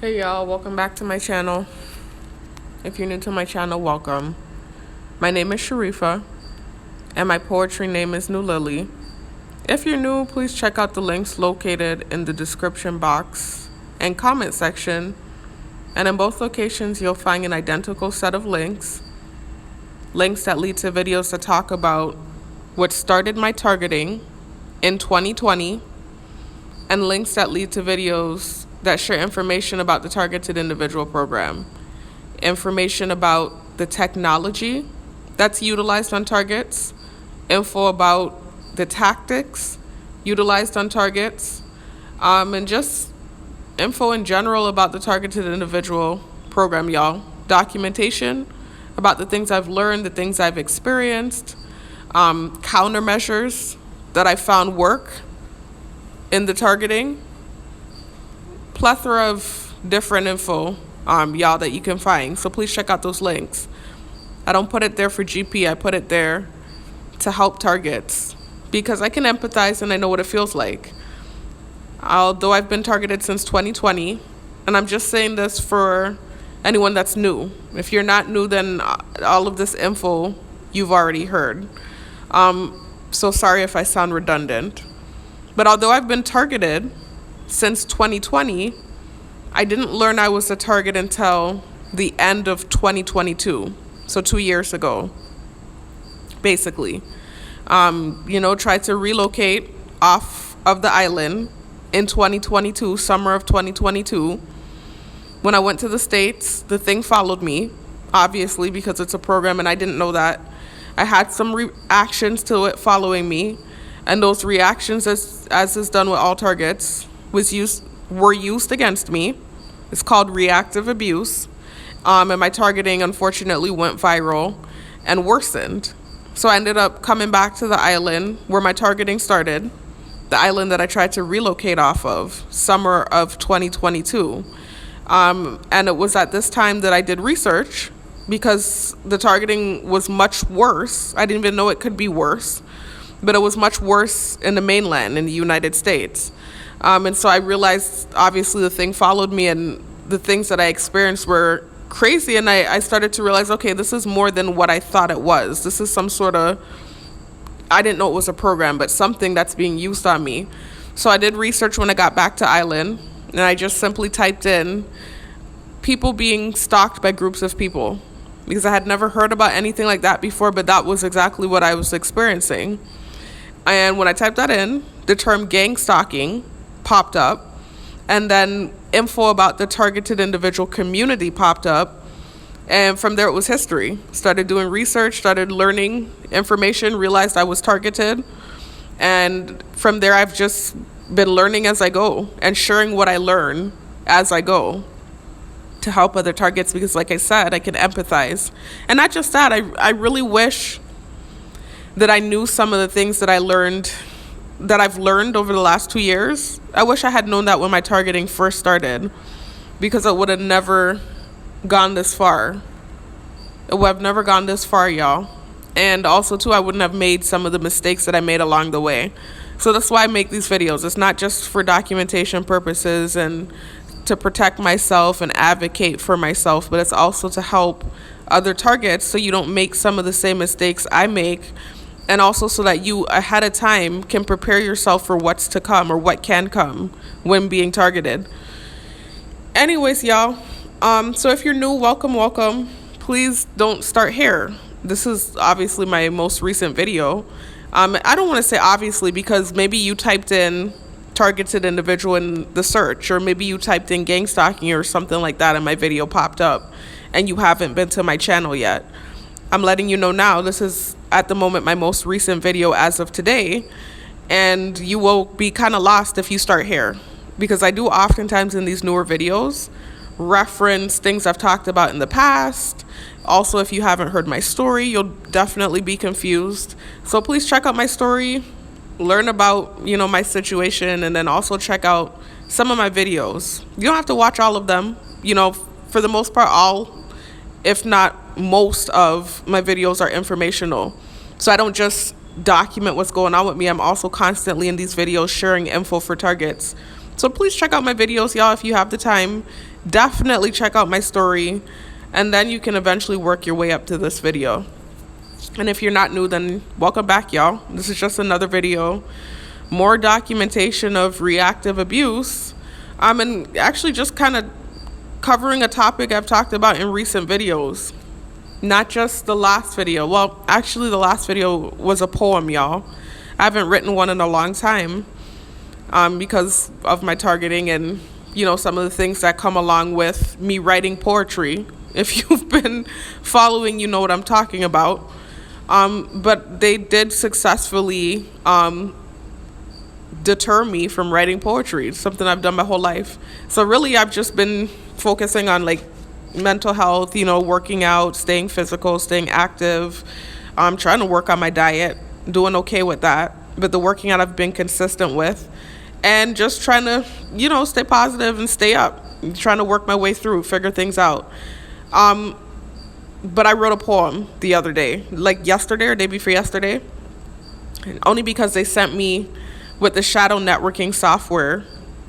Hey y'all, welcome back to my channel. If you're new to my channel, welcome. My name is Sharifa, and my poetry name is New Lily. If you're new, please check out the links located in the description box and comment section. And in both locations, you'll find an identical set of links that lead to videos that talk about what started my targeting in 2020, and links that lead to videos that share information about the targeted individual program, information about the technology that's utilized on targets, info about the tactics utilized on targets, and just info in general about the targeted individual program, y'all. Documentation about the things I've learned, the things I've experienced, countermeasures that I found work in the targeting, plethora of different info, y'all, that you can find. So please check out those links. I don't put it there for GP. I put it there to help targets because I can empathize and I know what it feels like. Although I've been targeted since 2020, and I'm just saying this for anyone that's new. If you're not new, then all of this info you've already heard. So sorry if I sound redundant. But although I've been targeted since 2020, I didn't learn I was a target until the end of 2022, so 2 years ago, basically. Tried to relocate off of the island in 2022, summer of 2022. When I went to the States, the thing followed me, obviously, because it's a program and I didn't know that. I had some reactions to it following me, and those reactions, as is done with all targets, were used against me. It's called reactive abuse. And my targeting, unfortunately, went viral and worsened. So I ended up coming back to the island where my targeting started, the island that I tried to relocate off of, summer of 2022. And it was at this time that I did research because the targeting was much worse. I didn't even know it could be worse, but it was much worse in the mainland, in the United States. And so I realized, obviously, the thing followed me and the things that I experienced were crazy. And I started to realize, okay, this is more than what I thought it was. This is some sort of, I didn't know it was a program, but something that's being used on me. So I did research when I got back to island, and I just simply typed in people being stalked by groups of people, because I had never heard about anything like that before, but that was exactly what I was experiencing. And when I typed that in, the term gang stalking popped up, and then info about the targeted individual community popped up, and from there it was history. Started doing research, started learning information, realized I was targeted, and from there I've just been learning as I go and sharing what I learn as I go to help other targets, because like I said, I can empathize. And not just that, I really wish that I knew some of the things that I've learned over the last 2 years. I wish I had known that when my targeting first started, because it would have never gone this far. It would have never gone this far, y'all. And also, too, I wouldn't have made some of the mistakes that I made along the way. So that's why I make these videos. It's not just for documentation purposes and to protect myself and advocate for myself, but it's also to help other targets so you don't make some of the same mistakes I make, and also so that you ahead of time can prepare yourself for what's to come or what can come when being targeted. Anyways, y'all, so if you're new, welcome. Please don't start here. This is obviously my most recent video. I don't want to say obviously, because maybe you typed in targeted individual in the search, or maybe you typed in gang stalking or something like that and my video popped up and you haven't been to my channel yet. I'm letting you know now, this is at the moment my most recent video as of today, and you will be kind of lost if you start here, because I do oftentimes in these newer videos reference things I've talked about in the past. Also, if you haven't heard my story, you'll definitely be confused. So please check out my story, learn about, my situation, and then also check out some of my videos. You don't have to watch all of them. For the most part, all, if not most of my videos are informational. So I don't just document what's going on with me. I'm also constantly in these videos sharing info for targets So please check out my videos, y'all, if you have the time. Definitely check out my story, and then you can eventually work your way up to this video. And if you're not new, then welcome back, y'all. This is just another video. More documentation of reactive abuse. And actually just kind of covering a topic I've talked about in recent videos. Not just the last video. Well, actually the last video was a poem, y'all. I haven't written one in a long time because of my targeting and, some of the things that come along with me writing poetry. If you've been following, you know what I'm talking about. But they did successfully deter me from writing poetry. It's something I've done my whole life. So really, I've just been focusing on like mental health, working out, staying physical, staying active. I'm trying to work on my diet, doing okay with that. But the working out I've been consistent with, and just trying to, stay positive and stay up. I'm trying to work my way through, figure things out. But I wrote a poem the other day, like yesterday or day before yesterday, and only because they sent me with the shadow networking software.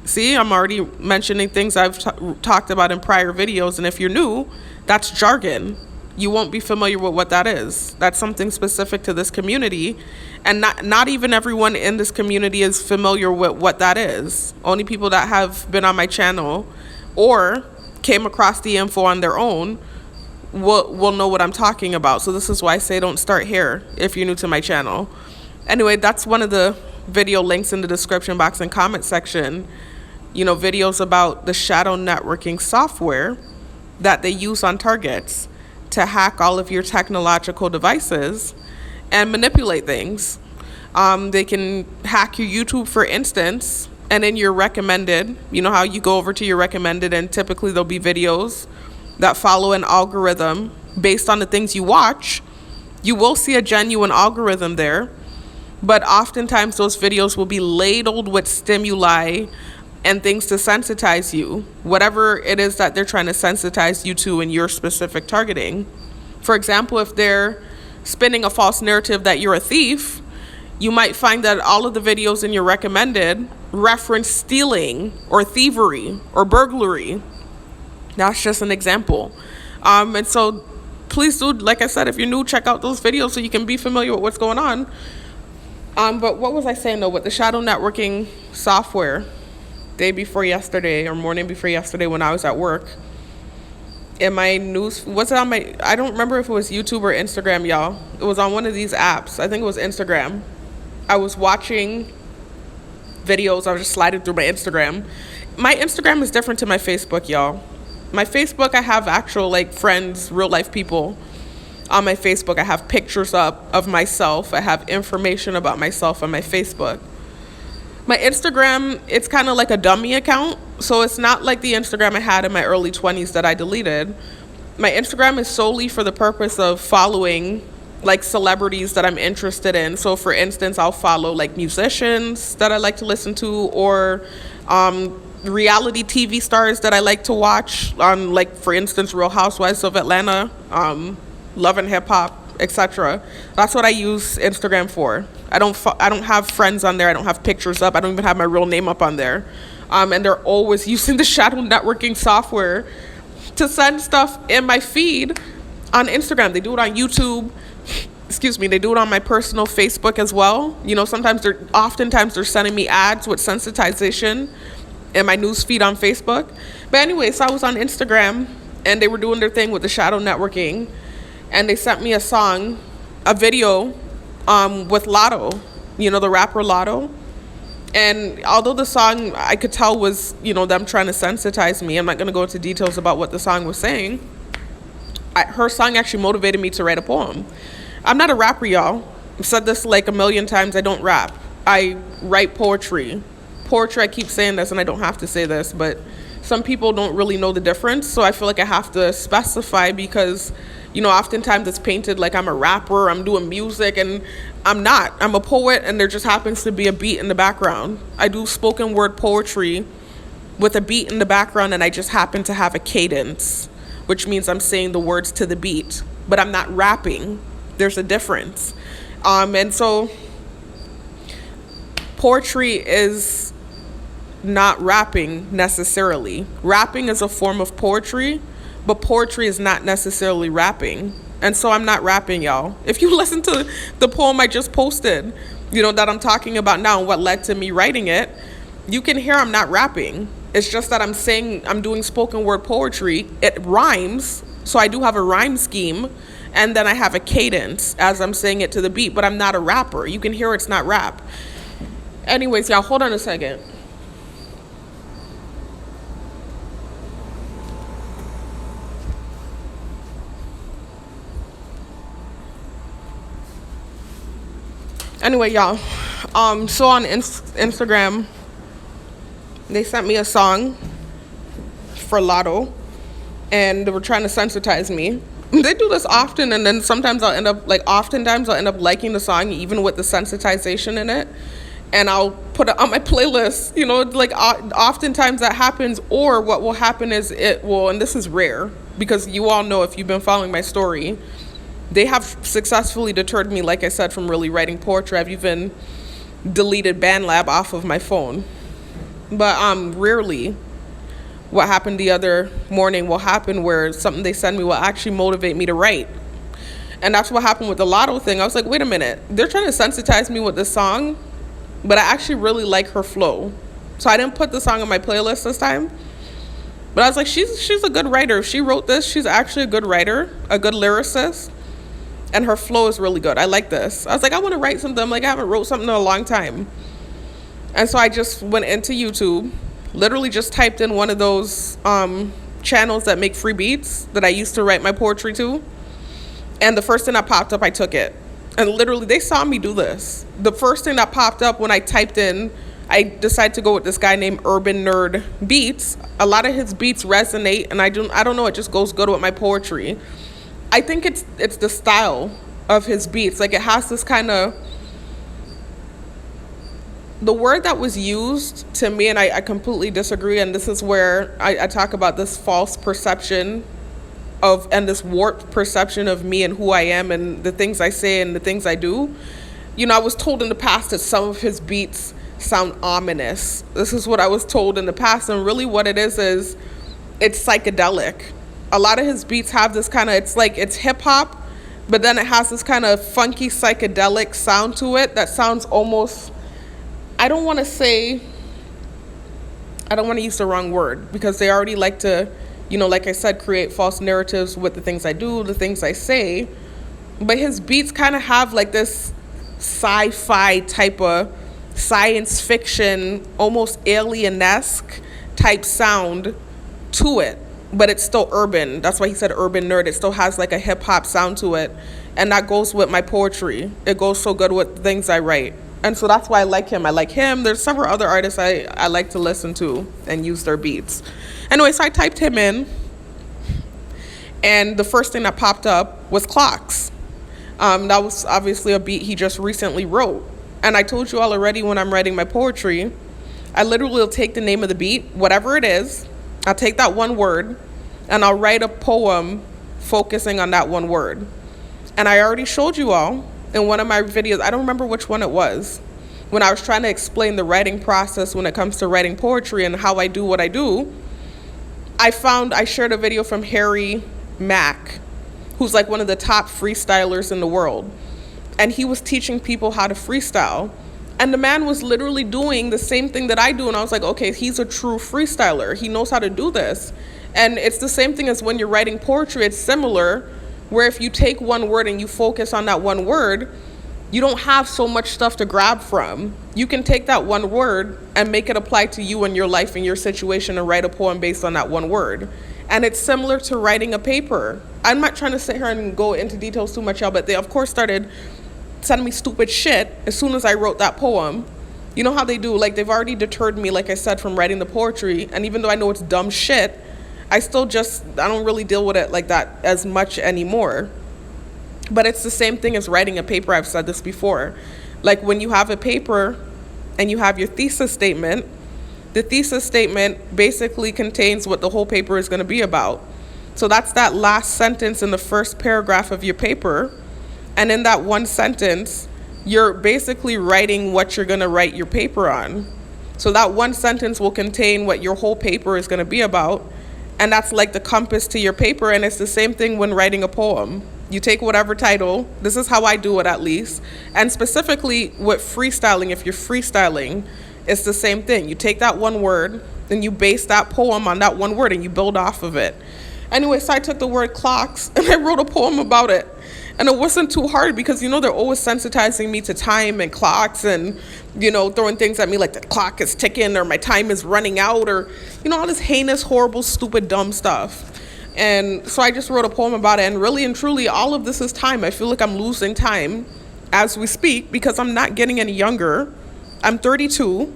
See, I'm already mentioning things I've talked about in prior videos, and if you're new, that's jargon. You won't be familiar with what that is. That's something specific to this community, and not even everyone in this community is familiar with what that is. Only people that have been on my channel or came across the info on their own will know what I'm talking about. So this is why I say don't start here if you're new to my channel. Anyway, that's one of the video links in the description box and comment section. Videos about the shadow networking software that they use on targets to hack all of your technological devices and manipulate things. They can hack your YouTube, for instance, and in your recommended, how you go over to your recommended and typically there'll be videos that follow an algorithm based on the things you watch. You will see a genuine algorithm there, but oftentimes those videos will be ladled with stimuli and things to sensitize you, whatever it is that they're trying to sensitize you to in your specific targeting. For example, if they're spinning a false narrative that you're a thief, you might find that all of the videos in your recommended reference stealing or thievery or burglary. That's just an example. And so please do, like I said, if you're new, check out those videos so you can be familiar with what's going on. But what was I saying though, with the shadow networking software, day before yesterday or morning before yesterday when I was at work, in my news, was it on my, I don't remember if it was YouTube or Instagram, y'all. It was on one of these apps. I think it was Instagram. I was watching videos. I was just sliding through my Instagram. My Instagram is different to my Facebook, y'all. My Facebook, I have actual friends, real life people on my Facebook. I have pictures up of myself. I have information about myself on my Facebook. My Instagram, it's kind of like a dummy account. So it's not like the Instagram I had in my early 20s that I deleted. My Instagram is solely for the purpose of following celebrities that I'm interested in. So for instance, I'll follow musicians that I like to listen to, or reality TV stars that I like to watch on, for instance, Real Housewives of Atlanta, Love and Hip Hop, etc. That's what I use Instagram for. I don't have friends on there. I don't have pictures up. I don't even have my real name up on there. And they're always using the shadow networking software to send stuff in my feed on Instagram. They do it on YouTube. Excuse me. They do it on my personal Facebook as well. Oftentimes they're sending me ads with sensitization in my news feed on Facebook. But anyway, so I was on Instagram and they were doing their thing with the shadow networking, and they sent me a video with Lotto, the rapper Lotto. And although the song I could tell was, them trying to sensitize me, I'm not going to go into details about what the song was saying. Her song actually motivated me to write a poem. I'm not a rapper, y'all. I've said this a million times. I don't rap. I write poetry. I keep saying this and I don't have to say this, but some people don't really know the difference. So I feel like I have to specify because, oftentimes it's painted like I'm a rapper, I'm doing music, and I'm not. I'm a poet, and there just happens to be a beat in the background. I do spoken word poetry with a beat in the background, and I just happen to have a cadence, which means I'm saying the words to the beat, but I'm not rapping. There's a difference. And so poetry is not rapping necessarily. Rapping is a form of poetry, but poetry is not necessarily rapping. And so I'm not rapping, y'all. If you listen to the poem I just posted, that I'm talking about now and what led to me writing it, you can hear I'm not rapping. It's just that I'm doing spoken word poetry. It rhymes, so I do have a rhyme scheme, and then I have a cadence as I'm saying it to the beat, but I'm not a rapper. You can hear it's not rap. Anyways, y'all, hold on a second. Anyway, y'all, so on Instagram, they sent me a song for Lotto, and they were trying to sensitize me. They do this often, and then oftentimes I'll end up liking the song, even with the sensitization in it, and I'll put it on my playlist, oftentimes that happens, or what will happen is and this is rare, because you all know if you've been following my story, they have successfully deterred me, like I said, from really writing poetry. I've even deleted BandLab off of my phone. But rarely what happened the other morning will happen where something they send me will actually motivate me to write. And that's what happened with the Lotto thing. I was like, wait a minute. They're trying to sensitize me with this song, but I actually really like her flow. So I didn't put the song on my playlist this time. But I was like, she's a good writer. If she wrote this, she's actually a good writer, a good lyricist. And her flow is really good. I like this. I was like, I want to write something. I'm like, I haven't wrote something in a long time. And so I just went into YouTube, literally just typed in one of those channels that make free beats that I used to write my poetry to. And the first thing that popped up, I took it. And literally, they saw me do this. The first thing that popped up when I typed in, I decided to go with this guy named Urban Nerd Beats. A lot of his beats resonate, and I don't know, it just goes good with my poetry. I think it's the style of his beats. Like, it has this kind of, the word that was used to me, and I completely disagree, and this is where I talk about this false perception and this warped perception of me and who I am and the things I say and the things I do. I was told in the past that some of his beats sound ominous. This is what I was told in the past, and really what it is it's psychedelic. A lot of his beats have this kind of, it's hip hop, but then it has this kind of funky psychedelic sound to it that sounds almost, I don't want to use the wrong word, because they already like to, like I said, create false narratives with the things I do, the things I say. But his beats kind of have like this sci-fi type of science fiction, almost alien-esque type sound to it. But it's still urban. That's why he said urban nerd. It still has like a hip hop sound to it. And that goes with my poetry. It goes so good with things I write. And so that's why I like him. I like him. There's several other artists I like to listen to and use their beats. Anyway, so I typed him in. And the first thing that popped up was Clocks. That was obviously a beat he just recently wrote. And I told you all already, when I'm writing my poetry, I literally will take the name of the beat, whatever it is, I'll take that one word, and I'll write a poem focusing on that one word. And I already showed you all in one of my videos, I don't remember which one it was, when I was trying to explain the writing process when it comes to writing poetry and how I do what I do. I shared a video from Harry Mack, who's like one of the top freestylers in the world. And he was teaching people how to freestyle. And the man was literally doing the same thing that I do. And I was like, okay, he's a true freestyler. He knows how to do this. And it's the same thing as when you're writing poetry. It's similar, where if you take one word and you focus on that one word, you don't have so much stuff to grab from. You can take that one word and make it apply to you and your life and your situation and write a poem based on that one word. And it's similar to writing a paper. I'm not trying to sit here and go into details too much, y'all, but they, of course, started sending me stupid shit as soon as I wrote that poem. You know how they do, like, they've already deterred me, like I said, from writing the poetry. And even though I know it's dumb shit, I don't really deal with it like that as much anymore. But it's the same thing as writing a paper. I've said this before. Like, when you have a paper and you have your thesis statement, the thesis statement basically contains what the whole paper is going to be about. So that's that last sentence in the first paragraph of your paper. And in that one sentence, you're basically writing what you're going to write your paper on. So that one sentence will contain what your whole paper is going to be about. And that's like the compass to your paper. And it's the same thing when writing a poem. You take whatever title, this is how I do it at least. And specifically with freestyling, if you're freestyling, it's the same thing. You take that one word and you base that poem on that one word and you build off of it. Anyway, so I took the word clocks and I wrote a poem about it. And it wasn't too hard because, they're always sensitizing me to time and clocks and, throwing things at me like the clock is ticking or my time is running out or, all this heinous, horrible, stupid, dumb stuff. And so I just wrote a poem about it. And really and truly, all of this is time. I feel like I'm losing time as we speak because I'm not getting any younger. I'm 32.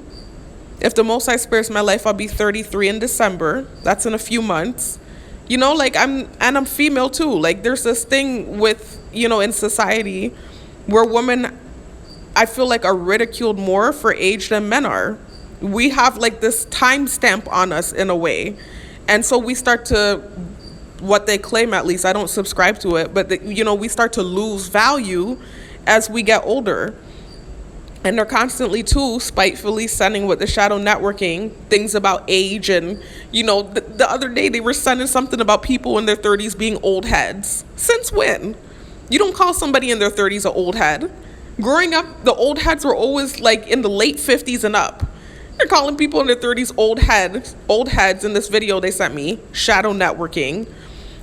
If the most I experience in my life, I'll be 33 in December. That's in a few months. I'm female too. Like there's this thing with, in society where women, I feel like, are ridiculed more for age than men are. We have like this time stamp on us in a way. And so we start to, what they claim at least, I don't subscribe to it, but we start to lose value as we get older. And they're constantly, too, spitefully sending with the shadow networking things about age. And, the other day they were sending something about people in their 30s being old heads. Since when? You don't call somebody in their 30s an old head. Growing up, the old heads were always like in the late 50s and up. They're calling people in their 30s old heads in this video they sent me, shadow networking,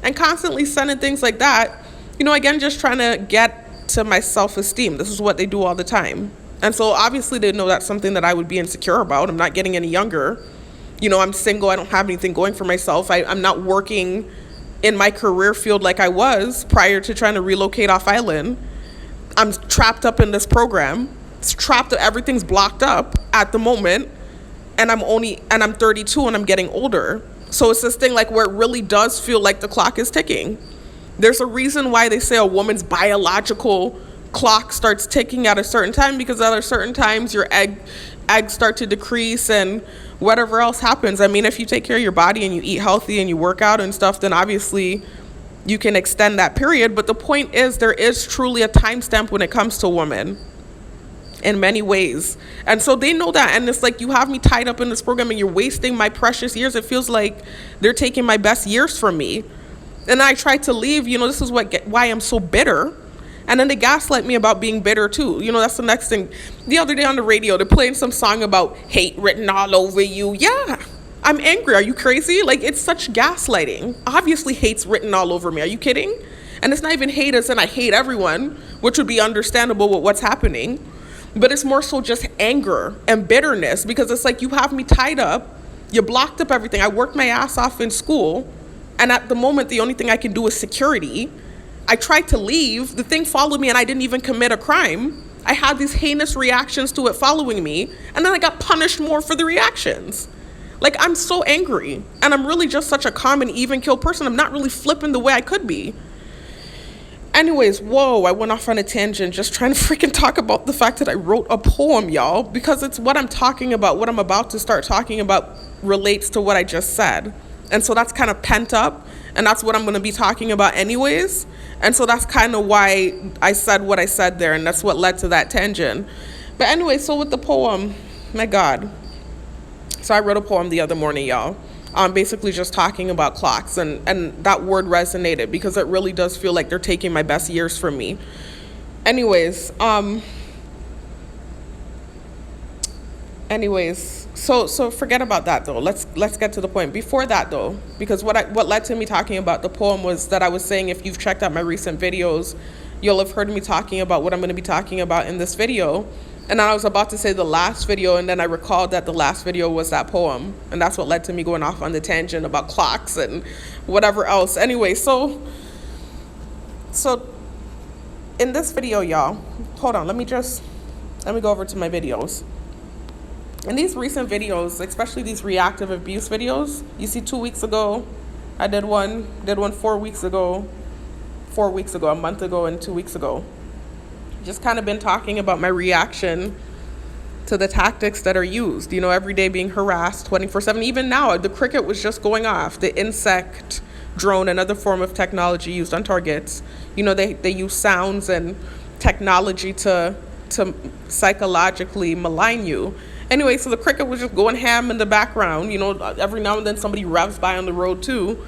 and constantly sending things like that. Again, just trying to get to my self-esteem. This is what they do all the time. And so obviously they know that's something that I would be insecure about. I'm not getting any younger. I'm single. I don't have anything going for myself. I'm not working in my career field like I was prior to trying to relocate off island. I'm trapped up in this program. It's trapped. Everything's blocked up at the moment. And I'm 32 and I'm getting older. So it's this thing like where it really does feel like the clock is ticking. There's a reason why they say a woman's biological clock starts ticking at a certain time, because at a certain times your eggs start to decrease and whatever else happens. I mean, if you take care of your body and you eat healthy and you work out and stuff, then obviously you can extend that period. But the point is, there is truly a timestamp when it comes to women in many ways. And so they know that. And it's like, you have me tied up in this program and you're wasting my precious years. It feels like they're taking my best years from me. And I tried to leave. This is why I'm so bitter. And then they gaslight me about being bitter too. That's the next thing. The other day on the radio, they're playing some song about hate written all over you. Yeah, I'm angry. Are you crazy? Like, it's such gaslighting. Obviously hate's written all over me. Are you kidding? And it's not even hate as in I hate everyone, which would be understandable with what's happening. But it's more so just anger and bitterness, because it's like, you have me tied up. You blocked up everything. I worked my ass off in school. And at the moment, the only thing I can do is security. I tried to leave. The thing followed me and I didn't even commit a crime. I had these heinous reactions to it following me. And then I got punished more for the reactions. Like, I'm so angry. And I'm really just such a calm and even keel person. I'm not really flipping the way I could be. Anyways, whoa, I went off on a tangent just trying to freaking talk about the fact that I wrote a poem, y'all. Because it's what I'm talking about, what I'm about to start talking about relates to what I just said. And so that's kind of pent up. And that's what I'm going to be talking about anyways. And so that's kind of why I said what I said there. And that's what led to that tangent. But anyway, so with the poem, my God. So I wrote a poem the other morning, y'all. Basically just talking about clocks. And that word resonated because it really does feel like they're taking my best years from me. Anyways, so forget about that though. Let's get to the point. Before that though, because what led to me talking about the poem was that I was saying, if you've checked out my recent videos, you'll have heard me talking about what I'm going to be talking about in this video. And I was about to say the last video, and then I recalled that the last video was that poem, and that's what led to me going off on the tangent about clocks and whatever else. Anyway, so in this video, y'all, hold on, let me go over to my videos. In these recent videos, especially these reactive abuse videos, you see 2 weeks ago, I did one 4 weeks ago, a month ago, and 2 weeks ago. Just kind of been talking about my reaction to the tactics that are used, every day being harassed 24/7. Even now, the cricket was just going off, the insect drone, another form of technology used on targets. They use sounds and technology to psychologically malign you. Anyway, so the cricket was just going ham in the background. Every now and then somebody revs by on the road too.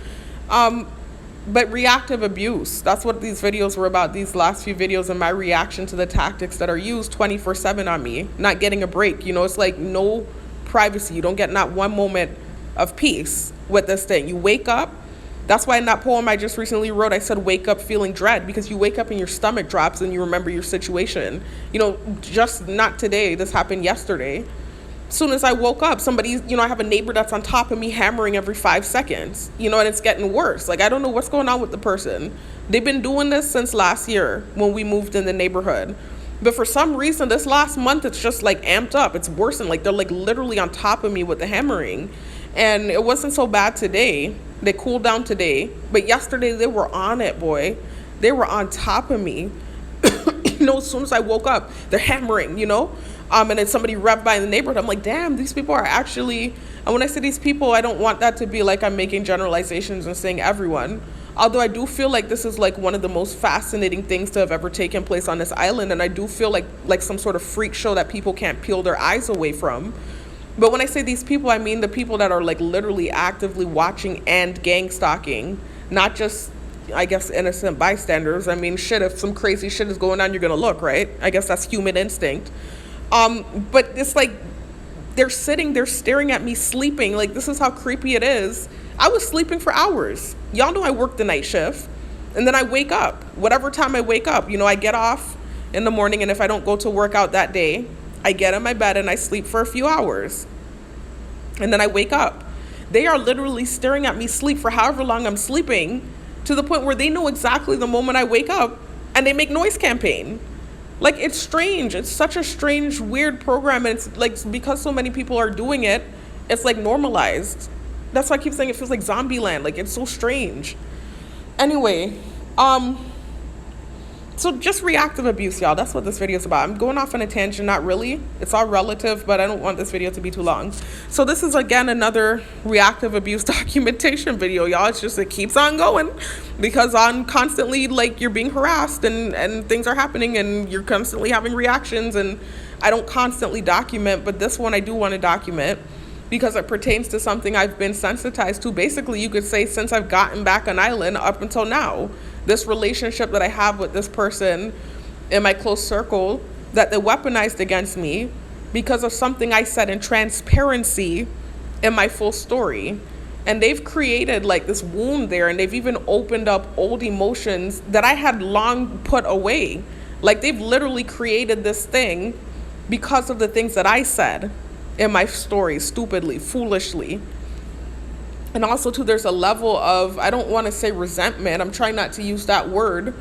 But reactive abuse, that's what these videos were about, these last few videos, and my reaction to the tactics that are used 24/7 on me, not getting a break. It's like no privacy. You don't get not one moment of peace with this thing. You wake up. That's why in that poem I just recently wrote, I said, wake up feeling dread, because you wake up and your stomach drops and you remember your situation. Just not today. This happened yesterday. As soon as I woke up, somebody, I have a neighbor that's on top of me hammering every 5 seconds, and it's getting worse. Like, I don't know what's going on with the person. They've been doing this since last year when we moved in the neighborhood. But for some reason, this last month, it's just like amped up. It's worsened. Like, they're like literally on top of me with the hammering. And it wasn't so bad today. They cooled down today. But yesterday, they were on it, boy. They were on top of me. As soon as I woke up, they're hammering, and then somebody revved by in the neighborhood. I'm like, damn, these people are actually, and when I say these people, I don't want that to be like I'm making generalizations and saying everyone. Although I do feel like this is like one of the most fascinating things to have ever taken place on this island. And I do feel like some sort of freak show that people can't peel their eyes away from. But when I say these people, I mean the people that are like literally actively watching and gang stalking, not just, I guess, innocent bystanders. I mean, shit, if some crazy shit is going on, you're going to look, right? I guess that's human instinct. But it's like they're staring at me sleeping. Like, this is how creepy it is. I was sleeping for hours. Y'all know I work the night shift. And then I wake up. Whatever time I wake up, I get off in the morning. And if I don't go to work out that day, I get in my bed and I sleep for a few hours. And then I wake up. They are literally staring at me sleep for however long I'm sleeping, to the point where they know exactly the moment I wake up and they make noise campaign. Like, it's strange. It's such a strange, weird program. And it's like, because so many people are doing it, it's like normalized. That's why I keep saying it feels like zombie land. Like, it's so strange. Anyway, so just reactive abuse, y'all. That's what this video is about. I'm going off on a tangent, not really. It's all relative, but I don't want this video to be too long. So this is, again, another reactive abuse documentation video, y'all. It's just, it keeps on going, because I'm constantly, like, you're being harassed and things are happening and you're constantly having reactions, and I don't constantly document, but this one I do want to document because it pertains to something I've been sensitized to. Basically, you could say since I've gotten back on island up until now. This relationship that I have with this person in my close circle that they weaponized against me because of something I said in transparency in my full story. And they've created like this wound there, and they've even opened up old emotions that I had long put away. Like, they've literally created this thing because of the things that I said in my story, stupidly, foolishly. And also, too, there's a level of, I don't want to say resentment. I'm trying not to use that word.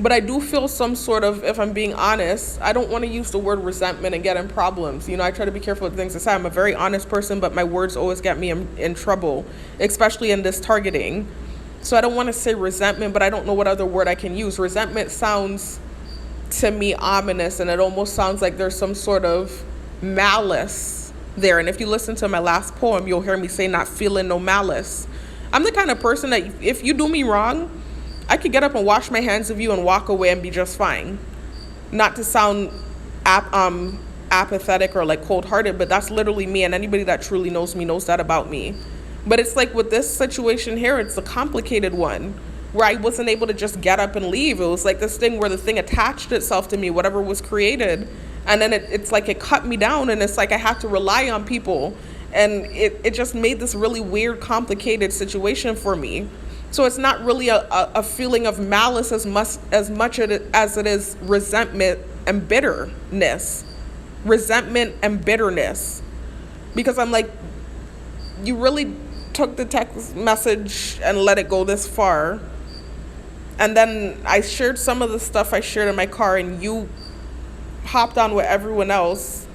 But I do feel some sort of, if I'm being honest, I don't want to use the word resentment and get in problems. I try to be careful with things I say. I'm a very honest person, but my words always get me in trouble, especially in this targeting. So I don't want to say resentment, but I don't know what other word I can use. Resentment sounds, to me, ominous, and it almost sounds like there's some sort of malice there. And if you listen to my last poem, you'll hear me say not feeling no malice. I'm the kind of person that if you do me wrong, I could get up and wash my hands of you and walk away and be just fine. Not to sound apathetic or like cold-hearted, but that's literally me, and anybody that truly knows me knows that about me. But it's like with this situation here, it's a complicated one where I wasn't able to just get up and leave. It was like this thing where the thing attached itself to me, whatever was created, and then it's like it cut me down, and it's like I have to rely on people, and it just made this really weird, complicated situation for me. So it's not really a feeling of malice as much as it is resentment and bitterness. Resentment and bitterness. Because I'm like, you really took the text message and let it go this far. And then I shared some of the stuff I shared in my car, and you hopped on with everyone else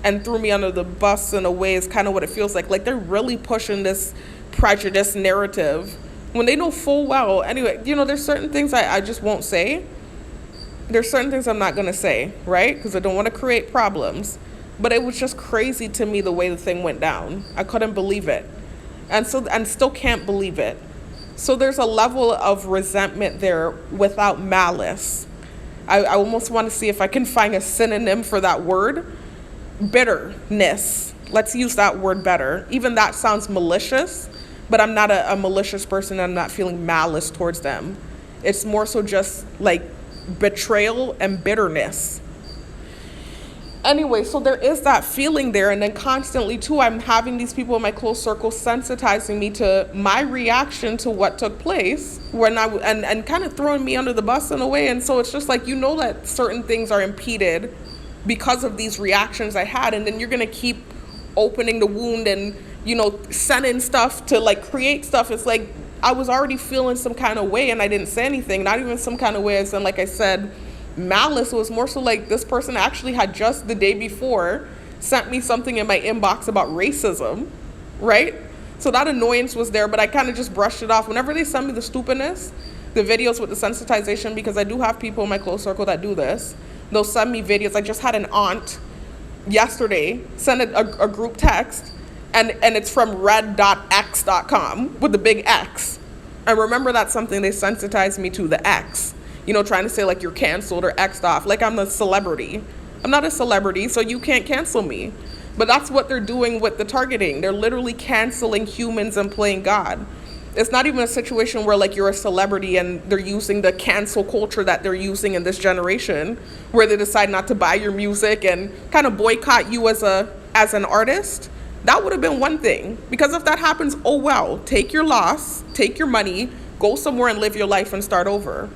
and threw me under the bus in a way is kind of what it feels like. Like, they're really pushing this prejudice narrative when they know full well. Anyway, there's certain things I just won't say. There's certain things I'm not going to say, right? Because I don't want to create problems. But it was just crazy to me the way the thing went down. I couldn't believe it. And still can't believe it. So there's a level of resentment there without malice. I almost want to see if I can find a synonym for that word. bitterness. Let's use that word better. Even that sounds malicious, but I'm not a malicious person. I'm not feeling malice towards them. It's more so just like betrayal and bitterness. Anyway, so there is that feeling there, and then constantly too, I'm having these people in my close circle sensitizing me to my reaction to what took place when and kind of throwing me under the bus in a way. And so it's just like, that certain things are impeded because of these reactions I had, and then you're gonna keep opening the wound and sending stuff to like create stuff. It's like I was already feeling some kind of way and I didn't say anything. Not even some kind of way as in, like I said, malice. It was more so like this person actually had just the day before sent me something in my inbox about racism, right? So that annoyance was there, but I kind of just brushed it off. Whenever they send me the stupidness, the videos with the sensitization, because I do have people in my close circle that do this, they'll send me videos. I just had an aunt yesterday send a group text, and it's from red.x.com with the big X. And remember, that's something they sensitized me to, the X. Trying to say like you're canceled or X'd off, like I'm a celebrity. I'm not a celebrity, so you can't cancel me. But that's what they're doing with the targeting. They're literally canceling humans and playing God. It's not even a situation where like you're a celebrity and they're using the cancel culture that they're using in this generation, where they decide not to buy your music and kind of boycott you as an artist. That would have been one thing, because if that happens, oh well, take your loss, take your money, go somewhere and live your life and start over.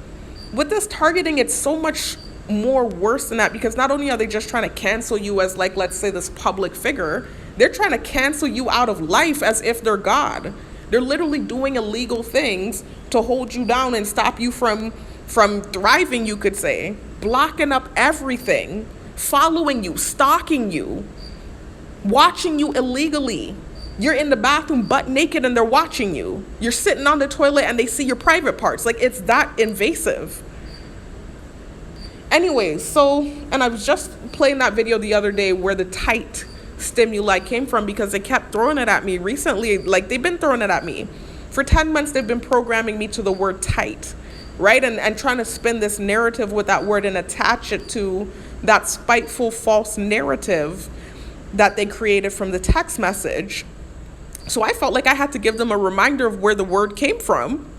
With this targeting, it's so much more worse than that, because not only are they just trying to cancel you as like, let's say, this public figure, they're trying to cancel you out of life as if they're God. They're literally doing illegal things to hold you down and stop you from thriving, you could say, blocking up everything, following you, stalking you, watching you illegally. You're in the bathroom butt naked and they're watching you. You're sitting on the toilet and they see your private parts. Like, it's that invasive. Anyway, and I was just playing that video the other day where the tight stimuli came from, because they kept throwing it at me recently. Like, they've been throwing it at me. For 10 months, they've been programming me to the word tight, right? And trying to spin this narrative with that word and attach it to that spiteful, false narrative that they created from the text message. So I felt like I had to give them a reminder of where the word came from.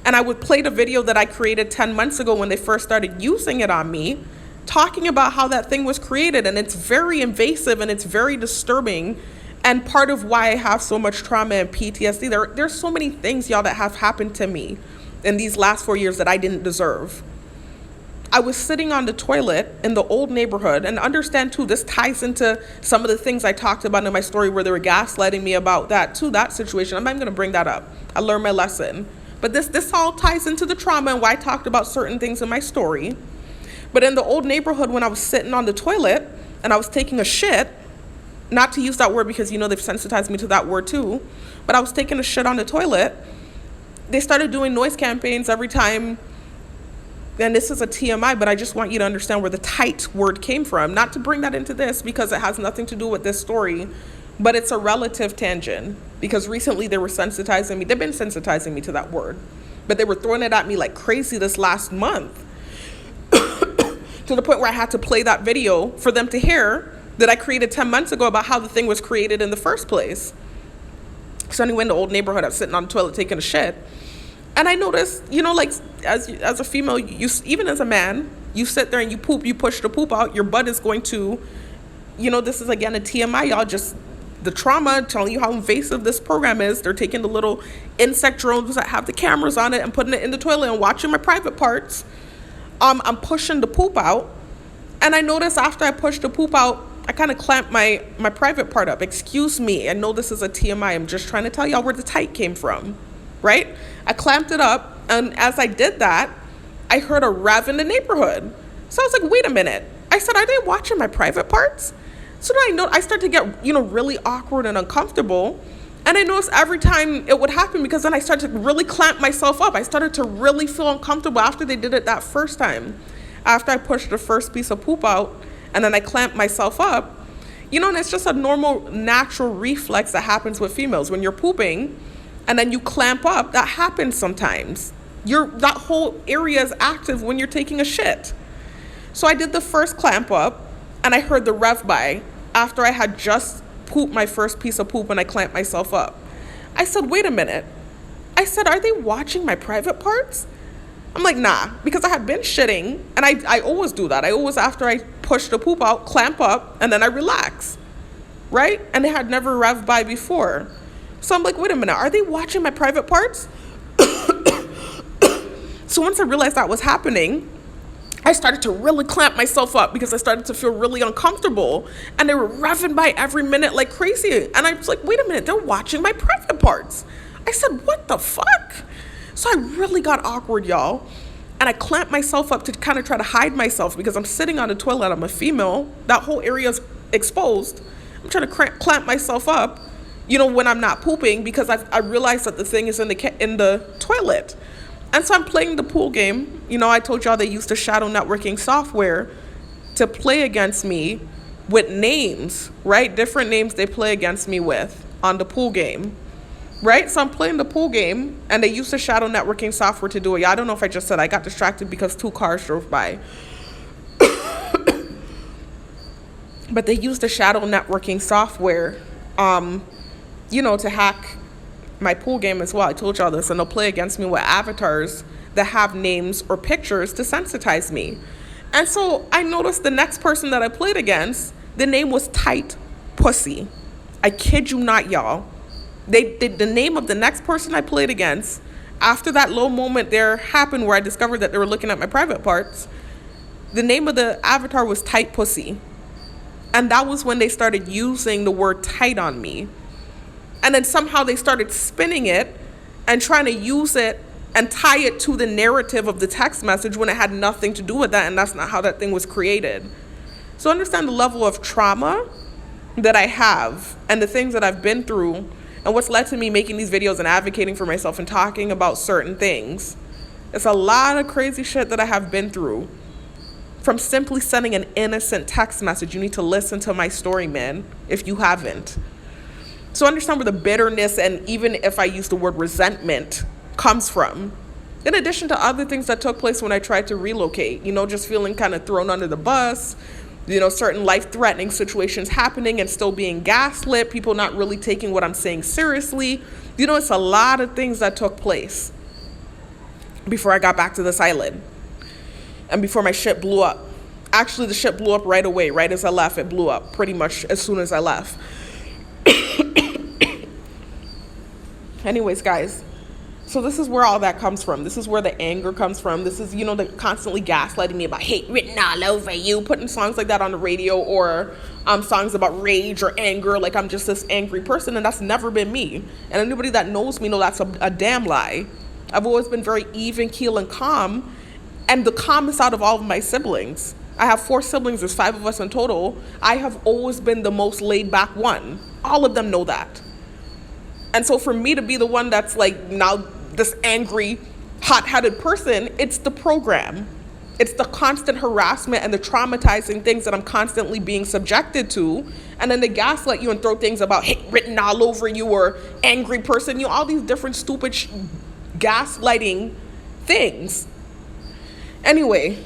And I would play the video that I created 10 months ago when they first started using it on me, talking about how that thing was created. And it's very invasive and it's very disturbing. And part of why I have so much trauma and PTSD, there's so many things, y'all, that have happened to me in these last 4 years that I didn't deserve. I was sitting on the toilet in the old neighborhood, and understand too, this ties into some of the things I talked about in my story where they were gaslighting me about that situation. I'm not even gonna bring that up. I learned my lesson. But this all ties into the trauma and why I talked about certain things in my story. But in the old neighborhood, when I was sitting on the toilet and I was taking a shit, not to use that word because they've sensitized me to that word too, but I was taking a shit on the toilet, they started doing noise campaigns every time. And this is a TMI, but I just want you to understand where the tight word came from. Not to bring that into this because it has nothing to do with this story, but it's a relative tangent, because recently they were sensitizing me. They've been sensitizing me to that word, but they were throwing it at me like crazy this last month to the point where I had to play that video for them to hear that I created 10 months ago about how the thing was created in the first place. So anyway, in the old neighborhood, I was sitting on the toilet taking a shit. And I noticed, like as a female, even as a man, you sit there and you poop, you push the poop out, your butt is going to, this is again a TMI, y'all, just the trauma, telling you how invasive this program is. They're taking the little insect drones that have the cameras on it and putting it in the toilet and watching my private parts. I'm pushing the poop out. And I noticed after I pushed the poop out, I kind of clamped my private part up. Excuse me, I know this is a TMI. I'm just trying to tell y'all where the tight came from, right? I clamped it up, and as I did that, I heard a rev in the neighborhood. So I was like, wait a minute. I said, are they watching my private parts? So then I started to get, really awkward and uncomfortable. And I noticed every time it would happen, because then I started to really clamp myself up. I started to really feel uncomfortable after they did it that first time. After I pushed the first piece of poop out, and then I clamped myself up, and it's just a normal, natural reflex that happens with females. When you're pooping, and then you clamp up, that happens sometimes. That whole area is active when you're taking a shit. So I did the first clamp up, and I heard the rev by. after I had just pooped my first piece of poop and I clamped myself up. I said, wait a minute. I said, are they watching my private parts? I'm like, nah, because I had been shitting, and I always do that. I always, after I push the poop out, clamp up, and then I relax, right? And they had never revved by before. So I'm like, wait a minute, are they watching my private parts? So once I realized that was happening, I started to really clamp myself up because I started to feel really uncomfortable, and they were revving by every minute like crazy. And I was like, wait a minute, they're watching my private parts. I said, what the fuck? So I really got awkward, y'all. And I clamped myself up to kind of try to hide myself because I'm sitting on the toilet. I'm a female. That whole area is exposed. I'm trying to clamp myself up, when I'm not pooping, because I realized that the thing is in the toilet. And so I'm playing the pool game. I told y'all they used the shadow networking software to play against me with names, right? Different names they play against me with on the pool game. Right? So I'm playing the pool game, and they use the shadow networking software to do it. Yeah, I don't know if I just said I got distracted because 2 cars drove by. But they use the shadow networking software, to hack my pool game as well. I told y'all this, and they'll play against me with avatars that have names or pictures to sensitize me. And so I noticed the next person that I played against, the name was Tight Pussy. I kid you not, y'all. The name of the next person I played against, after that little moment there happened where I discovered that they were looking at my private parts, the name of the avatar was Tight Pussy. And that was when they started using the word tight on me. And then somehow they started spinning it and trying to use it and tie it to the narrative of the text message when it had nothing to do with that, and that's not how that thing was created. So understand the level of trauma that I have and the things that I've been through, and what's led to me making these videos and advocating for myself and talking about certain things. It's a lot of crazy shit that I have been through. From simply sending an innocent text message. You need to listen to my story, man, if you haven't. So understand where the bitterness, and even if I use the word resentment, comes from. In addition to other things that took place when I tried to relocate. Just feeling kind of thrown under the bus. Certain life-threatening situations happening and still being gaslit, people not really taking what I'm saying seriously. It's a lot of things that took place before I got back to this island and before my shit blew up. Actually, the shit blew up right away. Right as I left, it blew up pretty much as soon as I left. Anyways, guys, so this is where all that comes from. This is where the anger comes from. This is, the constantly gaslighting me about hate written all over you, putting songs like that on the radio, or songs about rage or anger, like I'm just this angry person, and that's never been me. And anybody that knows me know that's a damn lie. I've always been very even keel and calm, and the calmest out of all of my siblings. I have 4 siblings, there's 5 of us in total. I have always been the most laid back one. All of them know that. And so for me to be the one that's like now this angry, hot-headed person, it's the program. It's the constant harassment and the traumatizing things that I'm constantly being subjected to. And then they gaslight you and throw things about hate written all over you or angry person, all these different stupid gaslighting things. Anyway,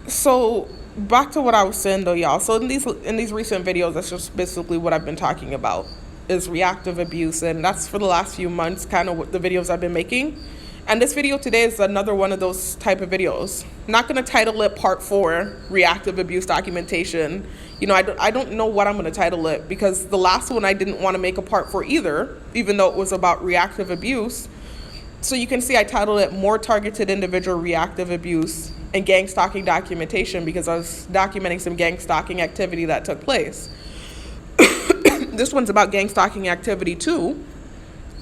so back to what I was saying though, y'all. So in these recent videos, that's just basically what I've been talking about, is reactive abuse, and that's for the last few months kind of what the videos I've been making. And this video today is another one of those type of videos. I'm not going to title it Part 4, Reactive Abuse Documentation. I don't know what I'm going to title it, because the last one I didn't want to make a Part 4 either, even though it was about reactive abuse. So you can see I titled it More Targeted Individual Reactive Abuse and Gang Stalking Documentation, because I was documenting some gang stalking activity that took place. This one's about gang stalking activity too,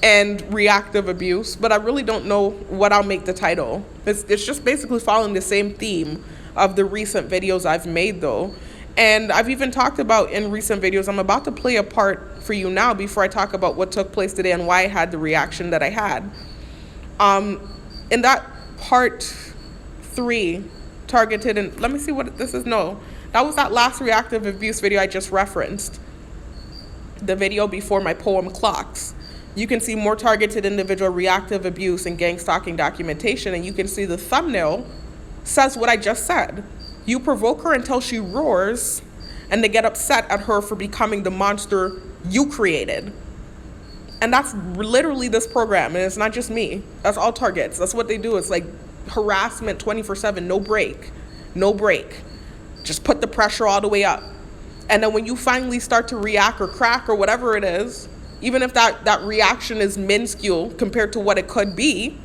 and reactive abuse, but I really don't know what I'll make the title. It's just basically following the same theme of the recent videos I've made though. And I've even talked about in recent videos, I'm about to play a part for you now before I talk about what took place today and why I had the reaction that I had. In that part 3, targeted, and let me see what this is. No, that was that last reactive abuse video I just referenced. The video before my poem Clocks. You can see more targeted individual reactive abuse and gang stalking documentation, and you can see the thumbnail says what I just said. You provoke her until she roars, and they get upset at her for becoming the monster you created. And that's literally this program, and it's not just me. That's all targets. That's what they do. It's like harassment 24/7, no break. No break. Just put the pressure all the way up. And then when you finally start to react or crack or whatever it is, even if that reaction is minuscule compared to what it could be,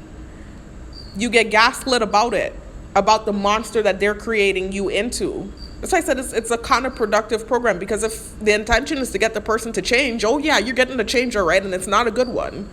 you get gaslit about it, about the monster that they're creating you into. That's why I said it's a counterproductive program, because if the intention is to get the person to change, oh yeah, you're getting the change, all right, and it's not a good one.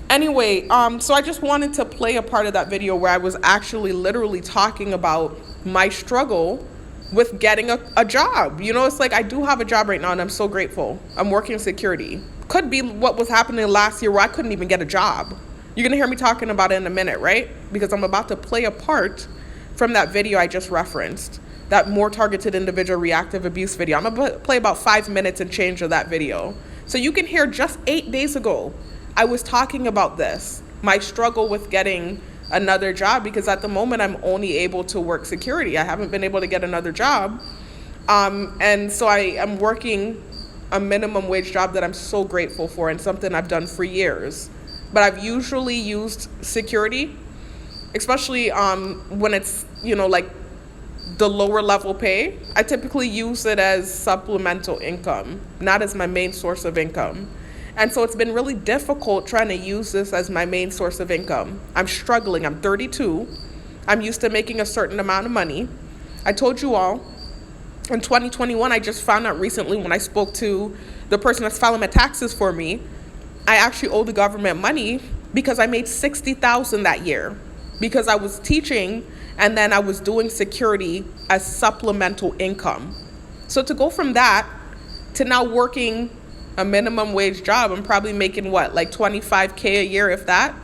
Anyway, so I just wanted to play a part of that video where I was actually literally talking about my struggle with getting a job. You know, it's like I do have a job right now, and I'm so grateful. I'm working in security. Could be what was happening last year where I couldn't even get a job. You're going to hear me talking about it in a minute, right? Because I'm about to play a part from that video I just referenced, that more targeted individual reactive abuse video. I'm going to play about 5 minutes and change of that video. So you can hear just 8 days ago, I was talking about this, my struggle with getting another job, because at the moment I'm only able to work security. I haven't been able to get another job. And so I am working a minimum wage job that I'm so grateful for, and something I've done for years. But I've usually used security, especially when it's, you know, like the lower level pay. I typically use it as supplemental income, not as my main source of income. And so it's been really difficult trying to use this as my main source of income. I'm struggling. I'm 32. I'm used to making a certain amount of money. I told you all, in 2021, I just found out recently when I spoke to the person that's filing my taxes for me, I actually owe the government money because I made $60,000 that year, because I was teaching and then I was doing security as supplemental income. So to go from that to now working a minimum wage job, I'm probably making what, like $25K a year, if that?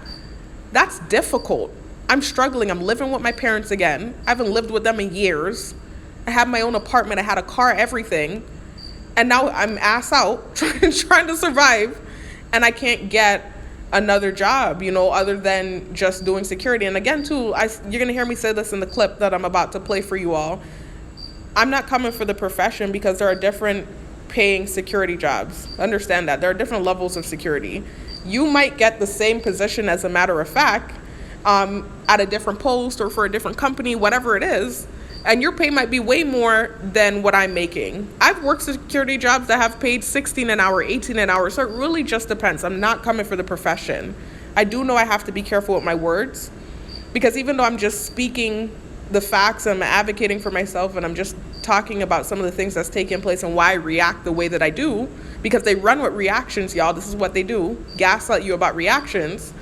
That's difficult. I'm struggling. I'm living with my parents again. I haven't lived with them in years. I have my own apartment. I had a car, everything. And now I'm ass out trying to survive, and I can't get another job, you know, other than just doing security. And again, too, you're going to hear me say this in the clip that I'm about to play for you all. I'm not coming for the profession, because there are different paying security jobs. Understand that. There are different levels of security. You might get the same position, as a matter of fact, at a different post or for a different company, whatever it is, and your pay might be way more than what I'm making. I've worked security jobs that have paid $16 an hour, $18 an hour, so it really just depends. I'm not coming for the profession. I do know I have to be careful with my words, because even though I'm just speaking the facts, I'm advocating for myself, and I'm just talking about some of the things that's taking place and why I react the way that I do, because they run with reactions, y'all. This is what they do, gaslight you about reactions.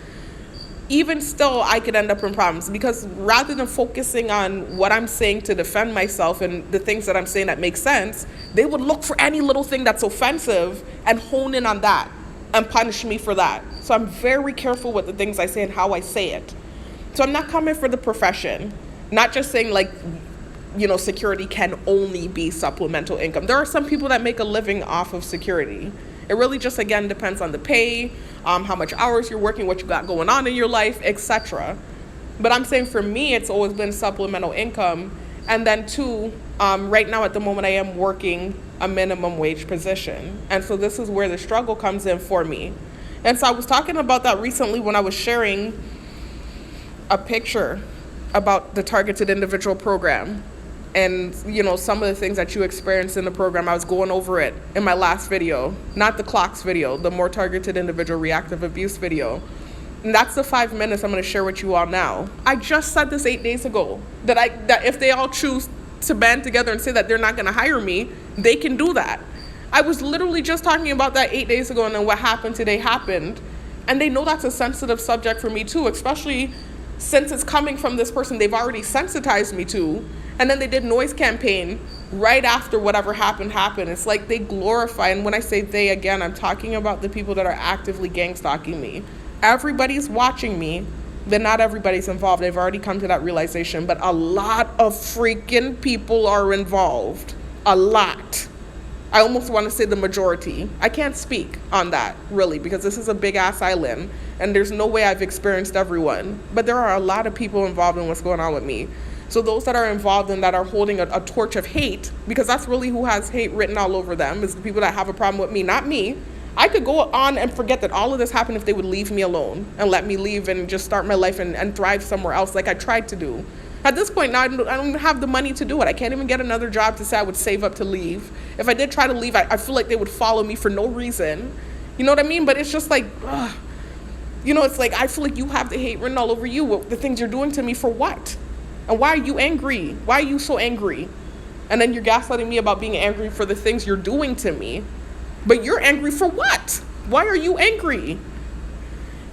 Even still, I could end up in problems, because rather than focusing on what I'm saying to defend myself and the things that I'm saying that make sense, they would look for any little thing that's offensive and hone in on that and punish me for that. So I'm very careful with the things I say and how I say it. So I'm not coming for the profession, not just saying like, you know, security can only be supplemental income. There are some people that make a living off of security. It really just, again, depends on the pay, how much hours you're working, what you got going on in your life, etc. But I'm saying for me, it's always been supplemental income. And then two, right now at the moment, I am working a minimum wage position. And so this is where the struggle comes in for me. And so I was talking about that recently when I was sharing a picture about the targeted individual program. And, you know, some of the things that you experienced in the program, I was going over it in my last video, not the clocks video, the more targeted individual reactive abuse video. And that's the 5 minutes I'm going to share with you all now. I just said this 8 days ago, that if they all choose to band together and say that they're not going to hire me, they can do that. I was literally just talking about that 8 days ago, and then what happened today happened. And they know that's a sensitive subject for me too, especially since it's coming from this person they've already sensitized me to. And then they did noise campaign right after whatever happened. It's like they glorify, and when I say they, again, I'm talking about the people that are actively gang stalking me. Everybody's watching me, then not everybody's involved. They've already come to that realization, but a lot of freaking people are involved. A lot. I almost want to say the majority. I can't speak on that, really, because this is a big-ass island, and there's no way I've experienced everyone. But there are a lot of people involved in what's going on with me. So those that are involved and that are holding a torch of hate, because that's really who has hate written all over them, is the people that have a problem with me, not me. I could go on and forget that all of this happened if they would leave me alone and let me leave and just start my life and thrive somewhere else like I tried to do. At this point now, I don't have the money to do it. I can't even get another job to say I would save up to leave. If I did try to leave, I feel like they would follow me for no reason. You know what I mean? But it's just like, ugh. You know, it's like, I feel like you have the hate written all over you. The things you're doing to me for what? And why are you angry? Why are you so angry? And then you're gaslighting me about being angry for the things you're doing to me. But you're angry for what? Why are you angry?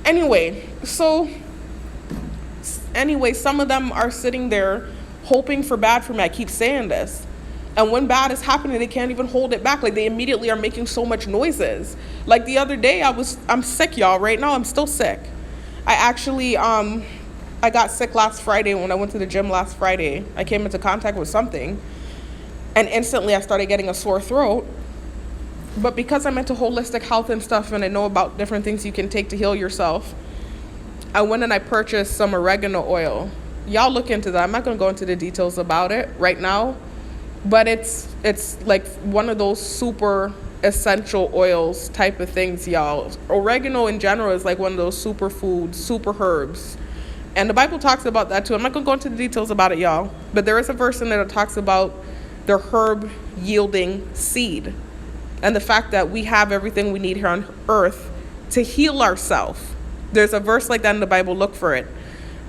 Anyway, some of them are sitting there hoping for bad for me. I keep saying this. And when bad is happening, they can't even hold it back. Like, they immediately are making so much noises. Like the other day, I'm sick, y'all. Right now, I'm still sick. I actually, I got sick last Friday when I went to the gym last Friday. I came into contact with something. And instantly, I started getting a sore throat. But because I'm into holistic health and stuff, and I know about different things you can take to heal yourself, I went and I purchased some oregano oil. Y'all look into that. I'm not going to go into the details about it right now, but it's like one of those super essential oils type of things, y'all. Oregano in general is like one of those super foods, super herbs. And the Bible talks about that too. I'm not going to go into the details about it, y'all, but there is a verse in there that talks about the herb yielding seed. And the fact that we have everything we need here on earth to heal ourselves. There's a verse like that in the Bible, look for it.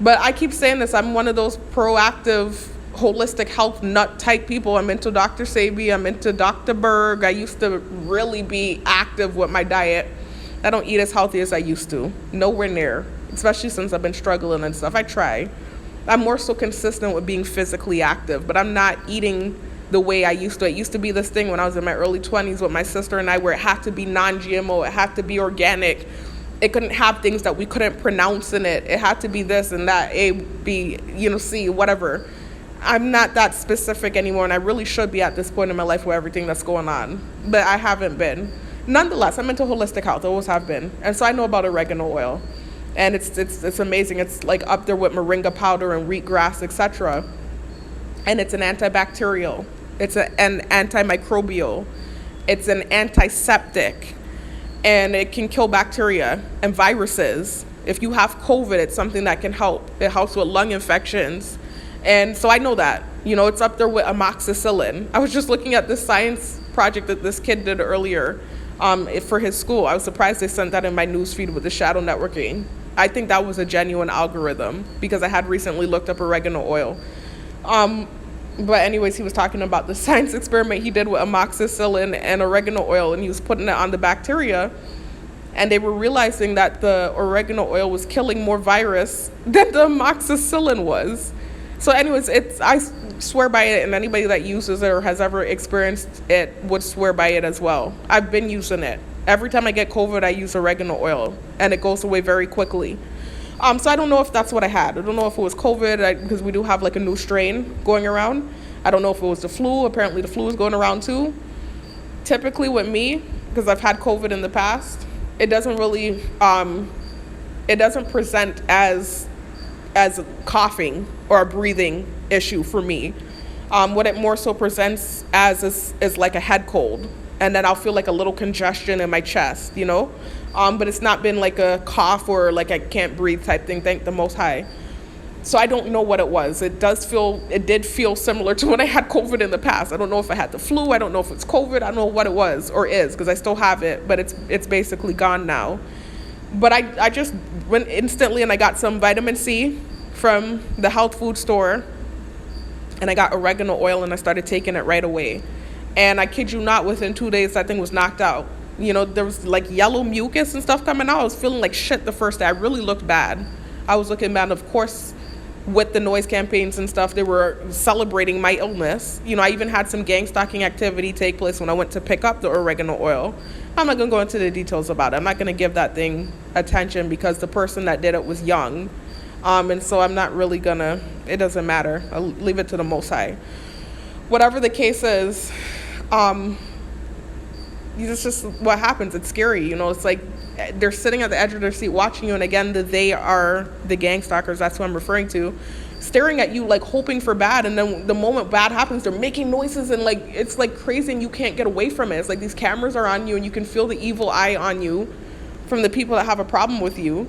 But I keep saying this, I'm one of those proactive, holistic health nut type people. I'm into Dr. Sebi, I'm into Dr. Berg. I used to really be active with my diet. I don't eat as healthy as I used to, nowhere near, especially since I've been struggling and stuff. I try. I'm more so consistent with being physically active, but I'm not eating the way I used to. It used to be this thing when I was in my early 20s with my sister and I, where it had to be non-GMO, it had to be organic. It couldn't have things that we couldn't pronounce in it. It had to be this and that, A, B, C, whatever. I'm not that specific anymore, and I really should be at this point in my life with everything that's going on. But I haven't been. Nonetheless, I'm into holistic health, always have been. And so I know about oregano oil. And it's amazing. It's like up there with moringa powder and wheatgrass, etc. And it's an antibacterial. It's an antimicrobial. It's an antiseptic. And it can kill bacteria and viruses. If you have COVID, it's something that can help. It helps with lung infections. And so I know that. It's up there with amoxicillin. I was just looking at this science project that this kid did earlier for his school. I was surprised they sent that in my newsfeed with the shadow networking. I think that was a genuine algorithm because I had recently looked up oregano oil. But anyways, he was talking about the science experiment he did with amoxicillin and oregano oil, and he was putting it on the bacteria, and they were realizing that the oregano oil was killing more virus than the amoxicillin was. So anyways, I swear by it, and anybody that uses it or has ever experienced it would swear by it as well. I've been using it. Every time I get COVID, I use oregano oil, and it goes away very quickly. So I don't know if that's what I had. I don't know if it was COVID, because we do have like a new strain going around. I don't know if it was the flu. Apparently the flu is going around too. Typically with me, because I've had COVID in the past, it doesn't really, it doesn't present as coughing or a breathing issue for me. What it more so presents as is like a head cold. And then I'll feel like a little congestion in my chest, but it's not been like a cough or like I can't breathe type thing, thank the Most High. So I don't know what it was. It did feel similar to when I had COVID in the past. I don't know if I had the flu. I don't know if it's COVID. I don't know what it was or is, because I still have it, but it's basically gone now. But I just went instantly and I got some vitamin C from the health food store, and I got oregano oil and I started taking it right away. And I kid you not, within 2 days, that thing was knocked out. There was like yellow mucus and stuff coming out. I was feeling like shit the first day. I really looked bad. I was looking bad. Of course, with the noise campaigns and stuff, they were celebrating my illness. I even had some gang stalking activity take place when I went to pick up the oregano oil. I'm not going to go into the details about it. I'm not going to give that thing attention because the person that did it was young. And so I'm not really going to, it doesn't matter. I'll leave it to the Most High. Whatever the case is, it's just what happens. It's scary. It's like they're sitting at the edge of their seat watching you. And again, they are the gang stalkers. That's who I'm referring to. staring at you, like hoping for bad. And then the moment bad happens, they're making noises and like, it's like crazy and you can't get away from it. It's like these cameras are on you and you can feel the evil eye on you from the people that have a problem with you.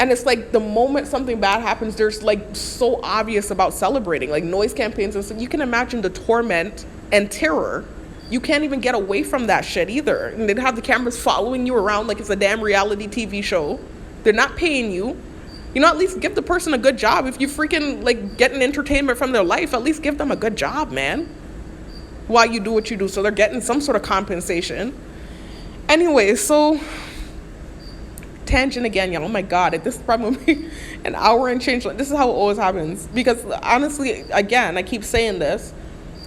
And it's like the moment something bad happens, there's like so obvious about celebrating, like noise campaigns and stuff. You can imagine the torment and terror. You can't even get away from that shit either. And they'd have the cameras following you around like it's a damn reality TV show. They're not paying you. At least give the person a good job. If you freaking like getting entertainment from their life, at least give them a good job, man, while you do what you do. So they're getting some sort of compensation. Anyway, so tangent again, y'all. Oh my God, this is probably an hour and change. This is how it always happens. Because honestly, again, I keep saying this.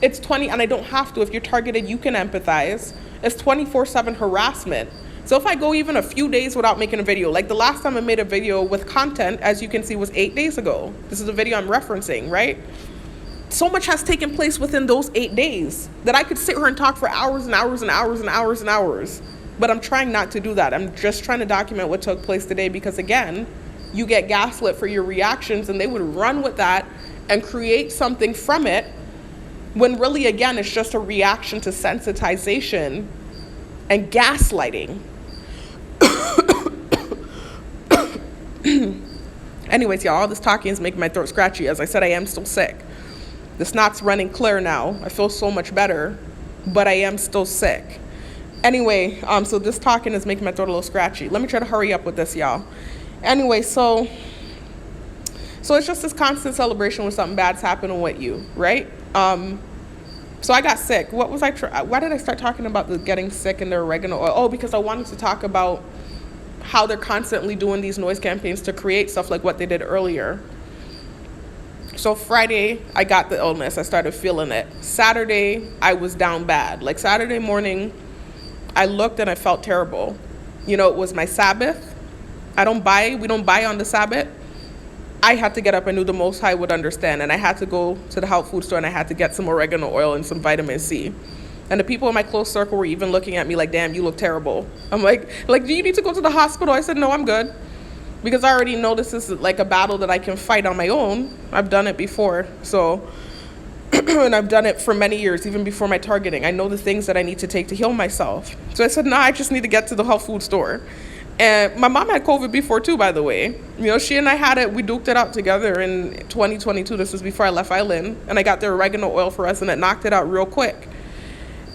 It's 20, and I don't have to. If you're targeted, you can empathize. It's 24/7 harassment. So if I go even a few days without making a video, like the last time I made a video with content, as you can see, was 8 days ago. This is the video I'm referencing, right? So much has taken place within those 8 days that I could sit here and talk for hours and hours and hours and hours and hours. But I'm trying not to do that. I'm just trying to document what took place today because, again, you get gaslit for your reactions and they would run with that and create something from it when really, again, it's just a reaction to sensitization and gaslighting. Anyways, y'all, all this talking is making my throat scratchy. As I said, I am still sick. The snot's running clear now. I feel so much better, but I am still sick. Anyway, so this talking is making my throat a little scratchy. Let me try to hurry up with this, y'all. Anyway, so it's just this constant celebration when something bad's happening with you, right? So I got sick. What was why did I start talking about the getting sick and the oregano oil? Oh, because I wanted to talk about how they're constantly doing these noise campaigns to create stuff like what they did earlier. So Friday, I got the illness. I started feeling it. Saturday, I was down bad. Like Saturday morning, I looked and I felt terrible. It was my Sabbath. We don't buy on the Sabbath. I had to get up. I knew the Most High would understand. And I had to go to the health food store and I had to get some oregano oil and some vitamin C. And the people in my close circle were even looking at me like, damn, you look terrible. I'm like, do you need to go to the hospital? I said, no, I'm good. Because I already know this is like a battle that I can fight on my own. I've done it before. So, and I've done it for many years, even before my targeting. I know the things that I need to take to heal myself. So I said, no, I just need to get to the health food store. And my mom had COVID before too, by the way. She and I had it. We duked it out together in 2022. This was before I left Island. And I got the oregano oil for us and it knocked it out real quick.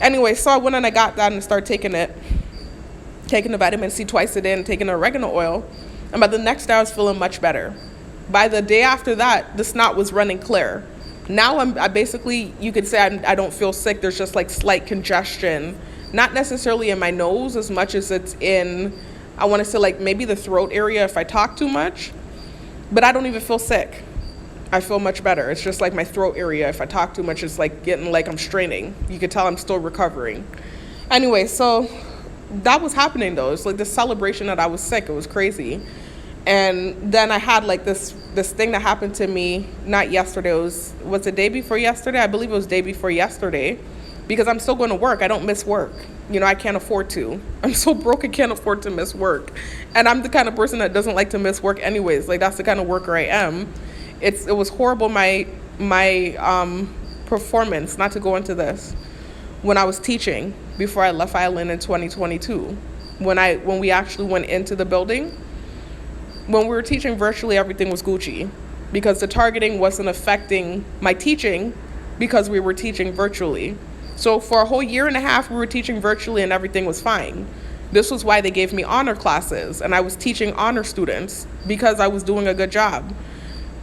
Anyway, so I went and I got that and started taking the vitamin C twice a day and taking the oregano oil. And by the next day, I was feeling much better. By the day after that, the snot was running clear. Now I basically, you could say I don't feel sick. There's just like slight congestion, not necessarily in my nose as much as it's in, I want to say like maybe the throat area if I talk too much, but I don't even feel sick. I feel much better. It's just like my throat area. If I talk too much, it's like getting like I'm straining. You could tell I'm still recovering. Anyway, so that was happening though. It's like this celebration that I was sick. It was crazy. And then I had like this thing that happened to me, not yesterday. It was the day before yesterday? I believe it was day before yesterday, because I'm still going to work. I don't miss work. I can't afford to. I'm so broke I can't afford to miss work. And I'm the kind of person that doesn't like to miss work anyways. Like that's the kind of worker I am. It was horrible, my performance, not to go into this, when I was teaching before I left Island in 2022. When we actually went into the building, when we were teaching virtually, everything was Gucci because the targeting wasn't affecting my teaching because we were teaching virtually. So for a whole year and a half, we were teaching virtually and everything was fine. This was why they gave me honor classes and I was teaching honor students because I was doing a good job.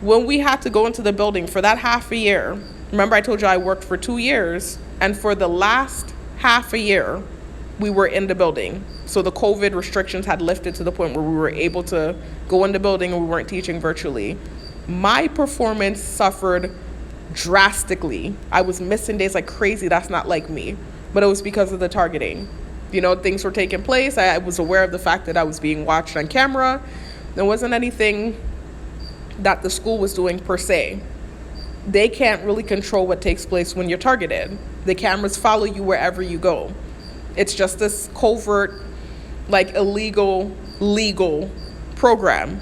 When we had to go into the building for that half a year, remember I told you I worked for 2 years, and for the last half a year, we were in the building. So the COVID restrictions had lifted to the point where we were able to go in the building and we weren't teaching virtually. My performance suffered drastically. I was missing days like crazy. That's not like me, but it was because of the targeting. Things were taking place. I was aware of the fact that I was being watched on camera. There wasn't anything that the school was doing per se. They can't really control what takes place when you're targeted. The cameras follow you wherever you go. It's just this covert, like illegal, legal program,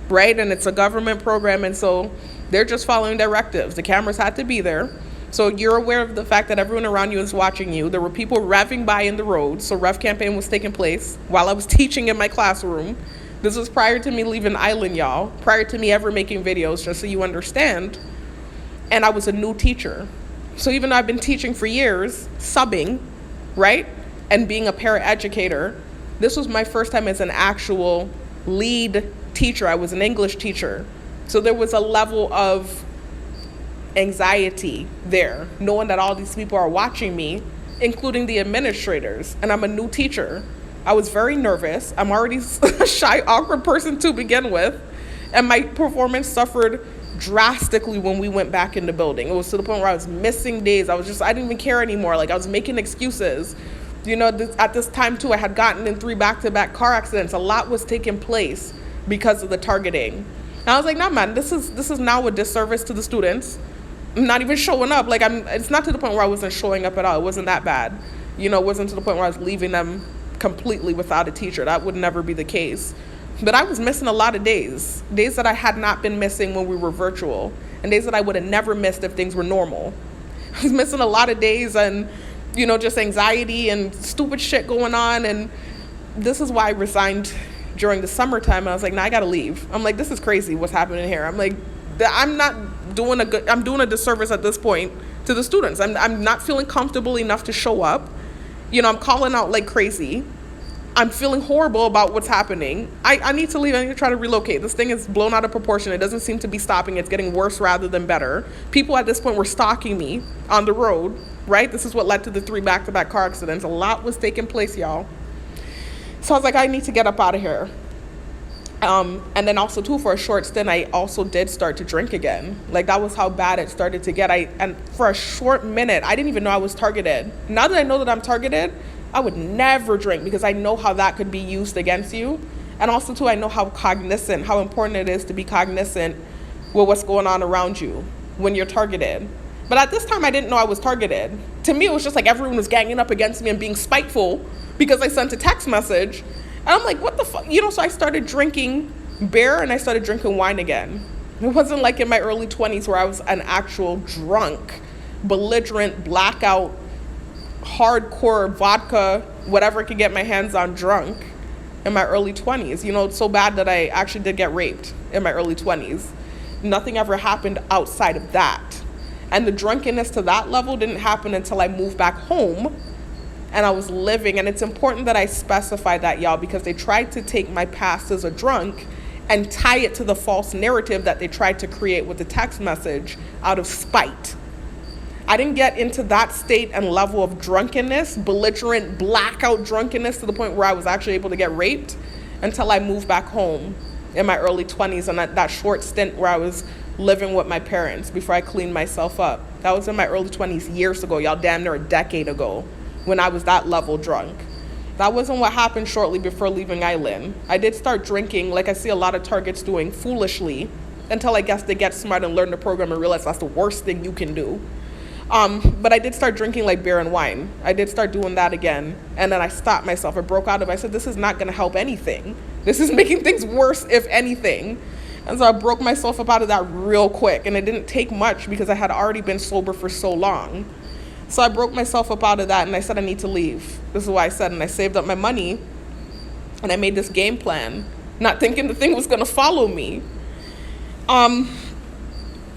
right? And it's a government program. And so They're just following directives. The cameras had to be there. So you're aware of the fact that everyone around you is watching you. There were people revving by in the road. So rev campaign was taking place while I was teaching in my classroom. This was prior to me leaving Island, y'all. Prior to me ever making videos, just so you understand. And I was a new teacher. So even though I've been teaching for years, subbing, right? And being a paraeducator, this was my first time as an actual lead teacher. I was an English teacher. So there was a level of anxiety there, knowing that all these people are watching me, including the administrators, and I'm a new teacher. I was very nervous. I'm already a shy, awkward person to begin with, and my performance suffered drastically when we went back in the building. It was to the point where I was missing days. I didn't even care anymore. Like, I was making excuses. You know, at this time too, I had gotten in 3 back-to-back car accidents. A lot was taking place because of the targeting. And I was like, nah, man, this is now a disservice to the students. I'm not even showing up. Like, it's not to the point where I wasn't showing up at all. It wasn't that bad. You know, it wasn't to the point where I was leaving them completely without a teacher. That would never be the case. But I was missing a lot of days that I had not been missing when we were virtual, and days that I would have never missed if things were normal. I was missing a lot of days, and, you know, just anxiety and stupid shit going on. And this is why I resigned during the summertime. I was like, nah, I gotta leave. I'm like, this is crazy what's happening here. I'm like, I'm doing a disservice at this point to the students. I'm not feeling comfortable enough to show up. You know, I'm calling out like crazy. I'm feeling horrible about what's happening. I need to leave. I need to try to relocate. This thing is blown out of proportion. It doesn't seem to be stopping. It's getting worse rather than better. People at this point were stalking me on the road, right? This is what led to the 3 back-to-back car accidents. A lot was taking place, y'all. So I was like, I need to get up out of here. And then also too, for a short stint, I also did start to drink again. Like, that was how bad it started to get. And for a short minute, I didn't even know I was targeted. Now that I know that I'm targeted, I would never drink, because I know how that could be used against you. And also too, I know how important it is to be cognizant with what's going on around you when you're targeted. But at this time, I didn't know I was targeted. To me, it was just like everyone was ganging up against me and being spiteful because I sent a text message. And I'm like, what the fuck? You know, so I started drinking beer and I started drinking wine again. It wasn't like in my early 20s where I was an actual drunk, belligerent, blackout, hardcore vodka, whatever I could get my hands on drunk in my early 20s. You know, it's so bad that I actually did get raped in my early 20s. Nothing ever happened outside of that. And the drunkenness to that level didn't happen until I moved back home and I was living. And it's important that I specify that, y'all, because they tried to take my past as a drunk and tie it to the false narrative that they tried to create with the text message out of spite. I didn't get into that state and level of drunkenness, belligerent, blackout drunkenness, to the point where I was actually able to get raped until I moved back home in my early 20s, and that short stint where I was living with my parents before I cleaned myself up. That was in my early 20s, years ago, y'all, damn near a decade ago, when I was that level drunk. That wasn't what happened shortly before leaving Island. I did start drinking, like I see a lot of targets doing, foolishly, until I guess they get smart and learn the program and realize that's the worst thing you can do. But I did start drinking like beer and wine. I did start doing that again. And then I stopped myself. I broke out of it. I said, this is not going to help anything. This is making things worse, if anything. And so I broke myself up out of that real quick. And it didn't take much because I had already been sober for so long. So I broke myself up out of that and I said, I need to leave. This is what I said. And I saved up my money and I made this game plan, not thinking the thing was going to follow me.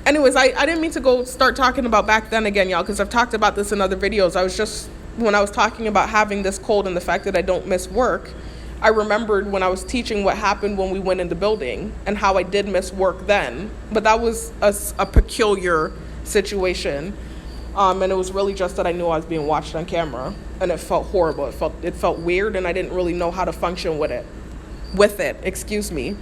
Anyways, I didn't mean to go start talking about back then again, y'all, because I've talked about this in other videos. When I was talking about having this cold and the fact that I don't miss work, I remembered when I was teaching what happened when we went in the building and how I did miss work then. But that was a peculiar situation. And it was really just that I knew I was being watched on camera, and it felt horrible. It felt weird, and I didn't really know how to function with it. Excuse me.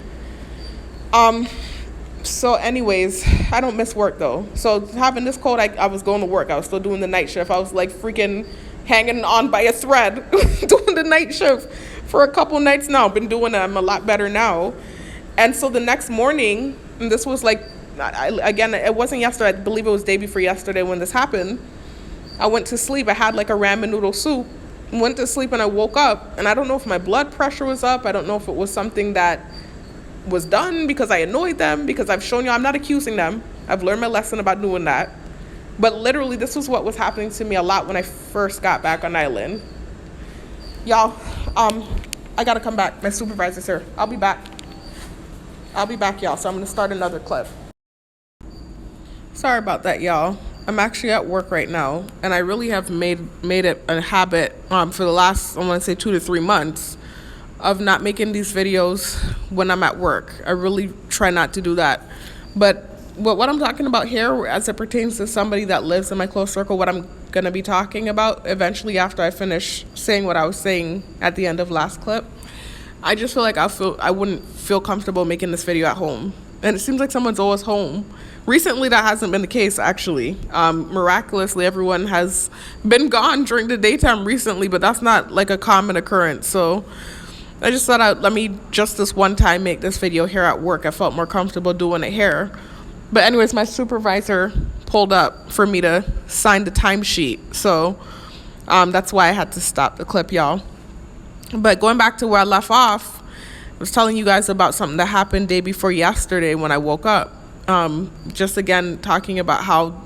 So anyways, I don't miss work though. So having this cold, I was going to work. I was still doing the night shift. I was like freaking hanging on by a thread doing the night shift for a couple nights now. Been doing it. I'm a lot better now. And so the next morning, and this was like, again, it wasn't yesterday. I believe it was day before yesterday when this happened. I went to sleep. I had like a ramen noodle soup. Went to sleep and I woke up, and I don't know if my blood pressure was up. I don't know if it was something that was done because I annoyed them, because I've shown you I'm not accusing them. I've learned my lesson about doing that. But literally, this was what was happening to me a lot when I first got back on island. Y'all, I gotta come back. My supervisor's here. I'll be back, y'all. So I'm gonna start another clip. Sorry about that, y'all. I'm actually at work right now, and I really have made it a habit for the last, I want to say 2 to 3 months, of not making these videos when I'm at work. I really try not to do that. But what I'm talking about here, as it pertains to somebody that lives in my close circle, what I'm going to be talking about eventually after I finish saying what I was saying at the end of last clip, I just feel like I wouldn't feel comfortable making this video at home. And it seems like someone's always home. Recently, that hasn't been the case, actually. Miraculously, everyone has been gone during the daytime recently, but that's not like a common occurrence. So I just thought let me just this one time make this video here at work. I felt more comfortable doing it here. But anyways, my supervisor pulled up for me to sign the timesheet. So that's why I had to stop the clip, y'all. But going back to where I left off, I was telling you guys about something that happened day before yesterday when I woke up. Just again, talking about how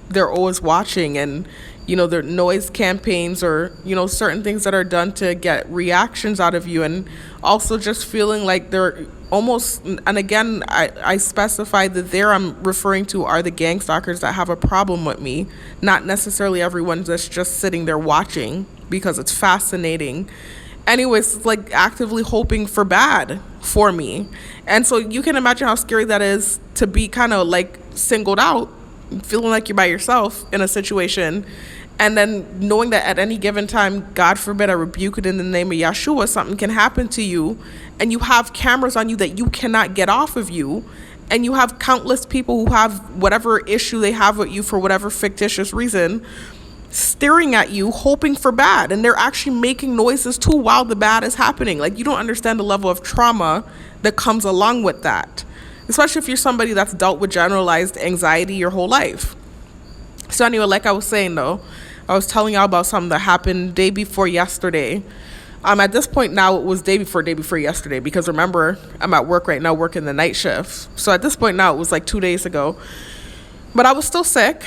they're always watching, and, their noise campaigns, or, certain things that are done to get reactions out of you, and also just feeling like they're almost, and again, I specified that I'm referring to are the gang stalkers that have a problem with me, not necessarily everyone that's just sitting there watching because it's fascinating. Anyways, it's like actively hoping for bad for me. And so you can imagine how scary that is, to be kind of like singled out, feeling like you're by yourself in a situation. And then knowing that at any given time, God forbid, I rebuke it in the name of Yeshua, something can happen to you. And you have cameras on you that you cannot get off of you. And you have countless people who have whatever issue they have with you for whatever fictitious reason, staring at you, hoping for bad, and they're actually making noises too while the bad is happening. Like, you don't understand the level of trauma that comes along with that, especially if you're somebody that's dealt with generalized anxiety your whole life. So anyway, like I was saying though, I was telling y'all about something that happened day before yesterday. At this point now, it was day before yesterday, because remember, I'm at work right now working the night shift. So at this point now, it was like 2 days ago, but I was still sick.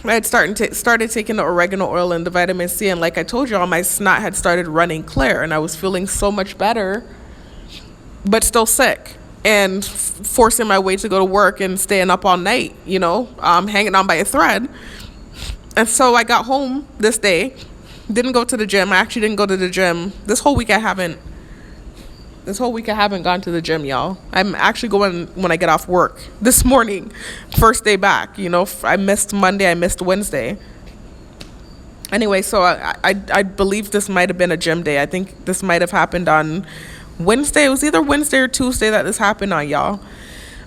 I had started taking the oregano oil and the vitamin C, and like I told y'all, my snot had started running clear, and I was feeling so much better, but still sick, and forcing my way to go to work and staying up all night, hanging on by a thread. And so I got home this day, didn't go to the gym. I actually didn't go to the gym. This whole week I haven't gone to the gym, y'all. I'm actually going when I get off work this morning, first day back. I missed Monday, I missed Wednesday. Anyway, so I believe this might have been a gym day. I think this might have happened on Wednesday. It was either Wednesday or Tuesday that this happened on, y'all.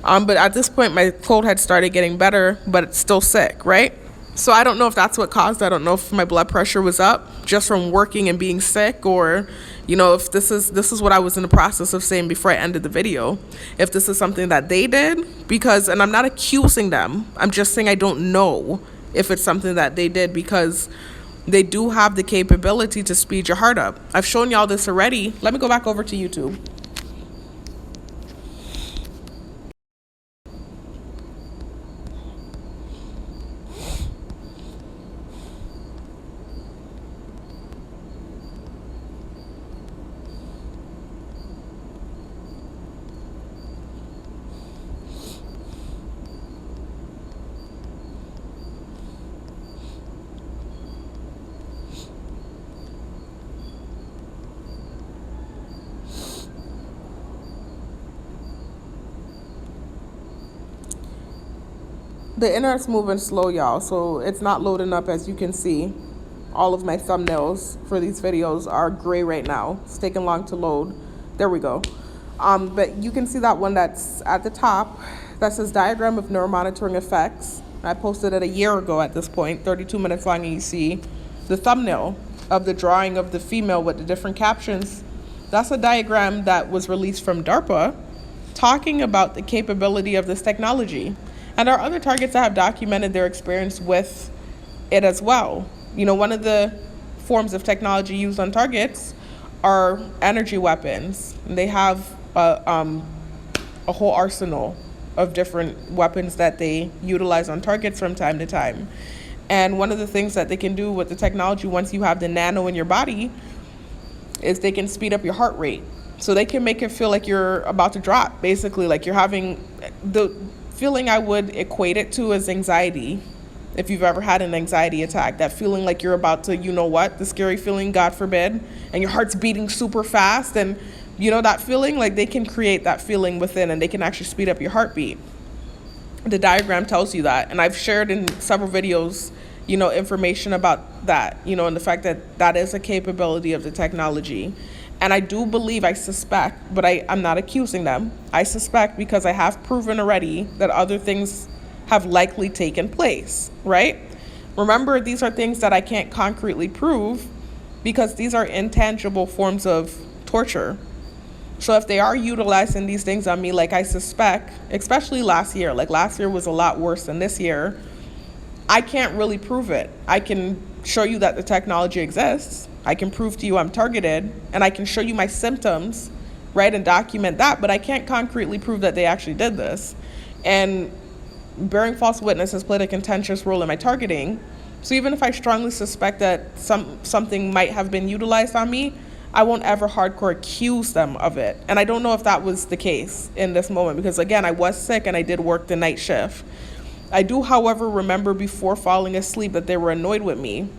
But at this point, my cold had started getting better, but it's still sick, right? So I don't know if that's what caused. I don't know if my blood pressure was up just from working and being sick, or if this is what I was in the process of saying before I ended the video. If this is something that they did, and I'm not accusing them, I'm just saying I don't know if it's something that they did, because they do have the capability to speed your heart up. I've shown y'all this already. Let me go back over to YouTube. The internet's moving slow, y'all, so it's not loading up. As you can see, all of my thumbnails for these videos are gray right now. It's taking long to load. There we go. But you can see that one that's at the top that says diagram of neuromonitoring effects. I posted it a year ago at this point, 32 minutes long, and you see the thumbnail of the drawing of the female with the different captions. That's a diagram that was released from DARPA, talking about the capability of this technology. And there are other targets that have documented their experience with it as well. One of the forms of technology used on targets are energy weapons. And they have a whole arsenal of different weapons that they utilize on targets from time to time. And one of the things that they can do with the technology once you have the nano in your body is they can speed up your heart rate. So they can make it feel like you're about to drop, basically, like you're having the feeling I would equate it to as anxiety. If you've ever had an anxiety attack, that feeling like you're about to, the scary feeling, God forbid, and your heart's beating super fast, and that feeling, like they can create that feeling within, and they can actually speed up your heartbeat. The diagram tells you that, and I've shared in several videos, information about that, and the fact that that is a capability of the technology. And I do believe, I suspect, but I'm not accusing them. I suspect because I have proven already that other things have likely taken place, right? Remember, these are things that I can't concretely prove because these are intangible forms of torture. So if they are utilizing these things on me, like I suspect, especially last year, like last year was a lot worse than this year, I can't really prove it. I can show you that the technology exists. I can prove to you I'm targeted, and I can show you my symptoms, right, and document that, but I can't concretely prove that they actually did this. And bearing false witness has played a contentious role in my targeting. So even if I strongly suspect that something might have been utilized on me, I won't ever hardcore accuse them of it. And I don't know if that was the case in this moment because, again, I was sick and I did work the night shift. I do, however, remember before falling asleep that they were annoyed with me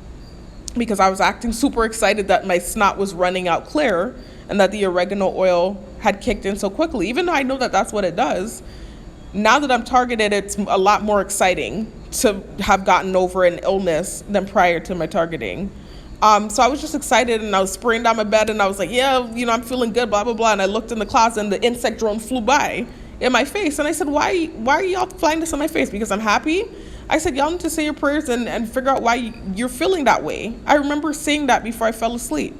because I was acting super excited that my snot was running out clear and that the oregano oil had kicked in so quickly. Even though I know that that's what it does, now that I'm targeted, it's a lot more exciting to have gotten over an illness than prior to my targeting. So I was just excited and I was spraying down my bed and I was like, yeah, I'm feeling good, blah, blah, blah. And I looked in the closet and the insect drone flew by in my face. And I said, why are y'all flying this in my face? Because I'm happy? I said, y'all need to say your prayers and figure out why you're feeling that way. I remember saying that before I fell asleep.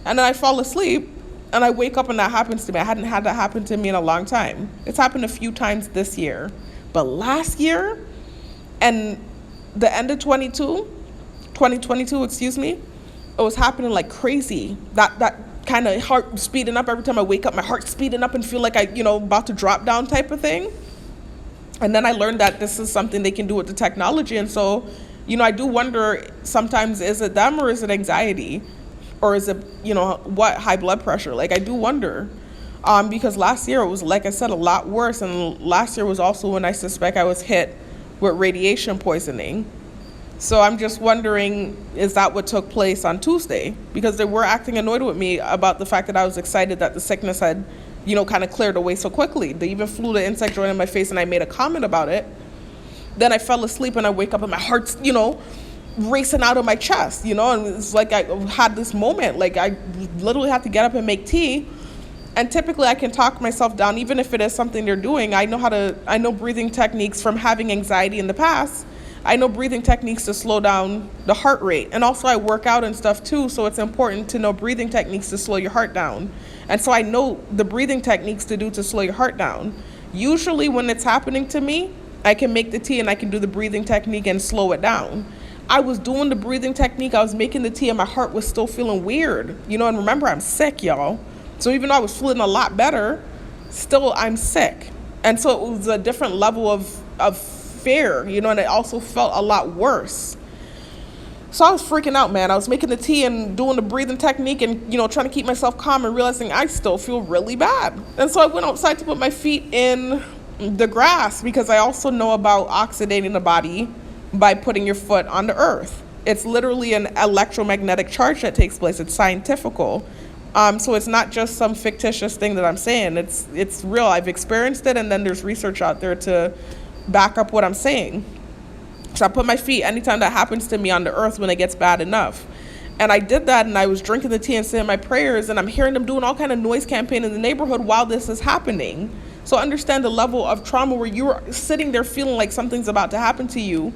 And then I fall asleep and I wake up and that happens to me. I hadn't had that happen to me in a long time. It's happened a few times this year. But last year and the end of 2022, it was happening like crazy. That kind of heart speeding up every time I wake up, my heart speeding up and feel like I, about to drop down type of thing. And then I learned that this is something they can do with the technology. And so, I do wonder sometimes, is it them or is it anxiety? Or is it, what, high blood pressure? Like, I do wonder. Because last year it was, like I said, a lot worse. And last year was also when I suspect I was hit with radiation poisoning. So I'm just wondering, is that what took place on Tuesday? Because they were acting annoyed with me about the fact that I was excited that the sickness had, kind of cleared away so quickly. They even flew the insect drone in my face and I made a comment about it. Then I fell asleep and I wake up and my heart's, racing out of my chest, and it's like I had this moment, like I literally had to get up and make tea. And typically I can talk myself down, even if it is something they're doing. I know breathing techniques from having anxiety in the past. I know breathing techniques to slow down the heart rate. And also I work out and stuff too, so it's important to know breathing techniques to slow your heart down. And so I know the breathing techniques to do to slow your heart down. Usually when it's happening to me, I can make the tea and I can do the breathing technique and slow it down. I was doing the breathing technique, I was making the tea and my heart was still feeling weird. And remember, I'm sick, y'all. So even though I was feeling a lot better, still I'm sick. And so it was a different level of fear, and it also felt a lot worse. So I was freaking out, man. I was making the tea and doing the breathing technique and, trying to keep myself calm and realizing I still feel really bad. And so I went outside to put my feet in the grass because I also know about oxidating the body by putting your foot on the earth. It's literally an electromagnetic charge that takes place. It's scientifical. So it's not just some fictitious thing that I'm saying. It's real. I've experienced it, and then there's research out there to back up what I'm saying. So I put my feet anytime that happens to me on the earth when it gets bad enough. And I did that, and I was drinking the tea and saying my prayers, and I'm hearing them doing all kind of noise campaign in the neighborhood while this is happening. So understand the level of trauma where you're sitting there feeling like something's about to happen to you.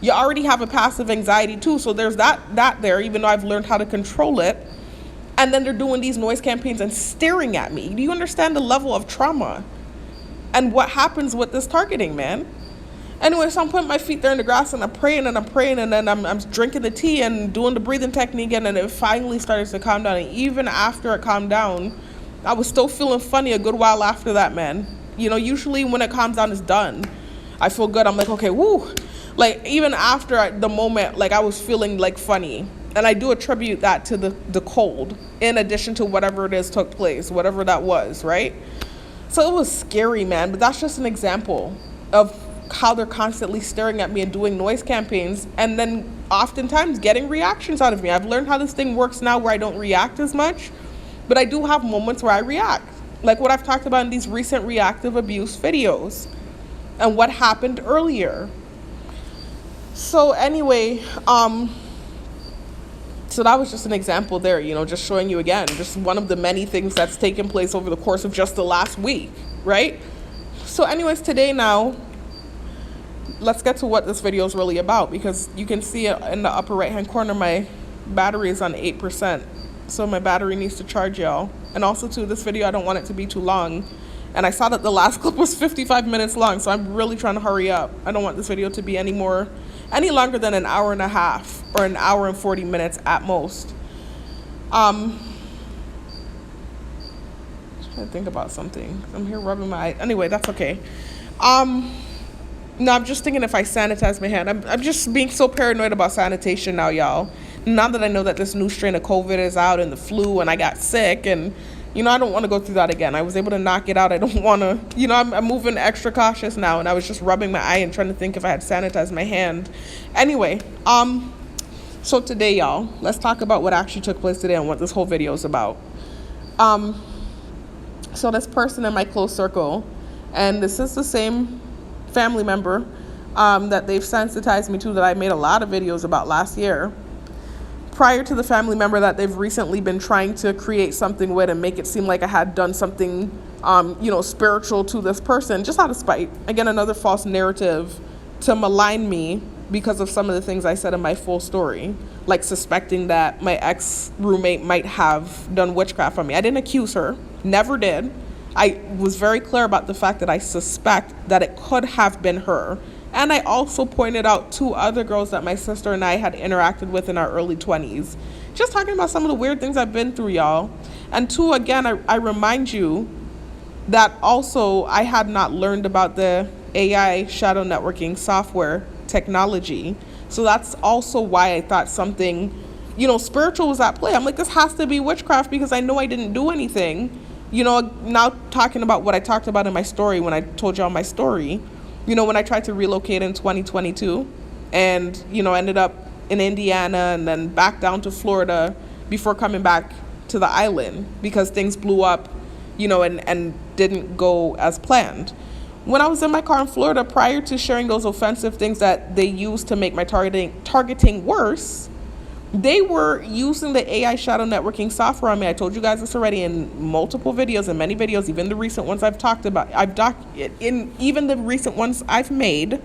You already have a passive anxiety too, so there's that there, even though I've learned how to control it. And then they're doing these noise campaigns and staring at me. Do you understand the level of trauma and what happens with this targeting, man? Anyway, so I'm putting my feet there in the grass and I'm praying, and then I'm drinking the tea and doing the breathing technique, and then it finally started to calm down. And even after it calmed down, I was still feeling funny a good while after that, man. You know, usually when it calms down, it's done. I feel good. I'm like, okay, woo. Like, even after the moment, like, I was feeling, like, funny. And I do attribute that to the cold, in addition to whatever it is took place, whatever that was, right? So it was scary, man. But that's just an example of how they're constantly staring at me and doing noise campaigns, and then oftentimes getting reactions out of me. I've learned how this thing works now, where I don't react as much, but I do have moments where I react. Like what I've talked about in these recent reactive abuse videos and what happened earlier. So anyway, so that was just an example there, you know, just showing you again, just one of the many things that's taken place over the course of just the last week, right? So anyways, today now, let's get to what this video is really about, because you can see it in the upper right hand corner, my battery is on 8%. So my battery needs to charge, y'all. And also too, this video, I don't want it to be too long. And I saw that the last clip was 55 minutes long, so I'm really trying to hurry up. I don't want this video to be any longer than an hour and a half or an hour and 40 minutes at most. I'm trying to think about something. I'm here rubbing my eye. Anyway, that's okay. No, I'm just thinking if I sanitize my hand. I'm just being so paranoid about sanitation now, y'all. Now that I know that this new strain of COVID is out and the flu and I got sick, and, you know, I don't want to go through that again. I was able to knock it out. I don't want to, you know, I'm moving extra cautious now, and I was just rubbing my eye and trying to think if I had sanitized my hand. Anyway, so today, y'all, let's talk about what actually took place today and what this whole video is about. So this person in my close circle, and this is the same family member that they've sensitized me to, that I made a lot of videos about last year, prior to the family member that they've recently been trying to create something with and make it seem like I had done something, you know, spiritual to this person, just out of spite. Again, another false narrative to malign me because of some of the things I said in my full story, like suspecting that my ex-roommate might have done witchcraft on me. I didn't accuse her, never did. I was very clear about the fact that I suspect that it could have been her. And I also pointed out 2 other girls that my sister and I had interacted with in our early 20s. Just talking about some of the weird things I've been through, y'all. And 2, again, I remind you that also I had not learned about the AI shadow networking software technology. So that's also why I thought something, you know, spiritual was at play. I'm like, this has to be witchcraft, because I know I didn't do anything. You know, now talking about what I talked about in my story when I told y'all my story, you know, when I tried to relocate in 2022 and, you know, ended up in Indiana and then back down to Florida before coming back to the island because things blew up, you know, and didn't go as planned. When I was in my car in Florida, prior to sharing those offensive things that they used to make my targeting worse, they were using the AI shadow networking software on me. I told you guys this already in multiple videos and many videos, even the recent ones I've talked about. Even the recent ones I've made,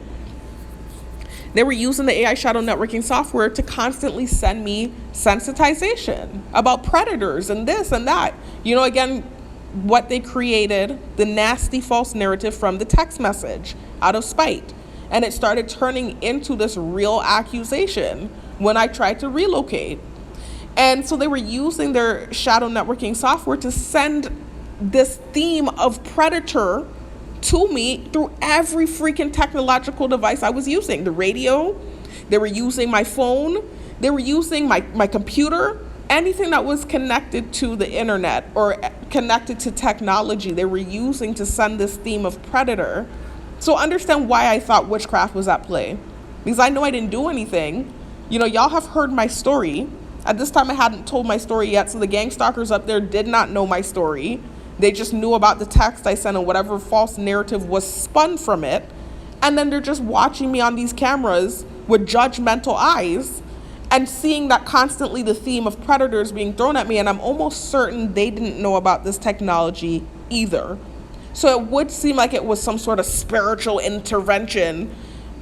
they were using the AI shadow networking software to constantly send me sensitization about predators and this and that. You know, again, what they created, the nasty false narrative from the text message out of spite. And it started turning into this real accusation when I tried to relocate. And so they were using their shadow networking software to send this theme of predator to me through every freaking technological device I was using. The radio, they were using my phone, they were using my computer, anything that was connected to the internet or connected to technology, they were using to send this theme of predator. So understand why I thought witchcraft was at play. Because I know I didn't do anything. You know, y'all have heard my story. At this time, I hadn't told my story yet, so the gang stalkers up there did not know my story. They just knew about the text I sent and whatever false narrative was spun from it. And then they're just watching me on these cameras with judgmental eyes and seeing that constantly the theme of predators being thrown at me. And I'm almost certain they didn't know about this technology either. So it would seem like it was some sort of spiritual intervention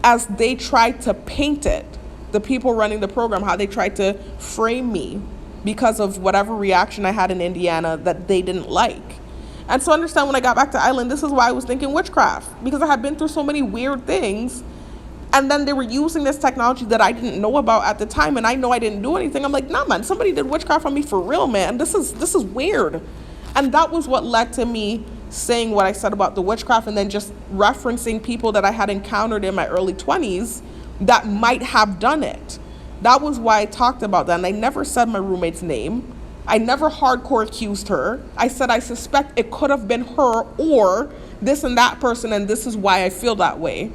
as they tried to paint it. The people running the program, how they tried to frame me because of whatever reaction I had in Indiana that they didn't like. And so understand, when I got back to Ireland, this is why I was thinking witchcraft, because I had been through so many weird things. And then they were using this technology that I didn't know about at the time, and I know I didn't do anything. I'm like, nah, man, somebody did witchcraft on me for real, man. This is weird. And that was what led to me saying what I said about the witchcraft and then just referencing people that I had encountered in my early 20s that might have done it. That was why I talked about that. And I never said my roommate's name. I never hardcore accused her. I said I suspect it could have been her or this and that person, and this is why I feel that way.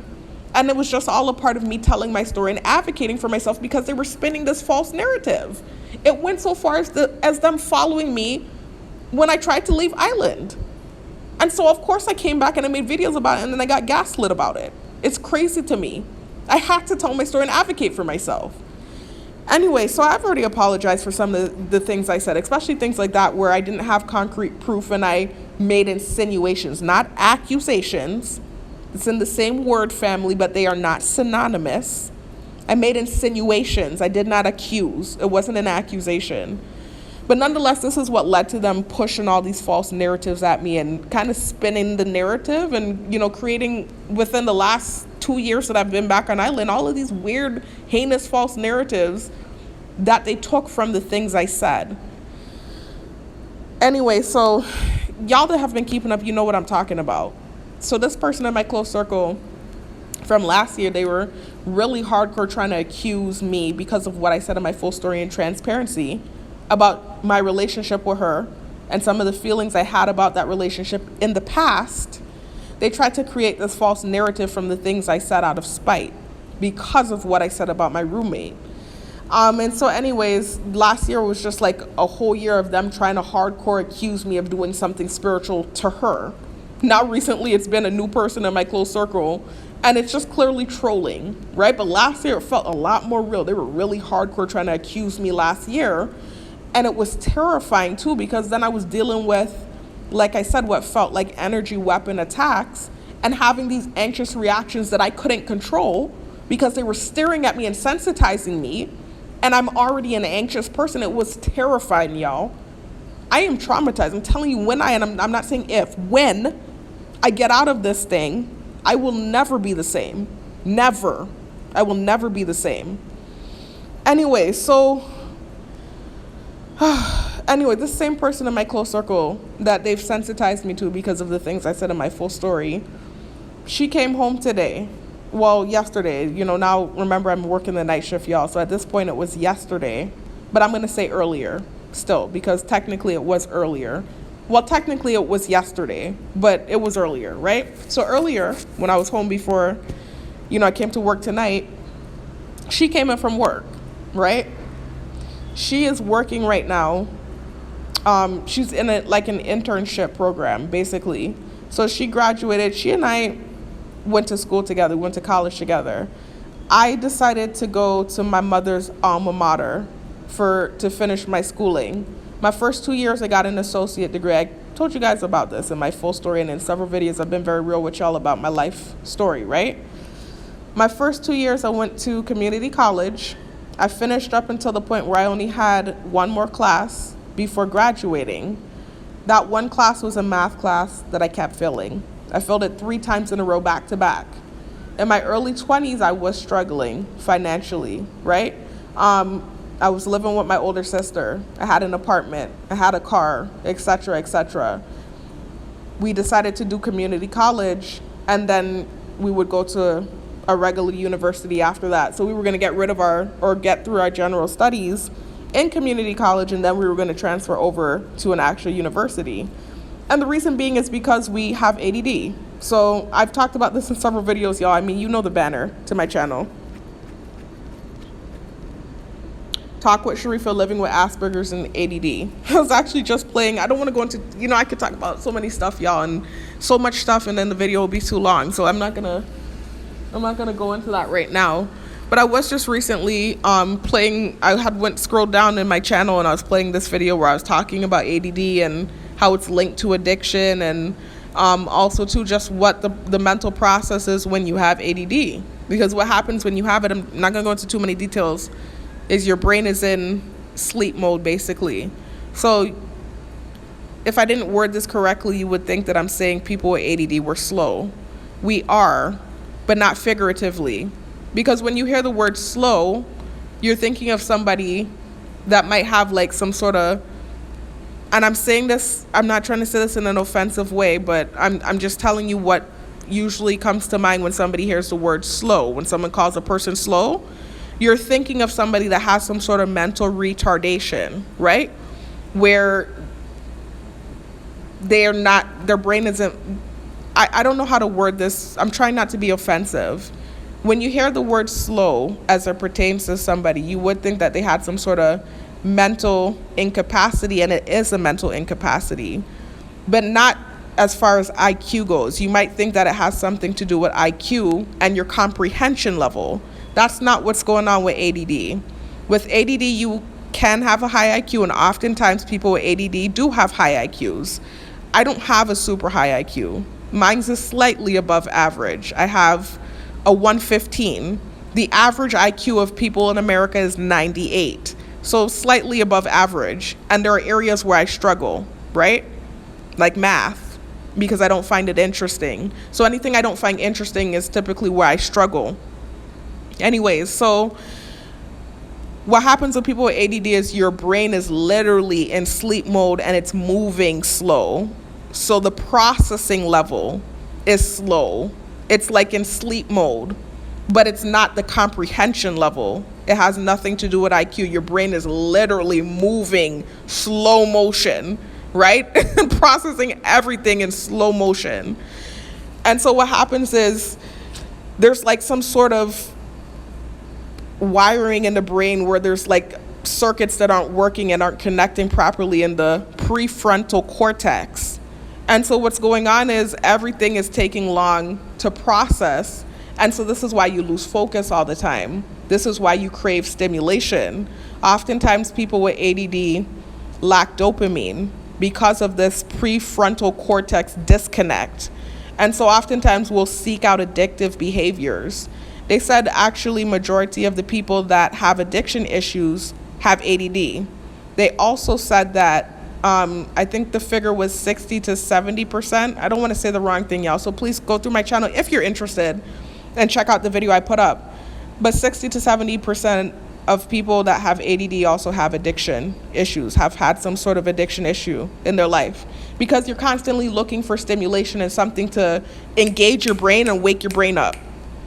And it was just all a part of me telling my story and advocating for myself because they were spinning this false narrative. It went so far as them following me when I tried to leave Island. And so, of course, I came back and I made videos about it, and then I got gaslit about it. It's crazy to me. I had to tell my story and advocate for myself. Anyway, so I've already apologized for some of the things I said, especially things like that where I didn't have concrete proof and I made insinuations, not accusations. It's in the same word family, but they are not synonymous. I made insinuations. I did not accuse. It wasn't an accusation. But nonetheless, this is what led to them pushing all these false narratives at me and kind of spinning the narrative and, creating within the last 2 years that I've been back on Island, all of these weird, heinous, false narratives that they took from the things I said. Anyway, so y'all that have been keeping up, you know what I'm talking about. So this person in my close circle from last year, they were really hardcore trying to accuse me because of what I said in my full story and transparency about my relationship with her and some of the feelings I had about that relationship in the past. They tried to create this false narrative from the things I said out of spite because of what I said about my roommate. And so anyways, last year was just like a whole year of them trying to hardcore accuse me of doing something spiritual to her. Now recently it's been a new person in my close circle and it's just clearly trolling, right? But last year it felt a lot more real. They were really hardcore trying to accuse me last year. And it was terrifying too, because then I was dealing with, like I said, what felt like energy weapon attacks and having these anxious reactions that I couldn't control because they were staring at me and sensitizing me. And I'm already an anxious person. It was terrifying, y'all. I am traumatized. I'm telling you, I'm not saying if, when I get out of this thing, I will never be the same. Never. I will never be the same. Anyway, this same person in my close circle that they've sensitized me to because of the things I said in my full story, she came home today. Well, yesterday. Now remember I'm working the night shift, y'all. So at this point it was yesterday. But I'm going to say earlier still because technically it was earlier. Well, technically it was yesterday, but it was earlier, right? So earlier when I was home before, I came to work tonight, she came in from work, right? She is working right now. She's in an internship program, basically. So she graduated. She and I went to school together, went to college together. I decided to go to my mother's alma mater to finish my schooling. My first 2 years, I got an associate degree. I told you guys about this in my full story and in several videos. I've been very real with y'all about my life story, right? My first 2 years, I went to community college. I finished up until the point where I only had one more class before graduating. That one class was a math class that I kept failing. I failed it 3 times in a row back to back. In my early 20s, I was struggling financially, right? I was living with my older sister. I had an apartment. I had a car, etc., etc. We decided to do community college, and then we would go to a regular university after that. So we were going to get through our general studies in community college, and then we were going to transfer over to an actual university. And the reason being is because we have ADD. So I've talked about this in several videos, y'all. I mean, you know the banner to my channel. Talk with Sharifa, living with Asperger's and ADD. I was actually just playing. I don't want to go into, I could talk about so many stuff, y'all, and so much stuff, and then the video will be too long. So I'm not gonna go into that right now. But I was just recently playing. I had scrolled down in my channel and I was playing this video where I was talking about ADD and how it's linked to addiction, and also too just what the mental process is when you have ADD. Because what happens when you have it, I'm not gonna go into too many details, is your brain is in sleep mode basically. So if I didn't word this correctly, you would think that I'm saying people with ADD were slow. We are, but not figuratively. Because when you hear the word slow, you're thinking of somebody that might have like some sort of And I'm saying this, I'm not trying to say this in an offensive way, but I'm just telling you what usually comes to mind when somebody hears the word slow. When someone calls a person slow, you're thinking of somebody that has some sort of mental retardation, right? Where their brain isn't, I don't know how to word this. I'm trying not to be offensive. When you hear the word slow as it pertains to somebody, you would think that they had some sort of mental incapacity, and it is a mental incapacity, but not as far as IQ goes. You might think that it has something to do with IQ and your comprehension level. That's not what's going on with ADD. With ADD, you can have a high IQ, and oftentimes people with ADD do have high IQs. I don't have a super high IQ. Mine's is slightly above average. I have a 115. The average IQ of people in America is 98. So slightly above average. And there are areas where I struggle, right? Like math, because I don't find it interesting. So anything I don't find interesting is typically where I struggle. Anyways, so what happens with people with ADD is your brain is literally in sleep mode and it's moving slow. So the processing level is slow. It's like in sleep mode, but it's not the comprehension level. It has nothing to do with IQ. Your brain is literally moving slow motion, right? Processing everything in slow motion. And so what happens is there's like some sort of wiring in the brain where there's like circuits that aren't working and aren't connecting properly in the prefrontal cortex. And so what's going on is everything is taking long to process. And so this is why you lose focus all the time. This is why you crave stimulation. Oftentimes people with ADD lack dopamine because of this prefrontal cortex disconnect. And so oftentimes we'll seek out addictive behaviors. They said actually majority of the people that have addiction issues have ADD. They also said that I think the figure was 60 to 70%. I don't want to say the wrong thing, y'all. So please go through my channel if you're interested and check out the video I put up. But 60 to 70% of people that have ADD also have addiction issues, have had some sort of addiction issue in their life, because you're constantly looking for stimulation and something to engage your brain and wake your brain up.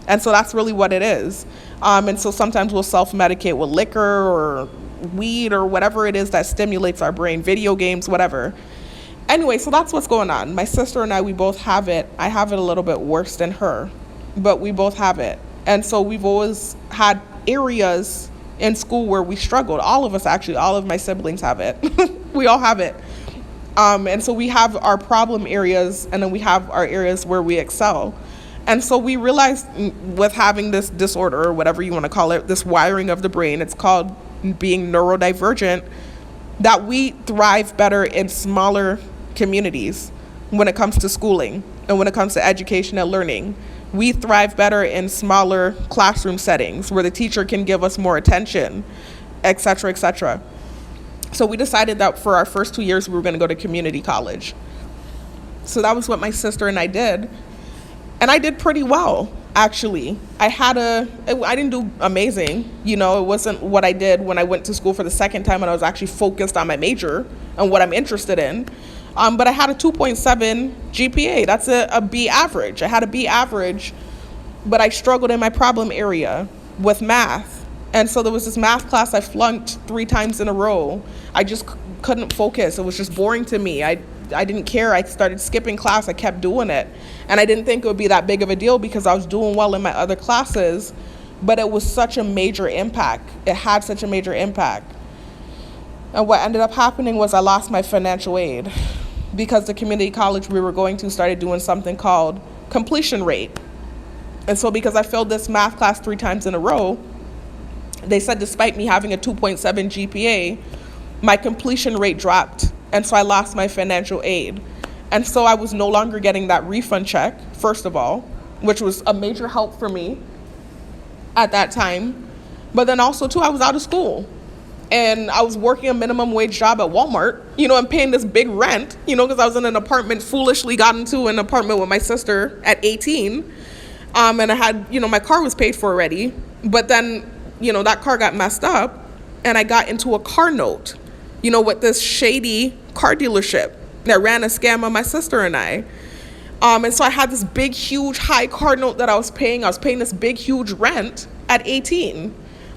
And so that's really what it is. And so sometimes we'll self-medicate with liquor or weed or whatever it is that stimulates our brain, video games, whatever. Anyway, so that's what's going on. My sister and I, we both have it. I have it a little bit worse than her, but we both have it. And so we've always had areas in school where we struggled. All of us, actually, all of my siblings have it. We all have it. And so we have our problem areas, and then we have our areas where we excel. And so we realized with having this disorder, or whatever you want to call it, this wiring of the brain, it's called being neurodivergent, that we thrive better in smaller communities when it comes to schooling and when it comes to education and learning. We thrive better in smaller classroom settings where the teacher can give us more attention, et cetera, et cetera. So we decided that for our first 2 years, we were going to go to community college. So that was what my sister and I did. And I did pretty well, actually. I didn't do amazing. You know, it wasn't what I did when I went to school for the second time and I was actually focused on my major and what I'm interested in. But I had a 2.7 GPA. That's a B average. I had a B average, but I struggled in my problem area with math. And so there was this math class I flunked 3 times in a row. I just couldn't focus. It was just boring to me. I didn't care. I started skipping class. I kept doing it. And I didn't think it would be that big of a deal because I was doing well in my other classes, but it was such a major impact. It had such a major impact. And what ended up happening was I lost my financial aid because the community college we were going to started doing something called completion rate. And so because I failed this math class 3 times in a row, they said despite me having a 2.7 GPA, my completion rate dropped. And so I lost my financial aid. And so I was no longer getting that refund check, first of all, which was a major help for me at that time. But then also, too, I was out of school. And I was working a minimum wage job at Walmart, and paying this big rent, because I was in an apartment, foolishly got into an apartment with my sister at 18. And I had, my car was paid for already. But then, that car got messed up and I got into a car note, with this shady car dealership that ran a scam on my sister and I. And so I had this big, huge, high car note that I was paying. I was paying this big, huge rent at 18,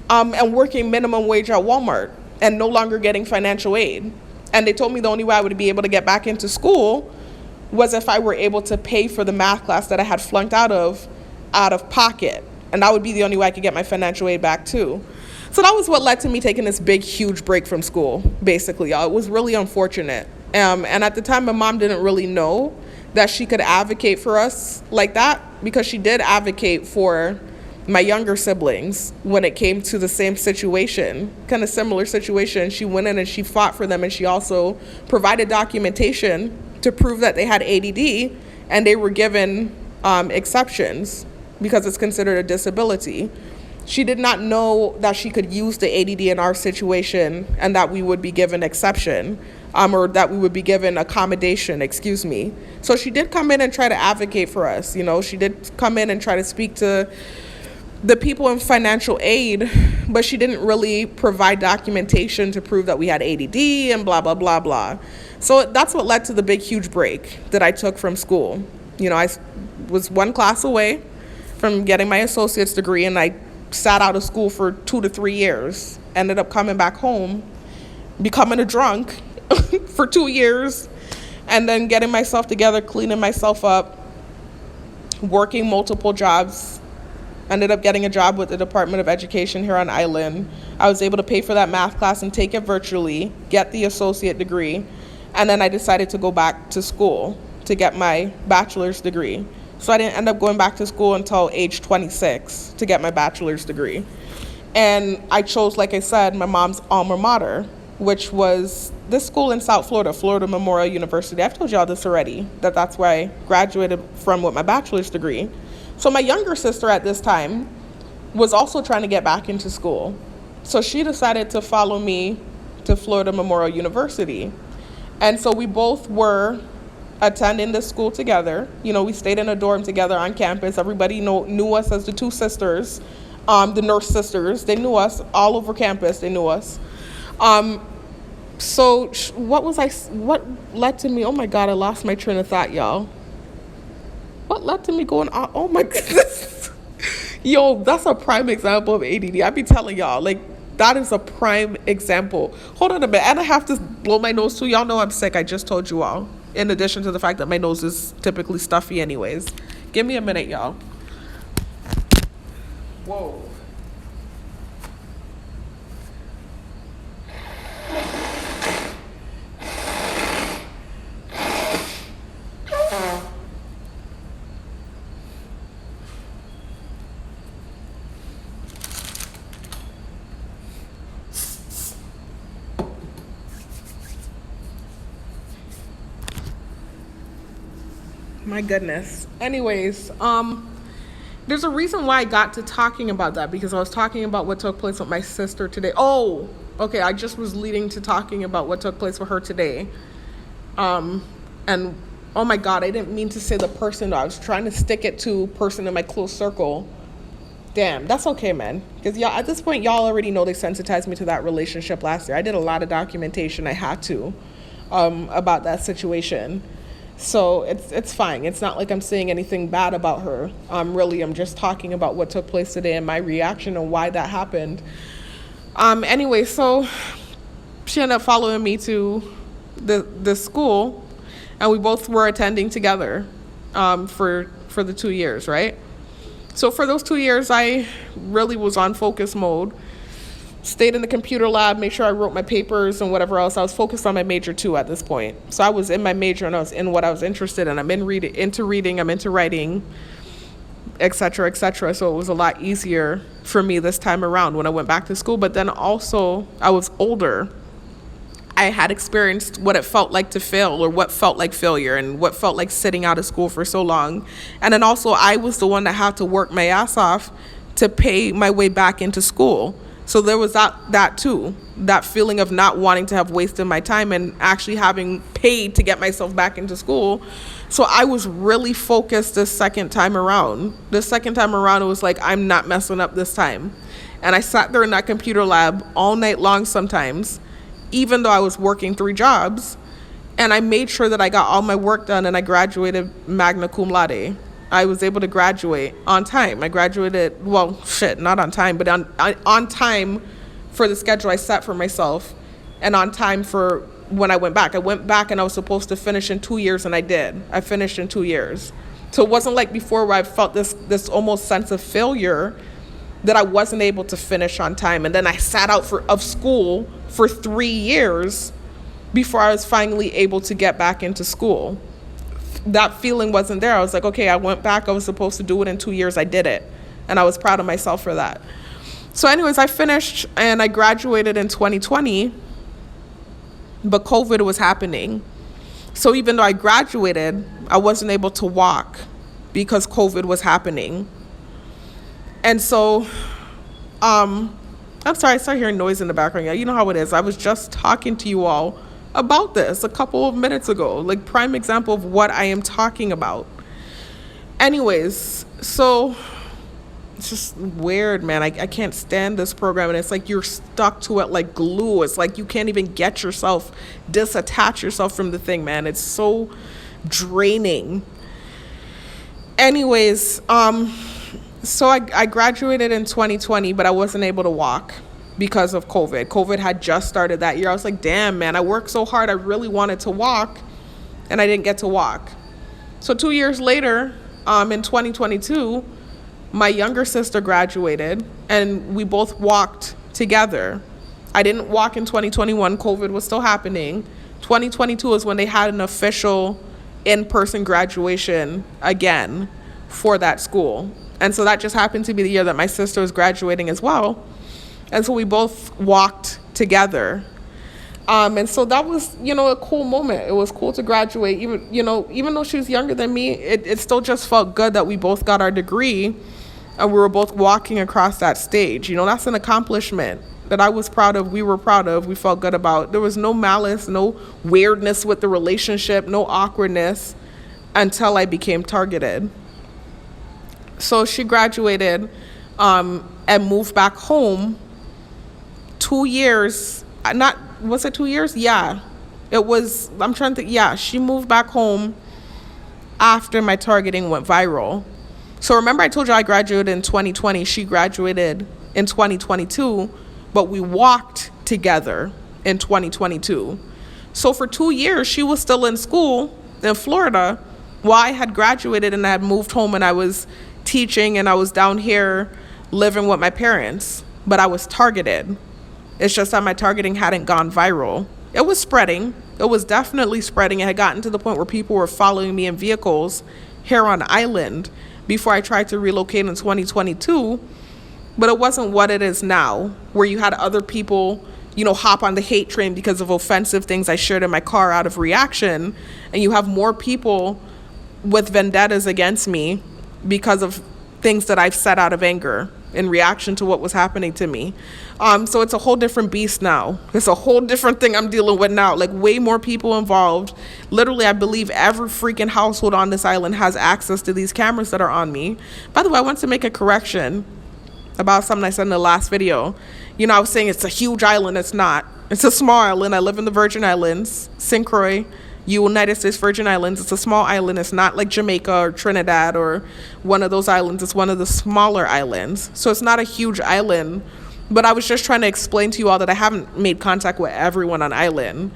and working minimum wage at Walmart and no longer getting financial aid. And they told me the only way I would be able to get back into school was if I were able to pay for the math class that I had flunked out of pocket. And that would be the only way I could get my financial aid back too. So that was what led to me taking this big, huge break from school, basically, y'all. It was really unfortunate. And at the time, my mom didn't really know that she could advocate for us like that, because she did advocate for my younger siblings when it came to the same situation, kind of similar situation. She went in and she fought for them, and she also provided documentation to prove that they had ADD, and they were given exceptions because it's considered a disability. She did not know that she could use the ADD in our situation and that we would be given exception, or that we would be given accommodation, excuse me. So she did come in and try to advocate for us. You know, she did come in and try to speak to the people in financial aid, but she didn't really provide documentation to prove that we had ADD and blah, blah, blah, blah. So that's what led to the big, huge break that I took from school. You know, I was one class away from getting my associate's degree, and I sat out of school for 2 to 3 years, ended up coming back home, becoming a drunk for 2 years, and then getting myself together, cleaning myself up, working multiple jobs. Ended up getting a job with the Department of Education here on Island. I was able to pay for that math class and take it virtually, get the associate degree, and then I decided to go back to school to get my bachelor's degree. So I didn't end up going back to school until age 26 to get my bachelor's degree. And I chose, like I said, my mom's alma mater, which was this school in South Florida, Florida Memorial University. I've told y'all this already, that's where I graduated from with my bachelor's degree. So my younger sister at this time was also trying to get back into school. So she decided to follow me to Florida Memorial University. And so we both were attending this school together. You know, we stayed in a dorm together on campus. Everybody knew us as the two sisters, the nurse sisters. They knew us all over campus. They knew us. So what led to me? Oh my God, I lost my train of thought, y'all. What led to me going on? Oh my goodness. Yo, that's a prime example of ADD. I be telling y'all, like, that is a prime example. Hold on a minute. And I have to blow my nose too. Y'all know I'm sick. I just told you all. In addition to the fact that my nose is typically stuffy anyways. Give me a minute, y'all. Whoa. My goodness. Anyways, there's a reason why I got to talking about that, because I was talking about what took place with my sister today. Oh, okay. I just was leading to talking about what took place with her today. And oh my God, I didn't mean to say the person. I was trying to stick it to person in my close circle. Damn, that's okay, man. Because y'all, at this point, y'all already know they sensitized me to that relationship last year. I did a lot of documentation. I had to, about that situation. So it's fine. It's not like I'm saying anything bad about her. I'm just talking about what took place today and my reaction and why that happened. Anyway, so she ended up following me to the school, and we both were attending together for the 2 years, right? So for those 2 years, I really was on focus mode. Stayed in the computer lab, made sure I wrote my papers and whatever else. I was focused on my major too at this point. So I was in my major and I was in what I was interested in. I'm into reading, I'm into writing, et cetera, et cetera. So it was a lot easier for me this time around when I went back to school. But then also I was older. I had experienced what it felt like to fail, or what felt like failure, and what felt like sitting out of school for so long. And then also I was the one that had to work my ass off to pay my way back into school. So there was that too, that feeling of not wanting to have wasted my time and actually having paid to get myself back into school. So I was really focused this second time around. The second time around, it was like, I'm not messing up this time. And I sat there in that computer lab all night long sometimes, even though I was working 3 jobs. And I made sure that I got all my work done, and I graduated magna cum laude. I was able to graduate on time. I graduated, well, not on time, but on time for the schedule I set for myself, and on time for when I went back. I went back and I was supposed to finish in 2 years, and I did. I finished in 2 years. So it wasn't like before where I felt this almost sense of failure that I wasn't able to finish on time. And then I sat out of school for 3 years before I was finally able to get back into school. That feeling wasn't there. I was like, okay, I went back. I was supposed to do it in 2 years. I did it. And I was proud of myself for that. So anyways, I finished and I graduated in 2020, but COVID was happening. So even though I graduated, I wasn't able to walk because COVID was happening. And so, I'm sorry, I started hearing noise in the background. Yeah, you know how it is. I was just talking to you all about this a couple of minutes ago, like prime example of what I am talking about. Anyways, so it's just weird, man. I can't stand this program, and it's like you're stuck to it like glue. It's like you can't even disattach yourself from the thing, man. It's so draining. Anyways, so I graduated in 2020, but I wasn't able to walk because of COVID. COVID had just started that year. I was like, damn, man, I worked so hard. I really wanted to walk, and I didn't get to walk. So 2 years later, in 2022, my younger sister graduated, and we both walked together. I didn't walk in 2021. COVID was still happening. 2022 is when they had an official in-person graduation again for that school. And so that just happened to be the year that my sister was graduating as well. And so we both walked together. And so that was, a cool moment. It was cool to graduate. Even though she was younger than me, it still just felt good that we both got our degree and we were both walking across that stage. That's an accomplishment that I was proud of, we were proud of, we felt good about. There was no malice, no weirdness with the relationship, no awkwardness until I became targeted. So she graduated and moved back home 2 years. Was it 2 years? Yeah. It was, I'm trying to think. Yeah, she moved back home after my targeting went viral. So remember I told you I graduated in 2020. She graduated in 2022, but we walked together in 2022. So for 2 years, she was still in school in Florida while I had graduated and I had moved home and I was teaching and I was down here living with my parents, but I was targeted. It's just that my targeting hadn't gone viral. It was spreading. It was definitely spreading. It had gotten to the point where people were following me in vehicles here on island before I tried to relocate in 2022. But it wasn't what it is now, where you had other people, hop on the hate train because of offensive things I shared in my car out of reaction. And you have more people with vendettas against me because of things that I've said out of anger in reaction to what was happening to me. So it's a whole different beast now. It's a whole different thing I'm dealing with now. Like way more people involved. Literally, I believe every freaking household on this island has access to these cameras that are on me. By the way, I want to make a correction about something I said in the last video. I was saying it's a huge island. It's not. It's a small island. I live in the Virgin Islands, St. Croix, United States Virgin Islands. It's a small island. It's not like Jamaica or Trinidad or one of those islands. It's one of the smaller islands. So it's not a huge island. But I was just trying to explain to you all that I haven't made contact with everyone on island.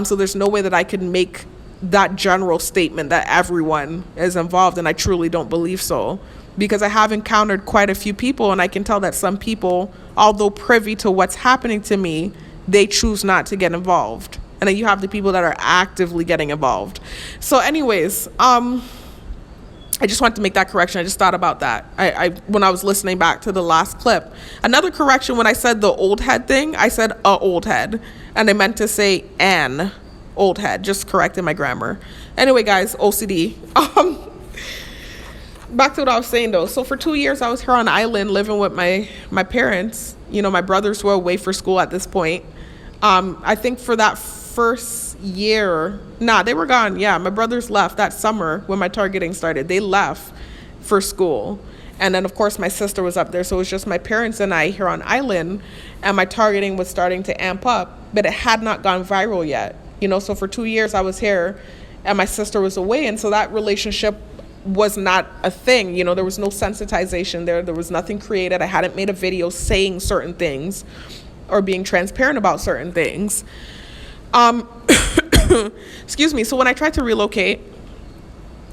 So there's no way that I can make that general statement that everyone is involved, and I truly don't believe so. Because I have encountered quite a few people, and I can tell that some people, although privy to what's happening to me, they choose not to get involved. And then you have the people that are actively getting involved. So anyways, I just wanted to make that correction. I just thought about that. I when I was listening back to the last clip. Another correction, when I said the old head thing, I said a old head. And I meant to say an old head, just correcting my grammar. Anyway, guys, OCD. Back to what I was saying though. So for 2 years, I was here on island living with my parents. My brothers were away for school at this point. I think for that first year, they were gone. Yeah, my brothers left that summer when my targeting started. They left for school. And then, of course, my sister was up there. So it was just my parents and I here on island. And my targeting was starting to amp up. But it had not gone viral yet. So for 2 years I was here and my sister was away. And so that relationship was not a thing. There was no sensitization there. There was nothing created. I hadn't made a video saying certain things or being transparent about certain things. Excuse me. So when I tried to relocate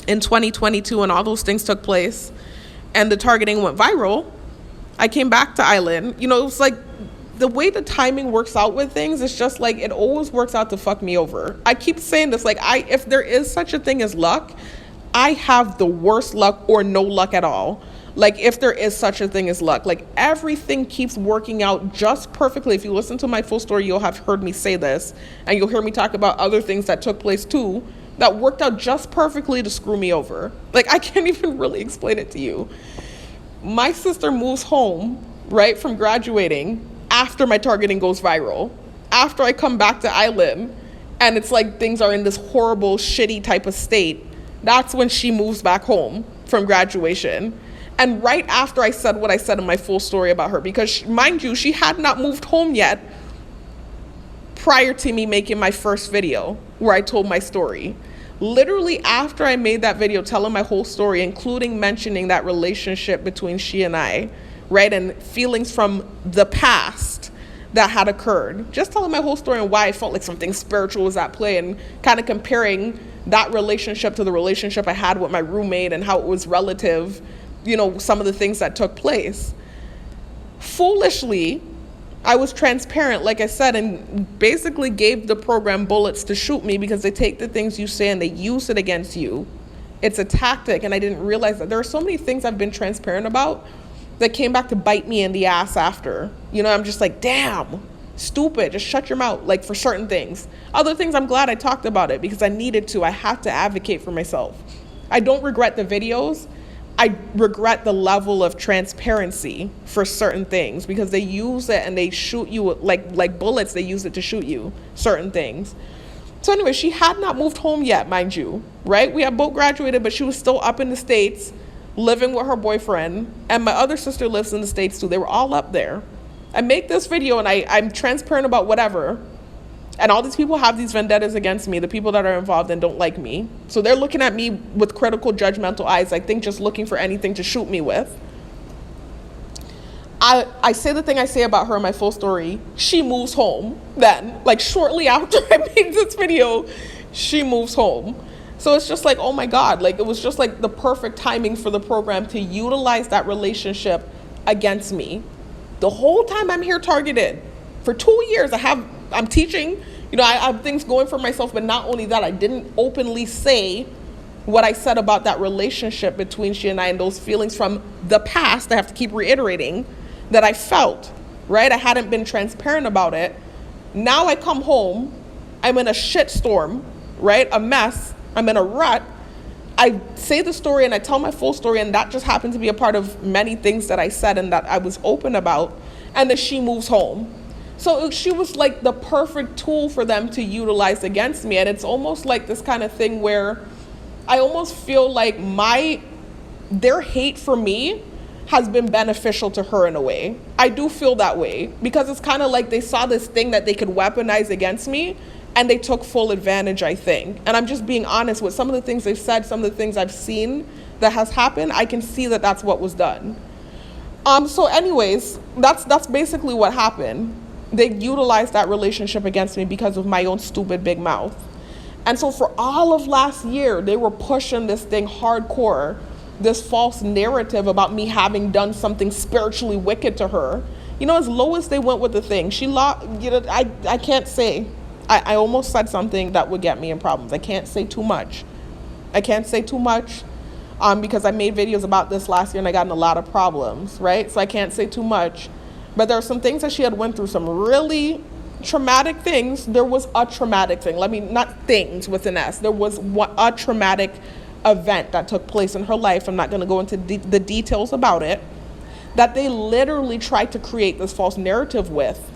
in 2022 and all those things took place and the targeting went viral, I came back to Island. It was like the way the timing works out with things, it's just like it always works out to fuck me over. I keep saying this, like, if there is such a thing as luck, I have the worst luck or no luck at all. Like, if there is such a thing as luck, like, everything keeps working out just perfectly. If you listen to my full story, you'll have heard me say this, and you'll hear me talk about other things that took place too that worked out just perfectly to screw me over. Like, I can't even really explain it to you. My sister moves home, right, from graduating after my targeting goes viral, after I come back to Island, and it's like things are in this horrible, shitty type of state. That's when she moves back home from graduation. And right after I said what I said in my full story about her, because mind you, she had not moved home yet prior to me making my first video where I told my story. Literally after I made that video telling my whole story, including mentioning that relationship between she and I, right, and feelings from the past that had occurred, just telling my whole story and why I felt like something spiritual was at play, and kind of comparing that relationship to the relationship I had with my roommate and how it was relative, some of the things that took place. Foolishly, I was transparent, like I said, and basically gave the program bullets to shoot me because they take the things you say and they use it against you. It's a tactic, and I didn't realize that there are so many things I've been transparent about that came back to bite me in the ass after. I'm just like, damn, stupid, just shut your mouth, like, for certain things. Other things, I'm glad I talked about it because I needed to. I have to advocate for myself. I don't regret the videos. I regret the level of transparency for certain things because they use it and they shoot you like bullets. They use it to shoot you, certain things. So anyway, she had not moved home yet, mind you, right? We had both graduated, but she was still up in the States living with her boyfriend. And my other sister lives in the States too. They were all up there. I make this video and I'm transparent about whatever. And all these people have these vendettas against me, the people that are involved and don't like me. So they're looking at me with critical, judgmental eyes, I think, just looking for anything to shoot me with. I say the thing I say about her in my full story. She moves home then. Like, shortly after I made this video, she moves home. So it's just like, oh my God, like, it was just like the perfect timing for the program to utilize that relationship against me. The whole time I'm here targeted. For 2 years, I'm teaching, I have things going for myself, but not only that, I didn't openly say what I said about that relationship between she and I and those feelings from the past. I have to keep reiterating that I felt, right? I hadn't been transparent about it. Now I come home, I'm in a shit storm, right? A mess. I'm in a rut. I say the story and I tell my full story, and that just happened to be a part of many things that I said and that I was open about. And then she moves home. So she was like the perfect tool for them to utilize against me. And it's almost like this kind of thing where I almost feel like their hate for me has been beneficial to her in a way. I do feel that way because it's kind of like they saw this thing that they could weaponize against me and they took full advantage, I think. And I'm just being honest with some of the things they've said, some of the things I've seen that has happened. I can see that that's what was done. So anyways, that's basically what happened. They utilized that relationship against me because of my own stupid big mouth. And so for all of last year, they were pushing this thing hardcore, this false narrative about me having done something spiritually wicked to her. As low as they went with the thing, I can't say. I almost said something that would get me in problems. I can't say too much. Because I made videos about this last year and I got in a lot of problems, right? So I can't say too much. But there are some things that she had went through, some really traumatic things. There was a traumatic thing. Not things with an S. There was a traumatic event that took place in her life. I'm not going to go into the details about it. That they literally tried to create this false narrative with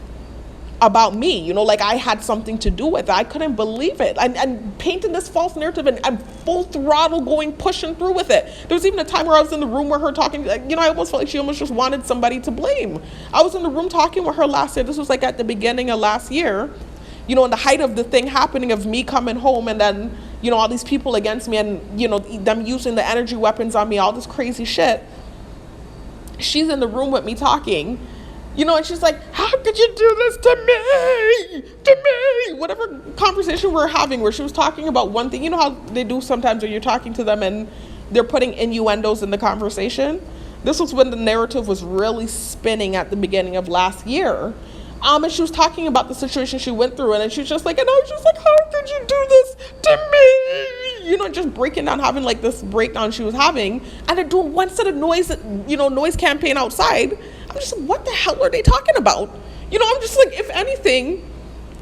about me, like I had something to do with it. I couldn't believe it. And painting this false narrative and I'm full throttle pushing through with it. There was even a time where I was in the room with her talking, I almost felt like she almost just wanted somebody to blame. I was in the room talking with her last year. This was like at the beginning of last year. in the height of the thing happening of me coming home and then, all these people against me and, them using the energy weapons on me, all this crazy shit. She's in the room with me talking, and she's like, how could you do this to me? Whatever conversation we're having where she was talking about one thing, how they do sometimes when you're talking to them and they're putting innuendos in the conversation. This was when the narrative was really spinning at the beginning of last year. And she was talking about the situation she went through, and she's just like, and I was just like, how could you do this to me? Just breaking down, having like this breakdown she was having, and they're doing one set of noise campaign outside. I'm just like, what the hell are they talking about? I'm just like, if anything,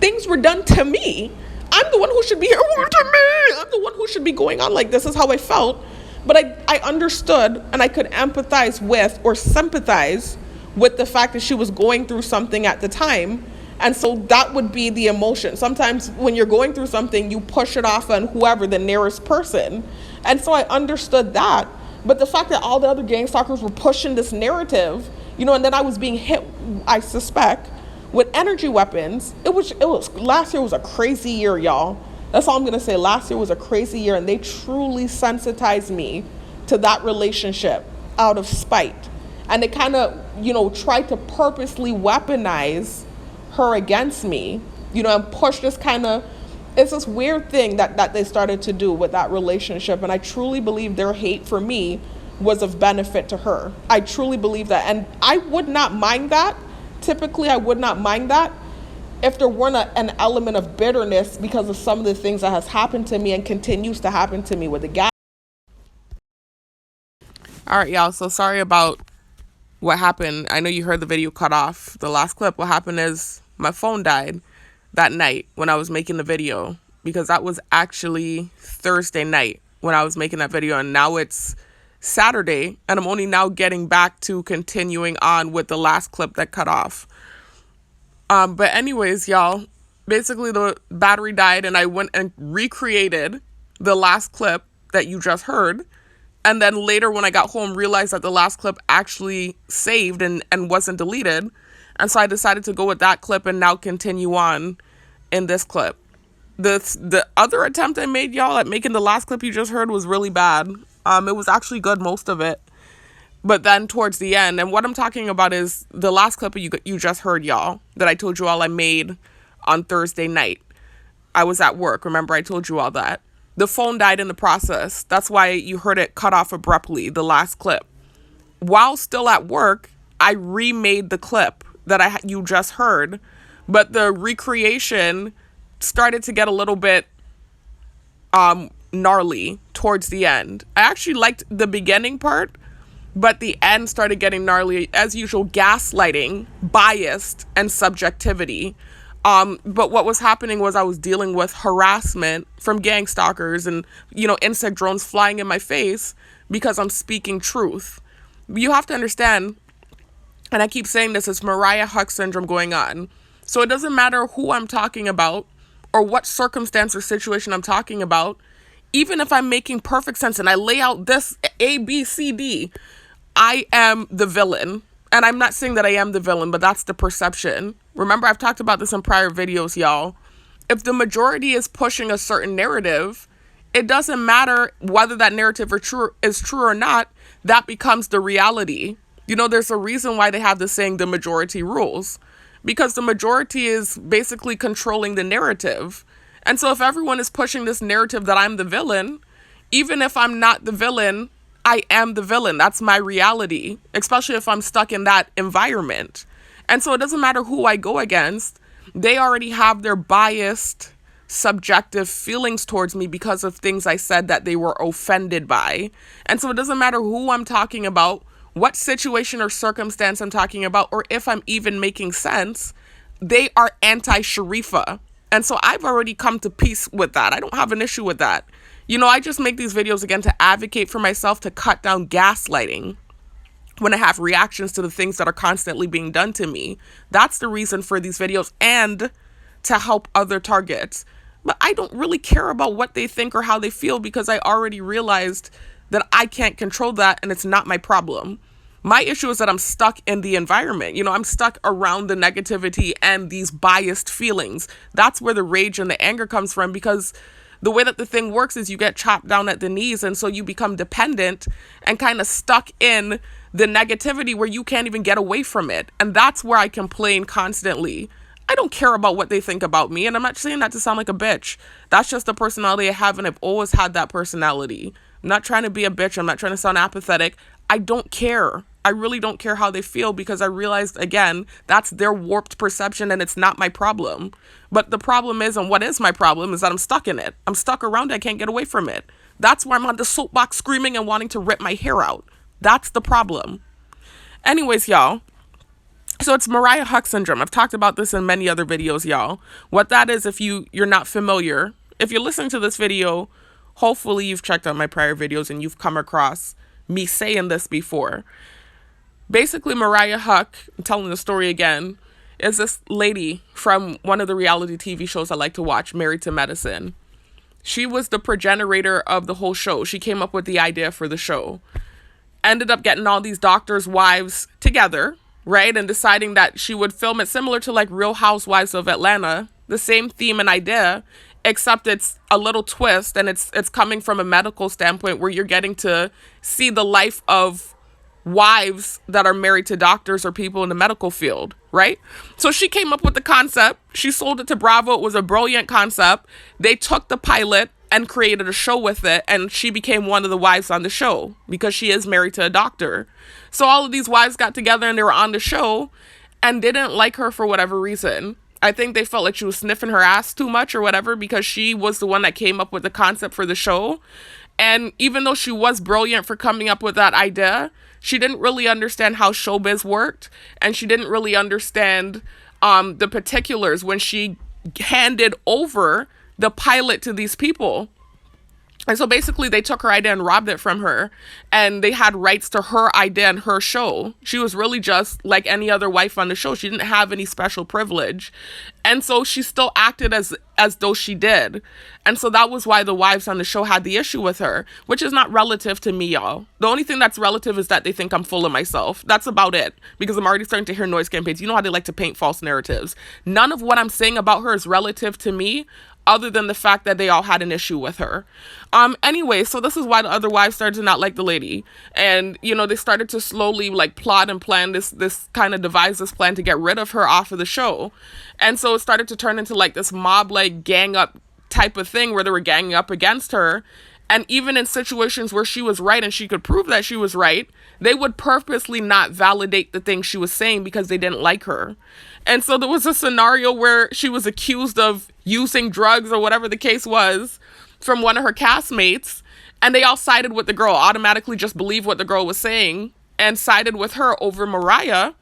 things were done to me. I'm the one who should be here. To me, I'm the one who should be going on like this. Is how I felt. But I understood and I could empathize with or sympathize with the fact that she was going through something at the time. And so that would be the emotion. Sometimes when you're going through something, you push it off on whoever, the nearest person. And so I understood that. But the fact that all the other gang stalkers were pushing this narrative, and then I was being hit, I suspect, with energy weapons. It was last year was a crazy year, y'all. That's all I'm going to say. Last year was a crazy year, and they truly sensitized me to that relationship out of spite. And they kind of, tried to purposely weaponize her against me, and push this kind of, it's this weird thing that they started to do with that relationship. And I truly believe their hate for me was of benefit to her. I truly believe that. And I would not mind that. Typically, I would not mind that if there weren't an element of bitterness because of some of the things that has happened to me and continues to happen to me with the gas. All right, y'all. So sorry about what happened. I know you heard the video cut off, the last clip. What happened is my phone died that night when I was making the video, because that was actually Thursday night when I was making that video. And now it's Saturday, and I'm only now getting back to continuing on with the last clip that cut off. But anyways, y'all, basically the battery died and I went and recreated the last clip that you just heard. And then later when I got home, realized that the last clip actually saved and wasn't deleted. And so I decided to go with that clip and now continue on in this clip. The other attempt I made, y'all, at making the last clip you just heard was really bad. It was actually good, most of it. But then towards the end, and what I'm talking about is the last clip you just heard, y'all, that I told you all I made on Thursday night. I was at work. Remember, I told you all that. The phone died in the process. That's why you heard it cut off abruptly, the last clip. While still at work, I remade the clip that you just heard, but the recreation started to get a little bit gnarly towards the end. I actually liked the beginning part, but the end started getting gnarly. As usual, gaslighting, biased, and subjectivity. But what was happening was I was dealing with harassment from gang stalkers and, insect drones flying in my face because I'm speaking truth. You have to understand, and I keep saying this, it's Mariah Huck syndrome going on. So it doesn't matter who I'm talking about or what circumstance or situation I'm talking about. Even if I'm making perfect sense and I lay out this A, B, C, D, I am the villain. And I'm not saying that I am the villain, but that's the perception. Remember, I've talked about this in prior videos, y'all. If the majority is pushing a certain narrative, it doesn't matter whether that narrative is true or not. That becomes the reality. There's a reason why they have the saying, the majority rules. Because the majority is basically controlling the narrative. And so if everyone is pushing this narrative that I'm the villain, even if I'm not the villain, I am the villain. That's my reality, especially if I'm stuck in that environment. And so it doesn't matter who I go against. They already have their biased, subjective feelings towards me because of things I said that they were offended by. And so it doesn't matter who I'm talking about, what situation or circumstance I'm talking about, or if I'm even making sense. They are anti-Sharifa. And so I've already come to peace with that. I don't have an issue with that. I just make these videos again to advocate for myself, to cut down gaslighting when I have reactions to the things that are constantly being done to me. That's the reason for these videos, and to help other targets. But I don't really care about what they think or how they feel, because I already realized that I can't control that and it's not my problem. My issue is that I'm stuck in the environment. I'm stuck around the negativity and these biased feelings. That's where the rage and the anger comes from, because the way that the thing works is you get chopped down at the knees, and so you become dependent and kind of stuck in the negativity where you can't even get away from it. And that's where I complain constantly. I don't care about what they think about me, and I'm not saying that to sound like a bitch. That's just the personality I have, and I've always had that personality. I'm not trying to be a bitch. I'm not trying to sound apathetic. I don't care. I really don't care how they feel, because I realized, again, that's their warped perception and it's not my problem. But the problem is, and what is my problem, is that I'm stuck in it. I'm stuck around it. I can't get away from it. That's why I'm on the soapbox screaming and wanting to rip my hair out. That's the problem. Anyways, y'all. So it's Mariah Huck syndrome. I've talked about this in many other videos, y'all. What that is, if you're not familiar, if you're listening to this video, hopefully you've checked out my prior videos and you've come across me saying this before. Basically, Mariah Huck, I'm telling the story again, is this lady from one of the reality TV shows I like to watch, Married to Medicine. She was the progenitor of the whole show. She came up with the idea for the show. Ended up getting all these doctors' wives together, right? And deciding that she would film it similar to like Real Housewives of Atlanta, the same theme and idea, except it's a little twist, and it's coming from a medical standpoint where you're getting to see the life of wives that are married to doctors or people in the medical field, right? So she came up with the concept. She sold it to Bravo. It was a brilliant concept. They took the pilot and created a show with it, and she became one of the wives on the show because she is married to a doctor. So all of these wives got together and they were on the show and didn't like her for whatever reason. I think they felt like she was sniffing her ass too much or whatever, because she was the one that came up with the concept for the show. And even though she was brilliant for coming up with that idea, she didn't really understand how showbiz worked, and she didn't really understand the particulars when she handed over the pilot to these people. And so basically they took her idea and robbed it from her, and they had rights to her idea and her show. She was really just like any other wife on the show. She didn't have any special privilege. And so she still acted as though she did. And so that was why the wives on the show had the issue with her, which is not relative to me, y'all. The only thing that's relative is that they think I'm full of myself. That's about it, because I'm already starting to hear noise campaigns. You know how they like to paint false narratives. None of what I'm saying about her is relative to me, other than the fact that they all had an issue with her. Anyway, so this is why the other wives started to not like the lady. And, they started to slowly like plot and plan this kind of devise this plan to get rid of her off of the show. And so it started to turn into like this mob, like gang up type of thing where they were ganging up against her. And even in situations where she was right and she could prove that she was right, they would purposely not validate the things she was saying because they didn't like her. And so there was a scenario where she was accused of using drugs or whatever the case was from one of her castmates, and they all sided with the girl, automatically just believed what the girl was saying and sided with her over Mariah.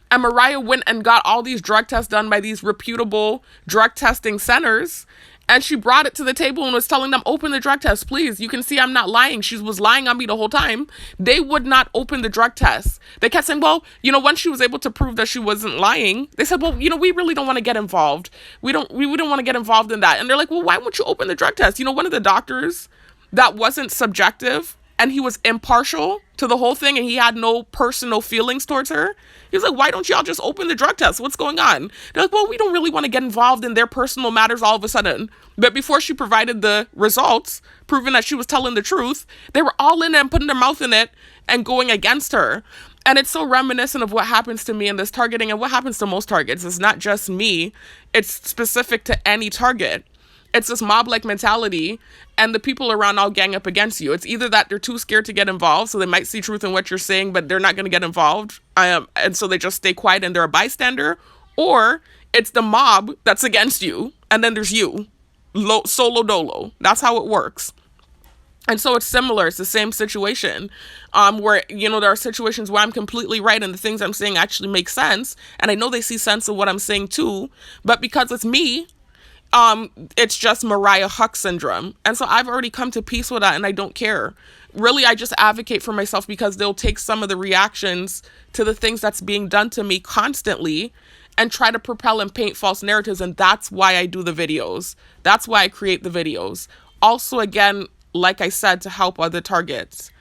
And Mariah went and got all these drug tests done by these reputable drug testing centers. And she brought it to the table and was telling them, open the drug test, please. You can see I'm not lying. She was lying on me the whole time. They would not open the drug test. They kept saying, well, once she was able to prove that she wasn't lying, they said, well, we really don't want to get involved. We don't want to get involved in that. And they're like, well, why won't you open the drug test? One of the doctors that wasn't subjective and he was impartial to the whole thing and he had no personal feelings towards her. He was like, why don't y'all just open the drug test? What's going on? They're like, well, we don't really want to get involved in their personal matters all of a sudden. But before she provided the results, proving that she was telling the truth, they were all in it and putting their mouth in it and going against her. And it's so reminiscent of what happens to me in this targeting and what happens to most targets. It's not just me. It's specific to any target. It's this mob-like mentality, and the people around all gang up against you. It's either that they're too scared to get involved, so they might see truth in what you're saying, but they're not going to get involved, and so they just stay quiet and they're a bystander, or it's the mob that's against you, and then there's you, solo dolo. That's how it works. And so it's similar. It's the same situation where, there are situations where I'm completely right and the things I'm saying actually make sense, and I know they see sense of what I'm saying too, but because it's me, it's just Mariah Huck syndrome. And so I've already come to peace with that and I don't care. Really, I just advocate for myself because they'll take some of the reactions to the things that's being done to me constantly and try to propel and paint false narratives. And that's why I do the videos. That's why I create the videos. Also, again, like I said, to help other targets.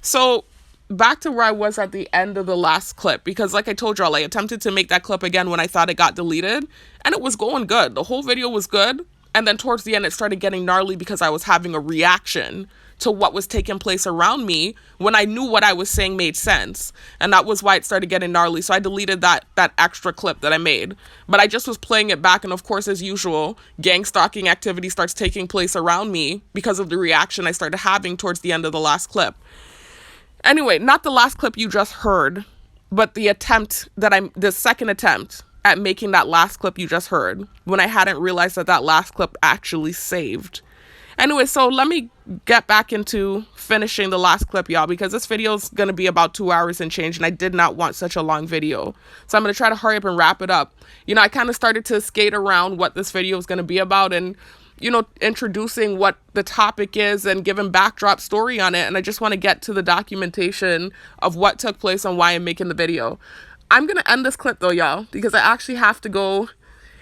So back to where I was at the end of the last clip, because like I told y'all, I attempted to make that clip again when I thought it got deleted, and it was going good. The whole video was good, and then towards the end it started getting gnarly because I was having a reaction to what was taking place around me when I knew what I was saying made sense. And that was why it started getting gnarly. So I deleted that extra clip that I made. But I just was playing it back, and of course, as usual, gang stalking activity starts taking place around me because of the reaction I started having towards the end of the last clip. Anyway, not the last clip you just heard, but the second attempt at making that last clip you just heard, when I hadn't realized that last clip actually saved. Anyway, so let me get back into finishing the last clip, y'all, because this video is going to be about 2 hours and change, and I did not want such a long video. So I'm going to try to hurry up and wrap it up. I kind of started to skate around what this video is going to be about, and, introducing what the topic is and giving backdrop story on it. And I just want to get to the documentation of what took place and why I'm making the video. I'm going to end this clip, though, y'all, because I actually have to go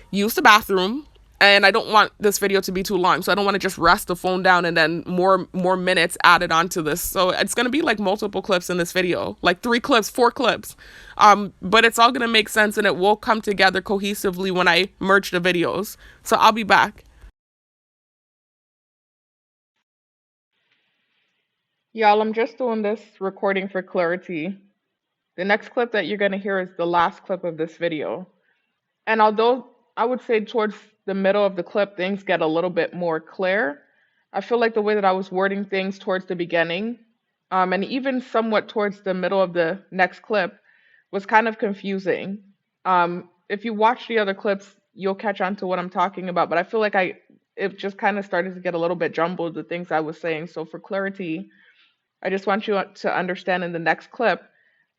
use the bathroom. And I don't want this video to be too long, so I don't want to just rest the phone down and then more minutes added onto this. So it's going to be like multiple clips in this video, like 3 clips, 4 clips. But it's all going to make sense, and it will come together cohesively when I merge the videos. So I'll be back. Y'all, I'm just doing this recording for clarity. The next clip that you're going to hear is the last clip of this video. And although I would say towards the middle of the clip, things get a little bit more clear, I feel like the way that I was wording things towards the beginning, and even somewhat towards the middle of the next clip, was kind of confusing. If you watch the other clips, you'll catch on to what I'm talking about, but I feel like it just kind of started to get a little bit jumbled, the things I was saying. So for clarity, I just want you to understand in the next clip,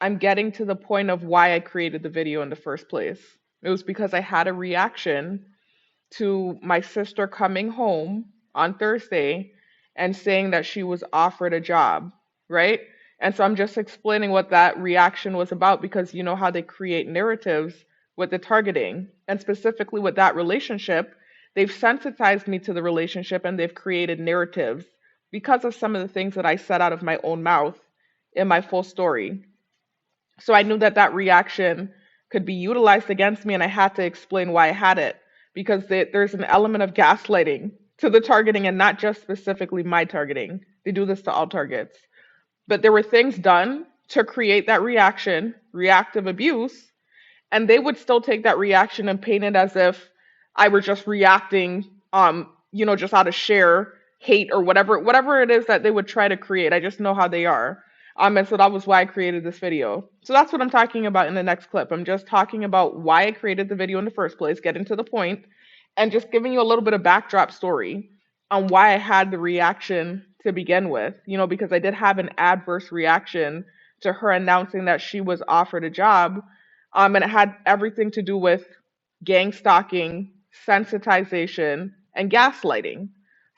I'm getting to the point of why I created the video in the first place. It was because I had a reaction to my sister coming home on Thursday and saying that she was offered a job, right? And so I'm just explaining what that reaction was about, because you know how they create narratives with the targeting, and specifically with that relationship, they've sensitized me to the relationship and they've created narratives because of some of the things that I said out of my own mouth in my full story. So I knew that reaction could be utilized against me, and I had to explain why I had it, because there's an element of gaslighting to the targeting, and not just specifically my targeting. They do this to all targets. But there were things done to create that reaction, reactive abuse, and they would still take that reaction and paint it as if I were just reacting, just out of sheer hate or whatever it is that they would try to create. I just know how they are. And so that was why I created this video. So that's what I'm talking about in the next clip. I'm just talking about why I created the video in the first place, getting to the point, and just giving you a little bit of backdrop story on why I had the reaction to begin with. Because I did have an adverse reaction to her announcing that she was offered a job. And it had everything to do with gang stalking, sensitization, and gaslighting.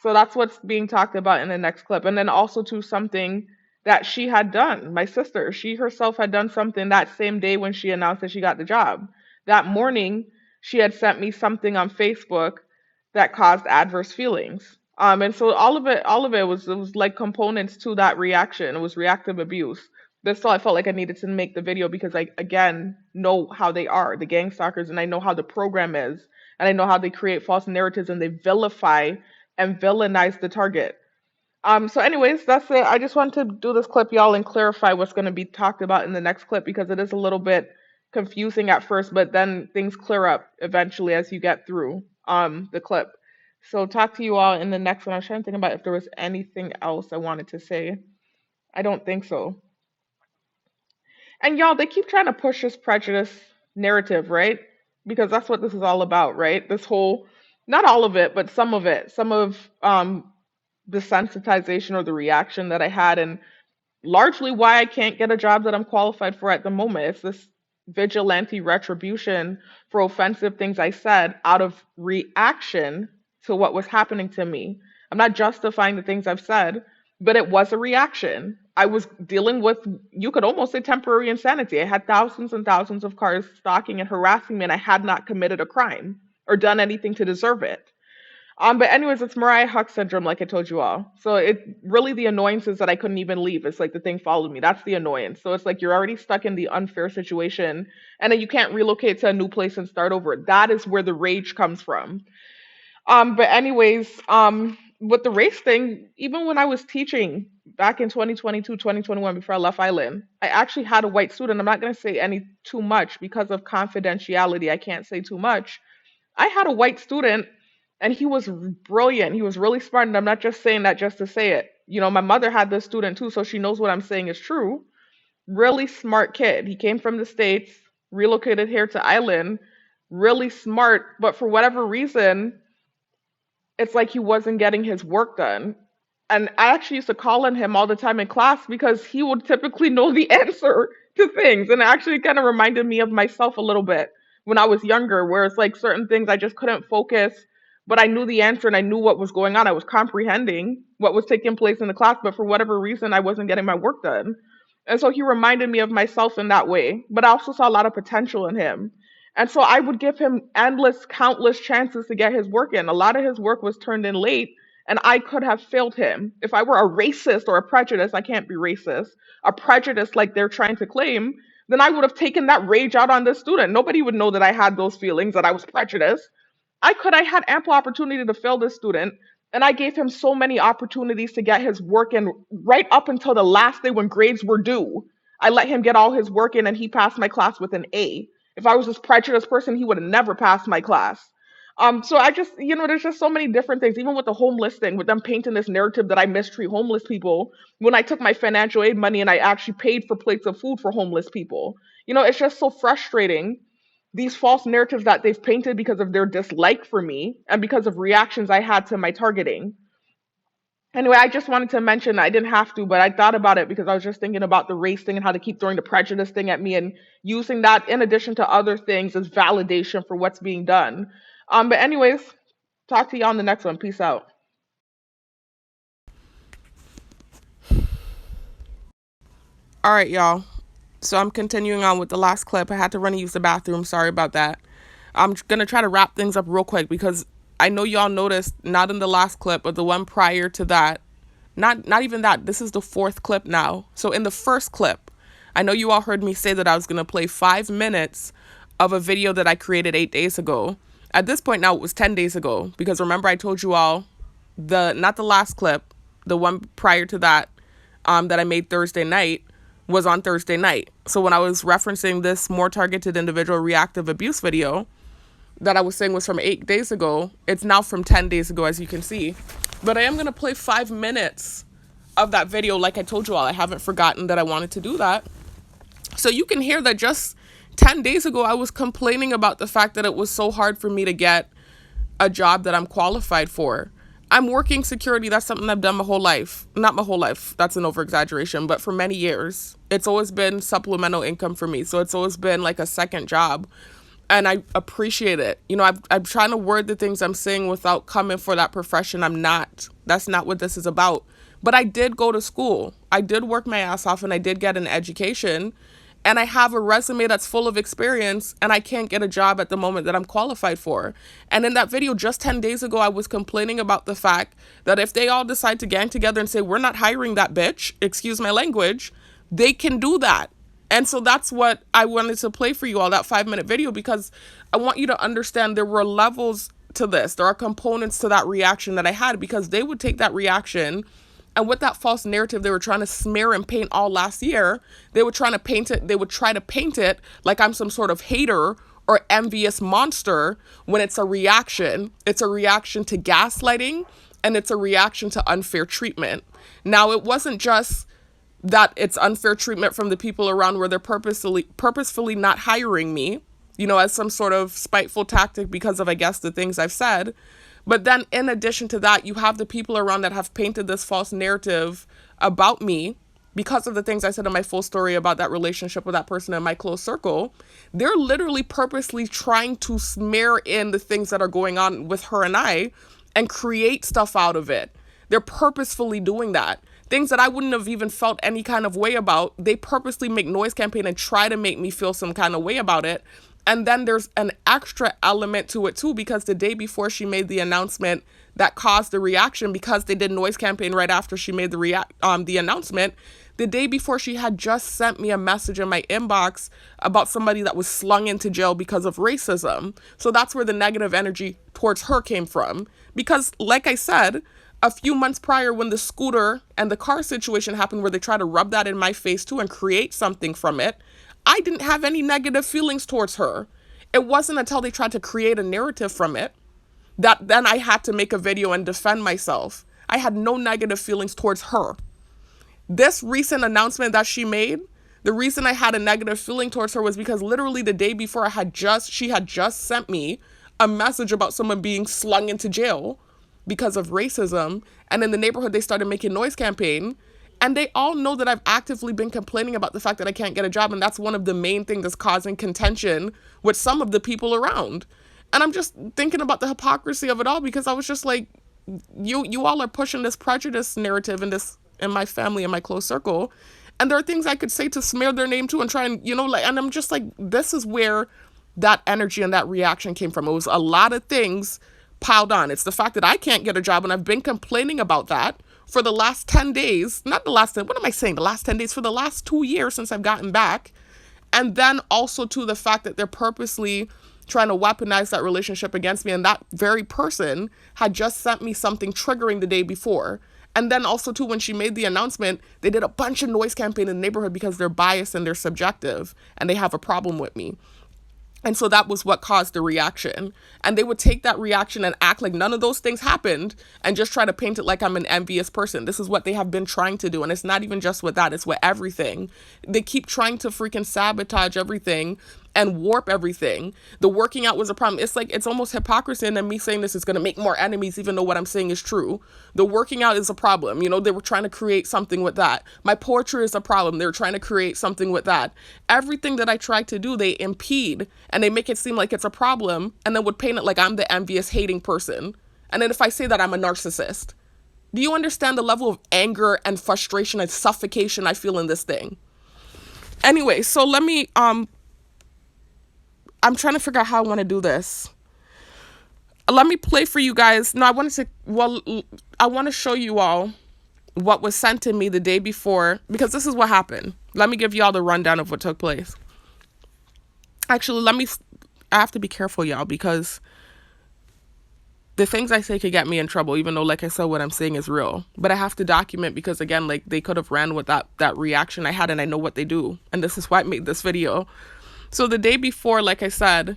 So that's what's being talked about in the next clip. And then also to something that she had done, my sister. She herself had done something that same day when she announced that she got the job. That morning, she had sent me something on Facebook that caused adverse feelings. And so all of it was like components to that reaction. It was reactive abuse. But still, I felt like I needed to make the video because I, again, know how they are, the gang stalkers, and I know how the program is, and I know how they create false narratives and they vilify and villainize the target. So anyways, that's it. I just wanted to do this clip, y'all, and clarify what's going to be talked about in the next clip, because it is a little bit confusing at first, but then things clear up eventually as you get through the clip. So talk to you all in the next one. I was trying to think about if there was anything else I wanted to say. I don't think so. And y'all, they keep trying to push this prejudice narrative, right? Because that's what this is all about, right? This whole, not all of it, but some of it, some of the sensitization or the reaction that I had, and largely why I can't get a job that I'm qualified for at the moment. It's this vigilante retribution for offensive things I said out of reaction to what was happening to me. I'm not justifying the things I've said, but it was a reaction. I was dealing with, you could almost say, temporary insanity. I had thousands and thousands of cars stalking and harassing me, and I had not committed a crime or done anything to deserve it. But anyways, it's Mariah Huck syndrome, like I told you all. So it really, the annoyance is that I couldn't even leave. It's like the thing followed me. That's the annoyance. So it's like you're already stuck in the unfair situation, and then you can't relocate to a new place and start over. That is where the rage comes from. But anyways, with the race thing, even when I was teaching back in 2022, 2021, before I left Island, I actually had a white student. I'm not gonna say any too much because of confidentiality. I can't say too much. I had a white student and he was brilliant. He was really smart. And I'm not just saying that just to say it. You know, my mother had this student too, so she knows what I'm saying is true. Really smart kid. He came from the States, relocated here to Ireland, really smart, but for whatever reason, it's like he wasn't getting his work done. And I actually used to call on him all the time in class because he would typically know the answer to things. And it actually kind of reminded me of myself a little bit when I was younger, where it's like certain things I just couldn't focus, but I knew the answer and I knew what was going on. I was comprehending what was taking place in the class, but for whatever reason, I wasn't getting my work done. And so he reminded me of myself in that way. But I also saw a lot of potential in him. And so I would give him endless, countless chances to get his work in. A lot of his work was turned in late, and I could have failed him. If I were a racist or a prejudice, I can't be racist, a prejudice like they're trying to claim, then I would have taken that rage out on the student. Nobody would know that I had those feelings, that I was prejudiced. I had ample opportunity to fail this student, and I gave him so many opportunities to get his work in right up until the last day when grades were due. I let him get all his work in, and he passed my class with an A. If I was this prejudiced person, he would have never passed my class. So I just, there's just so many different things, even with the homeless thing, with them painting this narrative that I mistreat homeless people when I took my financial aid money and I actually paid for plates of food for homeless people. It's just so frustrating, these false narratives that they've painted because of their dislike for me and because of reactions I had to my targeting. Anyway, I just wanted to mention, I didn't have to, but I thought about it because I was just thinking about the race thing and how they keep throwing the prejudice thing at me and using that in addition to other things as validation for what's being done. But anyways, talk to you on the next one. Peace out. All right, y'all. So I'm continuing on with the last clip. I had to run and use the bathroom. Sorry about that. I'm going to try to wrap things up real quick because I know y'all noticed, not in the last clip, but the one prior to that, not even that. This is the fourth clip now. So in the first clip, I know you all heard me say that I was going to play 5 minutes of a video that I created 8 days ago. At this point now, it was 10 days ago because remember I told you all, not the last clip, the one prior to that, that I made Thursday night was on Thursday night. So when I was referencing this more targeted individual reactive abuse video that I was saying was from 8 days ago, it's now from 10 days ago, as you can see. But I am going to play 5 minutes of that video. Like I told you all, I haven't forgotten that I wanted to do that. So you can hear that just 10 days ago, I was complaining about the fact that it was so hard for me to get a job that I'm qualified for. I'm working security. That's something I've done my whole life. Not my whole life. That's an over-exaggeration. But for many years, it's always been supplemental income for me. So it's always been like a second job. And I appreciate it. I'm trying to word the things I'm saying without coming for that profession. I'm not. That's not what this is about. But I did go to school. I did work my ass off and I did get an education. And I have a resume that's full of experience and I can't get a job at the moment that I'm qualified for. And in that video just 10 days ago, I was complaining about the fact that if they all decide to gang together and say, we're not hiring that bitch, excuse my language, they can do that. And so that's what I wanted to play for you all, that 5-minute video, because I want you to understand there were levels to this. There are components to that reaction that I had because they would take that reaction and with that false narrative they were trying to smear and paint all last year, they would try to paint it like I'm some sort of hater or envious monster when it's a reaction. It's a reaction to gaslighting and it's a reaction to unfair treatment. Now, it wasn't just that it's unfair treatment from the people around where they're purposefully not hiring me, as some sort of spiteful tactic because of, I guess, the things I've said. But then in addition to that, you have the people around that have painted this false narrative about me because of the things I said in my full story about that relationship with that person in my close circle. They're literally purposely trying to smear in the things that are going on with her and I and create stuff out of it. They're purposefully doing that. Things that I wouldn't have even felt any kind of way about, they purposely make noise campaign and try to make me feel some kind of way about it. And then there's an extra element to it too, because the day before she made the announcement that caused the reaction, because they did noise campaign right after she made the announcement, the day before she had just sent me a message in my inbox about somebody that was slung into jail because of racism. So that's where the negative energy towards her came from. Because like I said, a few months prior, when the scooter and the car situation happened, where they tried to rub that in my face too and create something from it, I didn't have any negative feelings towards her. It wasn't until they tried to create a narrative from it that then I had to make a video and defend myself. I had no negative feelings towards her. This recent announcement that she made, the reason I had a negative feeling towards her was because literally the day before she had just sent me a message about someone being slung into jail because of racism. And in the neighborhood, they started making noise campaign. And they all know that I've actively been complaining about the fact that I can't get a job. And that's one of the main things that's causing contention with some of the people around. And I'm just thinking about the hypocrisy of it all, because I was just like, you all are pushing this prejudice narrative in my family, in my close circle. And there are things I could say to smear their name too and try and, and I'm just like, this is where that energy and that reaction came from. It was a lot of things piled on. It's the fact that I can't get a job, and I've been complaining about that for the last 10 days, not the last 10, what am I saying? The last 10 days, for the last 2 years since I've gotten back. And then also to the fact that they're purposely trying to weaponize that relationship against me. And that very person had just sent me something triggering the day before. And then also too, when she made the announcement, they did a bunch of noise campaign in the neighborhood because they're biased and they're subjective and they have a problem with me. And so that was what caused the reaction. And they would take that reaction and act like none of those things happened and just try to paint it like I'm an envious person. This is what they have been trying to do. And it's not even just with that, it's with everything. They keep trying to freaking sabotage everything and warp everything. The working out was a problem. It's like, it's almost hypocrisy. And then me saying this is going to make more enemies, even though what I'm saying is true. The working out is a problem. They were trying to create something with that. My poetry is a problem. They were trying to create something with that. Everything that I tried to do, they impede and they make it seem like it's a problem, and then would paint it like I'm the envious, hating person. And then if I say that, I'm a narcissist. Do you understand the level of anger and frustration and suffocation I feel in this thing? Anyway, so let me, I'm trying to figure out how I want to do this. Let me play for you guys. No, I want to show you all what was sent to me the day before, because this is what happened. Let me give you all the rundown of what took place. Actually, I have to be careful, y'all, because the things I say could get me in trouble, even though, like I said, what I'm saying is real. But I have to document, because again, like, they could have ran with that reaction I had, and I know what they do. And this is why I made this video. So the day before, like I said,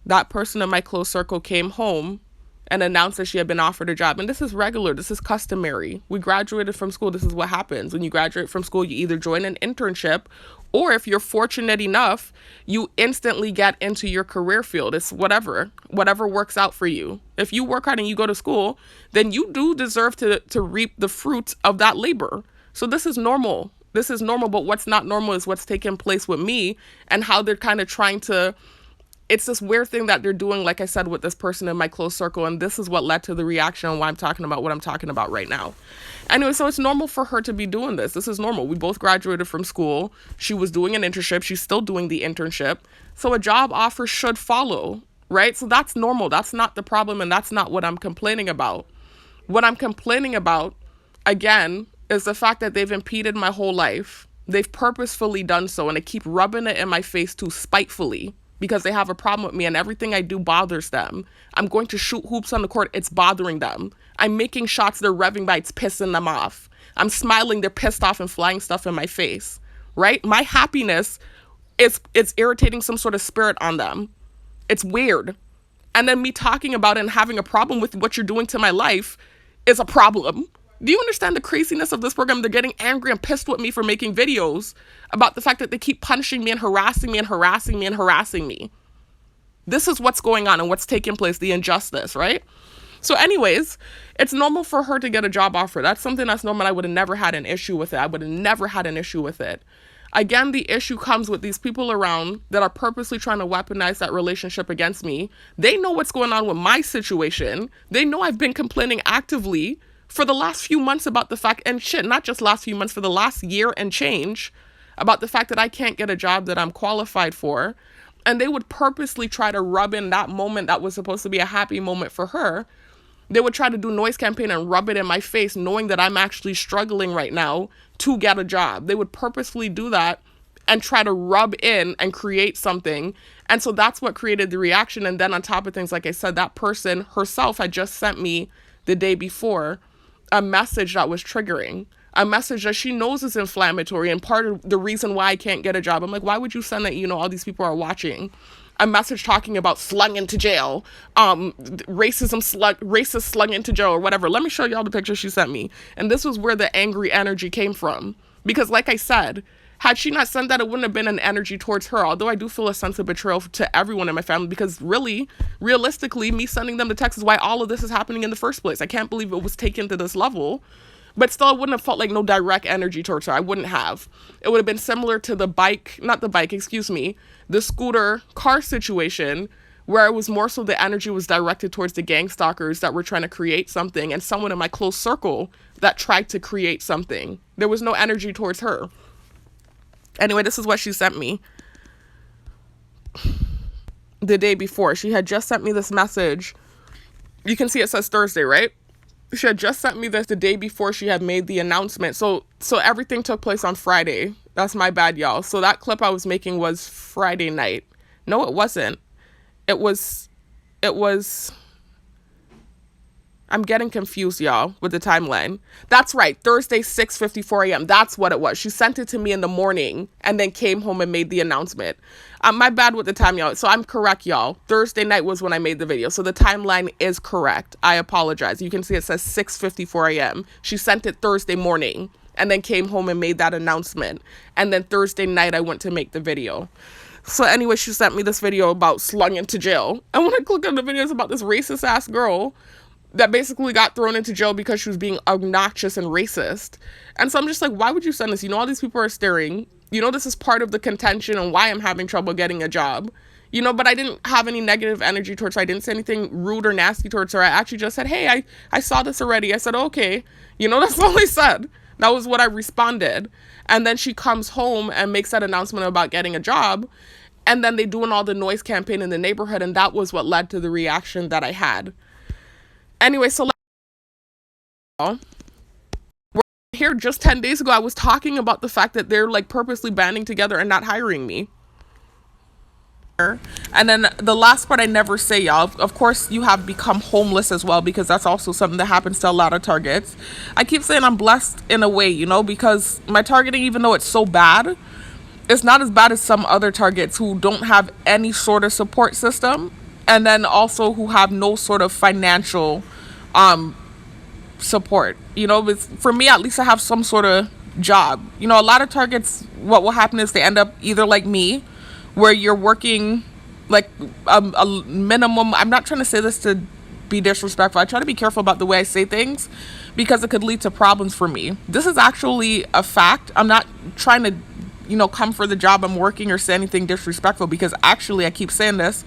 that person in my close circle came home and announced that she had been offered a job. And this is regular. This is customary. We graduated from school. This is what happens. When you graduate from school, you either join an internship, or if you're fortunate enough, you instantly get into your career field. It's whatever works out for you. If you work hard and you go to school, then you do deserve to reap the fruits of that labor. So this is normal. This is normal, but what's not normal is what's taking place with me and how they're kind of trying to, it's this weird thing that they're doing, like I said, with this person in my close circle. And this is what led to the reaction and why I'm talking about what I'm talking about right now. Anyway, so it's normal for her to be doing this. This is normal. We both graduated from school. She was doing an internship. She's still doing the internship. So a job offer should follow, right? So that's normal. That's not the problem. And that's not what I'm complaining about. What I'm complaining about, again, is the fact that they've impeded my whole life. They've purposefully done so, and they keep rubbing it in my face too, spitefully, because they have a problem with me and everything I do bothers them. I'm going to shoot hoops on the court. It's bothering them. I'm making shots. They're revving by. It's pissing them off. I'm smiling. They're pissed off and flying stuff in my face, right? My happiness it's irritating some sort of spirit on them. It's weird. And then me talking about it and having a problem with what you're doing to my life is a problem. Do you understand the craziness of this program? They're getting angry and pissed with me for making videos about the fact that they keep punishing me and harassing me and harassing me and harassing me. This is what's going on and what's taking place, the injustice, right? So anyways, it's normal for her to get a job offer. That's something that's normal. I would have never had an issue with it. Again, the issue comes with these people around that are purposely trying to weaponize that relationship against me. They know what's going on with my situation. They know I've been complaining actively for the last few months about the fact, and shit, not just last few months, for the last year and change, about the fact that I can't get a job that I'm qualified for. And they would purposely try to rub in that moment that was supposed to be a happy moment for her. They would try to do noise campaign and rub it in my face, knowing that I'm actually struggling right now to get a job. They would purposefully do that and try to rub in and create something. And so that's what created the reaction. And then on top of things, like I said, that person herself had just sent me the day before a message that was triggering, a message that she knows is inflammatory and part of the reason why I can't get a job. I'm like, why would you send that? You know, all these people are watching. A message talking about slung into jail, racist slung into jail or whatever. Let me show y'all the picture she sent me. And this was where the angry energy came from. Because like I said, had she not sent that, it wouldn't have been an energy towards her. Although I do feel a sense of betrayal to everyone in my family, because really, realistically, me sending them the text is why all of this is happening in the first place. I can't believe it was taken to this level. But still, I wouldn't have felt like no direct energy towards her. I wouldn't have. It would have been similar to the scooter car situation, where it was more so the energy was directed towards the gang stalkers that were trying to create something and someone in my close circle that tried to create something. There was no energy towards her. Anyway, this is what she sent me the day before. She had just sent me this message. You can see it says Thursday, right? She had just sent me this the day before she had made the announcement. So everything took place on Friday. That's my bad, y'all. So that clip I was making was Friday night. No, it wasn't. It was, I'm getting confused, y'all, with the timeline. That's right. Thursday, 6:54 a.m. That's what it was. She sent it to me in the morning and then came home and made the announcement. My bad with the time, y'all. So I'm correct, y'all. Thursday night was when I made the video. So the timeline is correct. I apologize. You can see it says 6:54 a.m. She sent it Thursday morning and then came home and made that announcement. And then Thursday night, I went to make the video. So anyway, she sent me this video about slung into jail. And when I click on the videos about this racist ass girl that basically got thrown into jail because she was being obnoxious and racist. And so I'm just like, why would you send this? You know, all these people are staring. You know, this is part of the contention and why I'm having trouble getting a job. You know, but I didn't have any negative energy towards her. I didn't say anything rude or nasty towards her. I actually just said, hey, I saw this already. I said, okay. You know, that's all I said. That was what I responded. And then she comes home and makes that announcement about getting a job. And then they doing all the noise campaign in the neighborhood. And that was what led to the reaction that I had. Anyway, so here just 10 days ago, I was talking about the fact that they're like purposely banding together and not hiring me. And then the last part I never say, y'all, of course you have become homeless as well, because that's also something that happens to a lot of targets. I keep saying I'm blessed in a way, you know, because my targeting, even though it's so bad, it's not as bad as some other targets who don't have any sort of support system, and then also who have no sort of financial support. You know, for me, at least I have some sort of job. You know, a lot of targets, what will happen is they end up either like me, where you're working like a minimum. I'm not trying to say this to be disrespectful. I try to be careful about the way I say things because it could lead to problems for me. This is actually a fact. I'm not trying to, you know, come for the job I'm working or say anything disrespectful, because actually I keep saying this.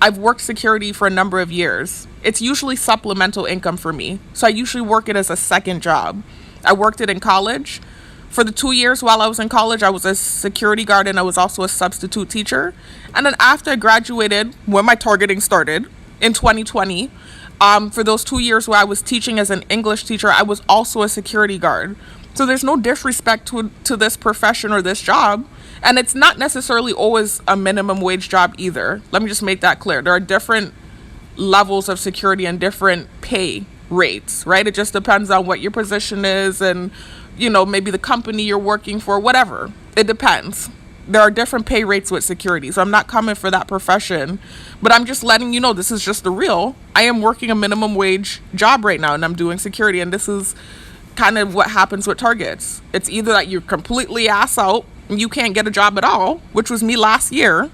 I've worked security for a number of years. It's usually supplemental income for me. So I usually work it as a second job. I worked it in college. For the 2 years while I was in college, I was a security guard and I was also a substitute teacher. And then after I graduated, when my targeting started in 2020, for those 2 years where I was teaching as an English teacher, I was also a security guard. So there's no disrespect to this profession or this job. And it's not necessarily always a minimum wage job either. Let me just make that clear. There are different levels of security and different pay rates, right? It just depends on what your position is and, you know, maybe the company you're working for, whatever. It depends. There are different pay rates with security. So I'm not coming for that profession, but I'm just letting you know this is just the real. I am working a minimum wage job right now and I'm doing security, and this is kind of what happens with targets. It's either that you're completely ass out and you can't get a job at all, which was me last year,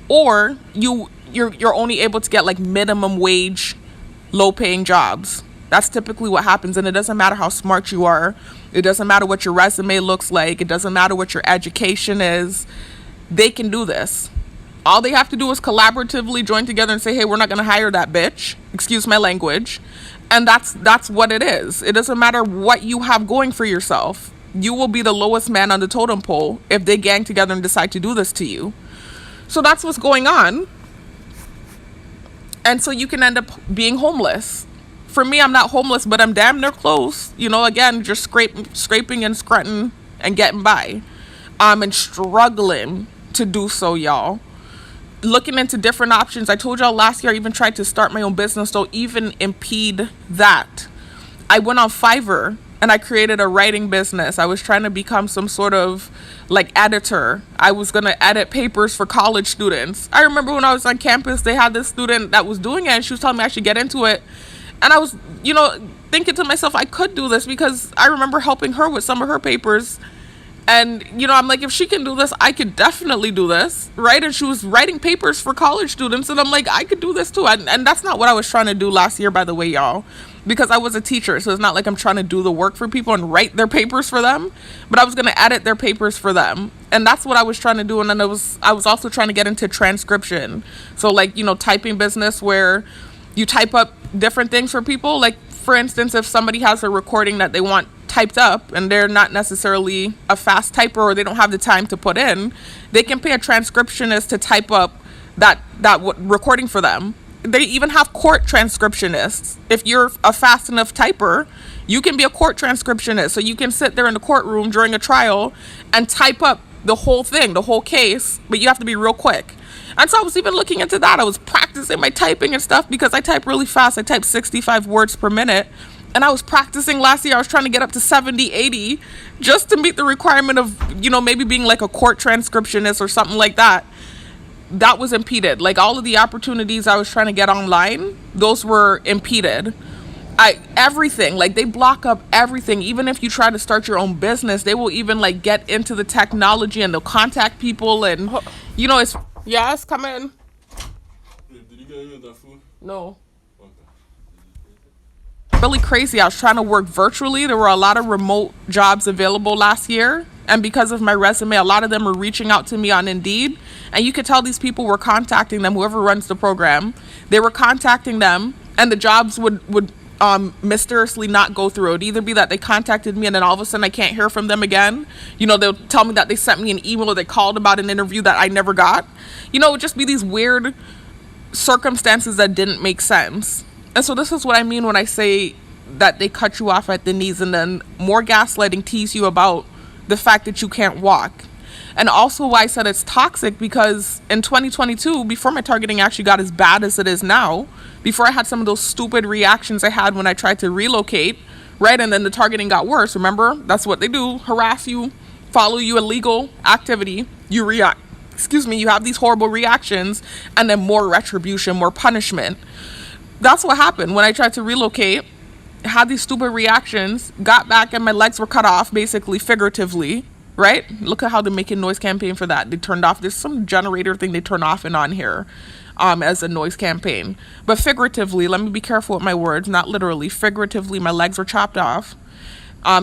or you're only able to get like minimum wage, low paying jobs. That's typically what happens. And it doesn't matter how smart you are. It doesn't matter what your resume looks like. It doesn't matter what your education is. They can do this. All they have to do is collaboratively join together and say, hey, we're not going to hire that bitch. Excuse my language. And that's what it is. It doesn't matter what you have going for yourself. You will be the lowest man on the totem pole if they gang together and decide to do this to you. So that's what's going on. And so you can end up being homeless. For me, I'm not homeless, but I'm damn near close. Again, just scraping and scrunting and getting by. And struggling to do so, y'all. Looking into different options. I told y'all last year I even tried to start my own business, so even impede that. I went on Fiverr and I created a writing business. I was trying to become some sort of editor. I was going to edit papers for college students. I remember when I was on campus, they had this student that was doing it and she was telling me I should get into it. And I was, thinking to myself, I could do this because I remember helping her with some of her papers. And, I'm like, if she can do this, I could definitely do this, right? And she was writing papers for college students. And I'm like, I could do this too. And that's not what I was trying to do last year, by the way, y'all. Because I was a teacher. So it's not like I'm trying to do the work for people and write their papers for them. But I was going to edit their papers for them. And that's what I was trying to do. And then I was also trying to get into transcription. So typing business where you type up different things for people. Like, for instance, if somebody has a recording that they want typed up and they're not necessarily a fast typer or they don't have the time to put in, they can pay a transcriptionist to type up that recording for them. They even have court transcriptionists. If you're a fast enough typer, you can be a court transcriptionist. So you can sit there in the courtroom during a trial and type up the whole thing, the whole case, but you have to be real quick. And so I was even looking into that. I was practicing my typing and stuff because I type really fast. I type 65 words per minute. And I was practicing last year. I was trying to get up to 70, 80 just to meet the requirement of, maybe being like a court transcriptionist or something like that. That was impeded. Like all of the opportunities I was trying to get online, those were impeded. Everything, like they block up everything. Even if you try to start your own business, they will even get into the technology and they'll contact people and, it's... Yes, come in. Did you get any of that food? No. Really crazy. I was trying to work virtually. There were a lot of remote jobs available last year. And because of my resume, a lot of them were reaching out to me on Indeed. And you could tell these people were contacting them, whoever runs the program. They were contacting them and the jobs would mysteriously not go through. It'd either be that they contacted me and then all of a sudden I can't hear from them again. They'll tell me that they sent me an email or they called about an interview that I never got. It would just be these weird circumstances that didn't make sense. And so this is what I mean when I say that they cut you off at the knees, and then more gaslighting tease you about the fact that you can't walk. And also why I said it's toxic, because in 2022, before my targeting actually got as bad as it is now, before I had some of those stupid reactions I had when I tried to relocate, right? And then the targeting got worse. Remember, that's what they do. Harass you, follow you, illegal activity. You react. You have these horrible reactions, and then more retribution, more punishment. That's what happened when I tried to relocate. Had these stupid reactions, got back, and my legs were cut off, basically, figuratively, right? Look at how they're making noise campaign for that. They turned off, there's some generator thing they turn off and on here as a noise campaign. But figuratively, let me be careful with my words, not literally, figuratively, my legs were chopped off.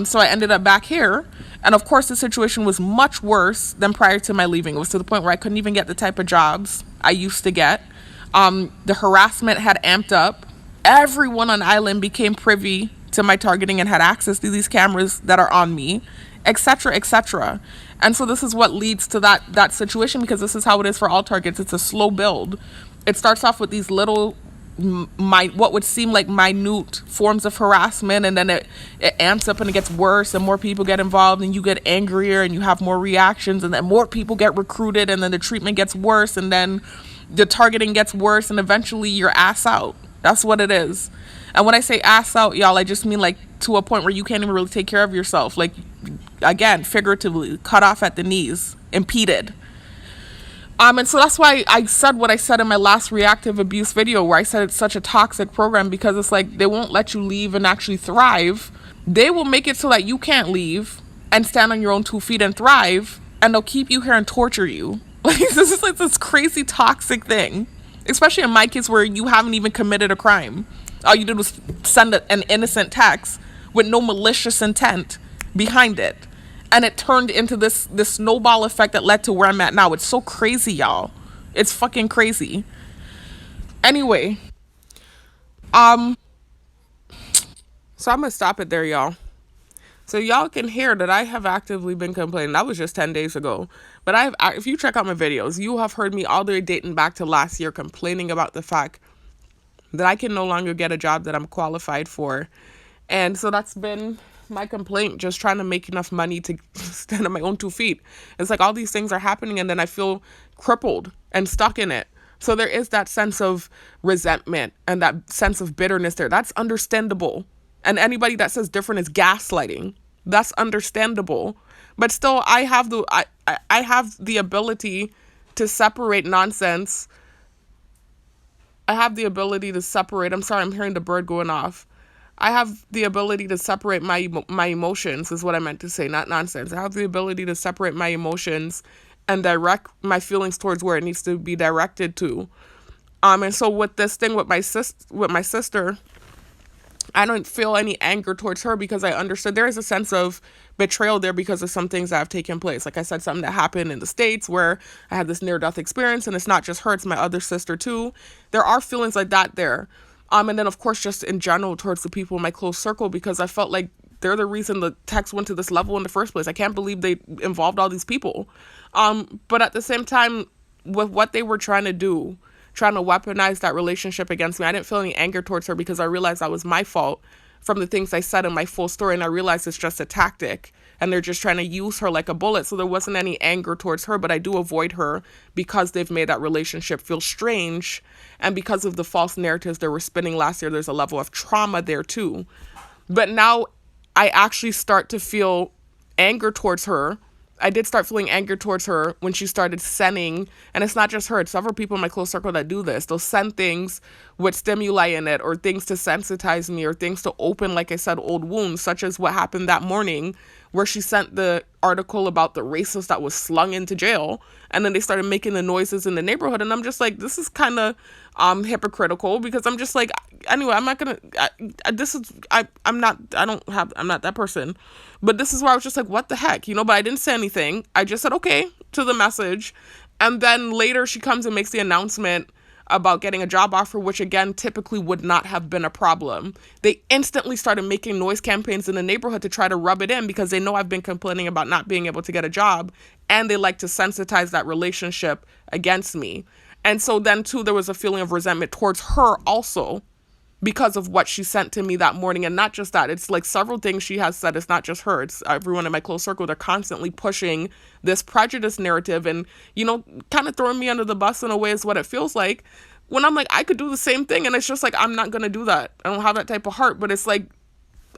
So I ended up back here. And of course, the situation was much worse than prior to my leaving. It was to the point where I couldn't even get the type of jobs I used to get. The harassment had amped up. Everyone on island became privy to my targeting and had access to these cameras that are on me, etc., etc. And so this is what leads to that situation, because this is how it is for all targets. It's a slow build. It starts off with these little, what would seem like minute forms of harassment, and then it amps up and it gets worse, and more people get involved, and you get angrier, and you have more reactions, and then more people get recruited, and then the treatment gets worse, and then the targeting gets worse, and eventually you're ass out. That's what it is. And when I say ass out, y'all, I just mean to a point where you can't even really take care of yourself. Again, figuratively, cut off at the knees, impeded. And so that's why I said what I said in my last reactive abuse video, where I said it's such a toxic program, because it's they won't let you leave and actually thrive. They will make it so that you can't leave and stand on your own 2 feet and thrive, and they'll keep you here and torture you. This is this crazy toxic thing, especially in my case where you haven't even committed a crime. All you did was send an innocent text with no malicious intent behind it. And it turned into this snowball effect that led to where I'm at now. It's so crazy, y'all. It's fucking crazy. Anyway, so I'm gonna stop it there, y'all. So y'all can hear that I have actively been complaining. That was just 10 days ago. But if you check out my videos, you have heard me all the way dating back to last year complaining about the fact that I can no longer get a job that I'm qualified for. And so that's been my complaint, just trying to make enough money to stand on my own 2 feet. It's like all these things are happening and then I feel crippled and stuck in it. So there is that sense of resentment and that sense of bitterness there. That's understandable. And anybody that says different is gaslighting. That's understandable. But still, I have the ability to separate nonsense. I have the ability to separate. I'm sorry, I'm hearing the bird going off. I have the ability to separate my emotions, is what I meant to say, not nonsense. I have the ability to separate my emotions and direct my feelings towards where it needs to be directed to. And so with this thing with my sister, I don't feel any anger towards her because I understood there is a sense of betrayal there because of some things that have taken place. Like I said, something that happened in the States where I had this near-death experience, and it's not just her, it's my other sister too. There are feelings like that there. And then, of course, just in general towards the people in my close circle, because I felt like they're the reason the text went to this level in the first place. I can't believe they involved all these people. But at the same time, with what they were trying to do, trying to weaponize that relationship against me, I didn't feel any anger towards her because I realized that was my fault from the things I said in my full story. And I realized it's just a tactic and they're just trying to use her like a bullet. So there wasn't any anger towards her, but I do avoid her because they've made that relationship feel strange. And because of the false narratives they were spinning last year, there's a level of trauma there too. But now I actually start to feel anger towards her. I did start feeling anger towards her when she started sending, and it's not just her, it's several people in my close circle that do this. They'll send things with stimuli in it, or things to sensitize me, or things to open, like I said, old wounds, such as what happened that morning where she sent the article about the racist that was slung into jail, and then they started making the noises in the neighborhood, and I'm just like, this is kind of hypocritical, because I'm just like, anyway, I'm not gonna, I'm not that person, but this is where I was just like, what the heck, but I didn't say anything. I just said okay to the message, and then later she comes and makes the announcement about getting a job offer, which again typically would not have been a problem. They instantly started making noise campaigns in the neighborhood to try to rub it in because they know I've been complaining about not being able to get a job, and they like to sensitize that relationship against me. And so then too, there was a feeling of resentment towards her also because of what she sent to me that morning. And not just that, it's like several things she has said. It's not just her, it's everyone in my close circle. They're constantly pushing this prejudice narrative and, kind of throwing me under the bus in a way is what it feels like, when I'm like, I could do the same thing. And it's just like, I'm not going to do that. I don't have that type of heart, but it's like,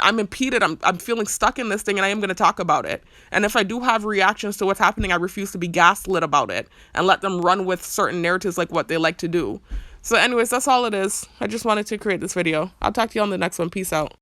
I'm impeded. I'm feeling stuck in this thing, and I am going to talk about it. And if I do have reactions to what's happening, I refuse to be gaslit about it and let them run with certain narratives like what they like to do. So anyways, that's all it is. I just wanted to create this video. I'll talk to you on the next one. Peace out.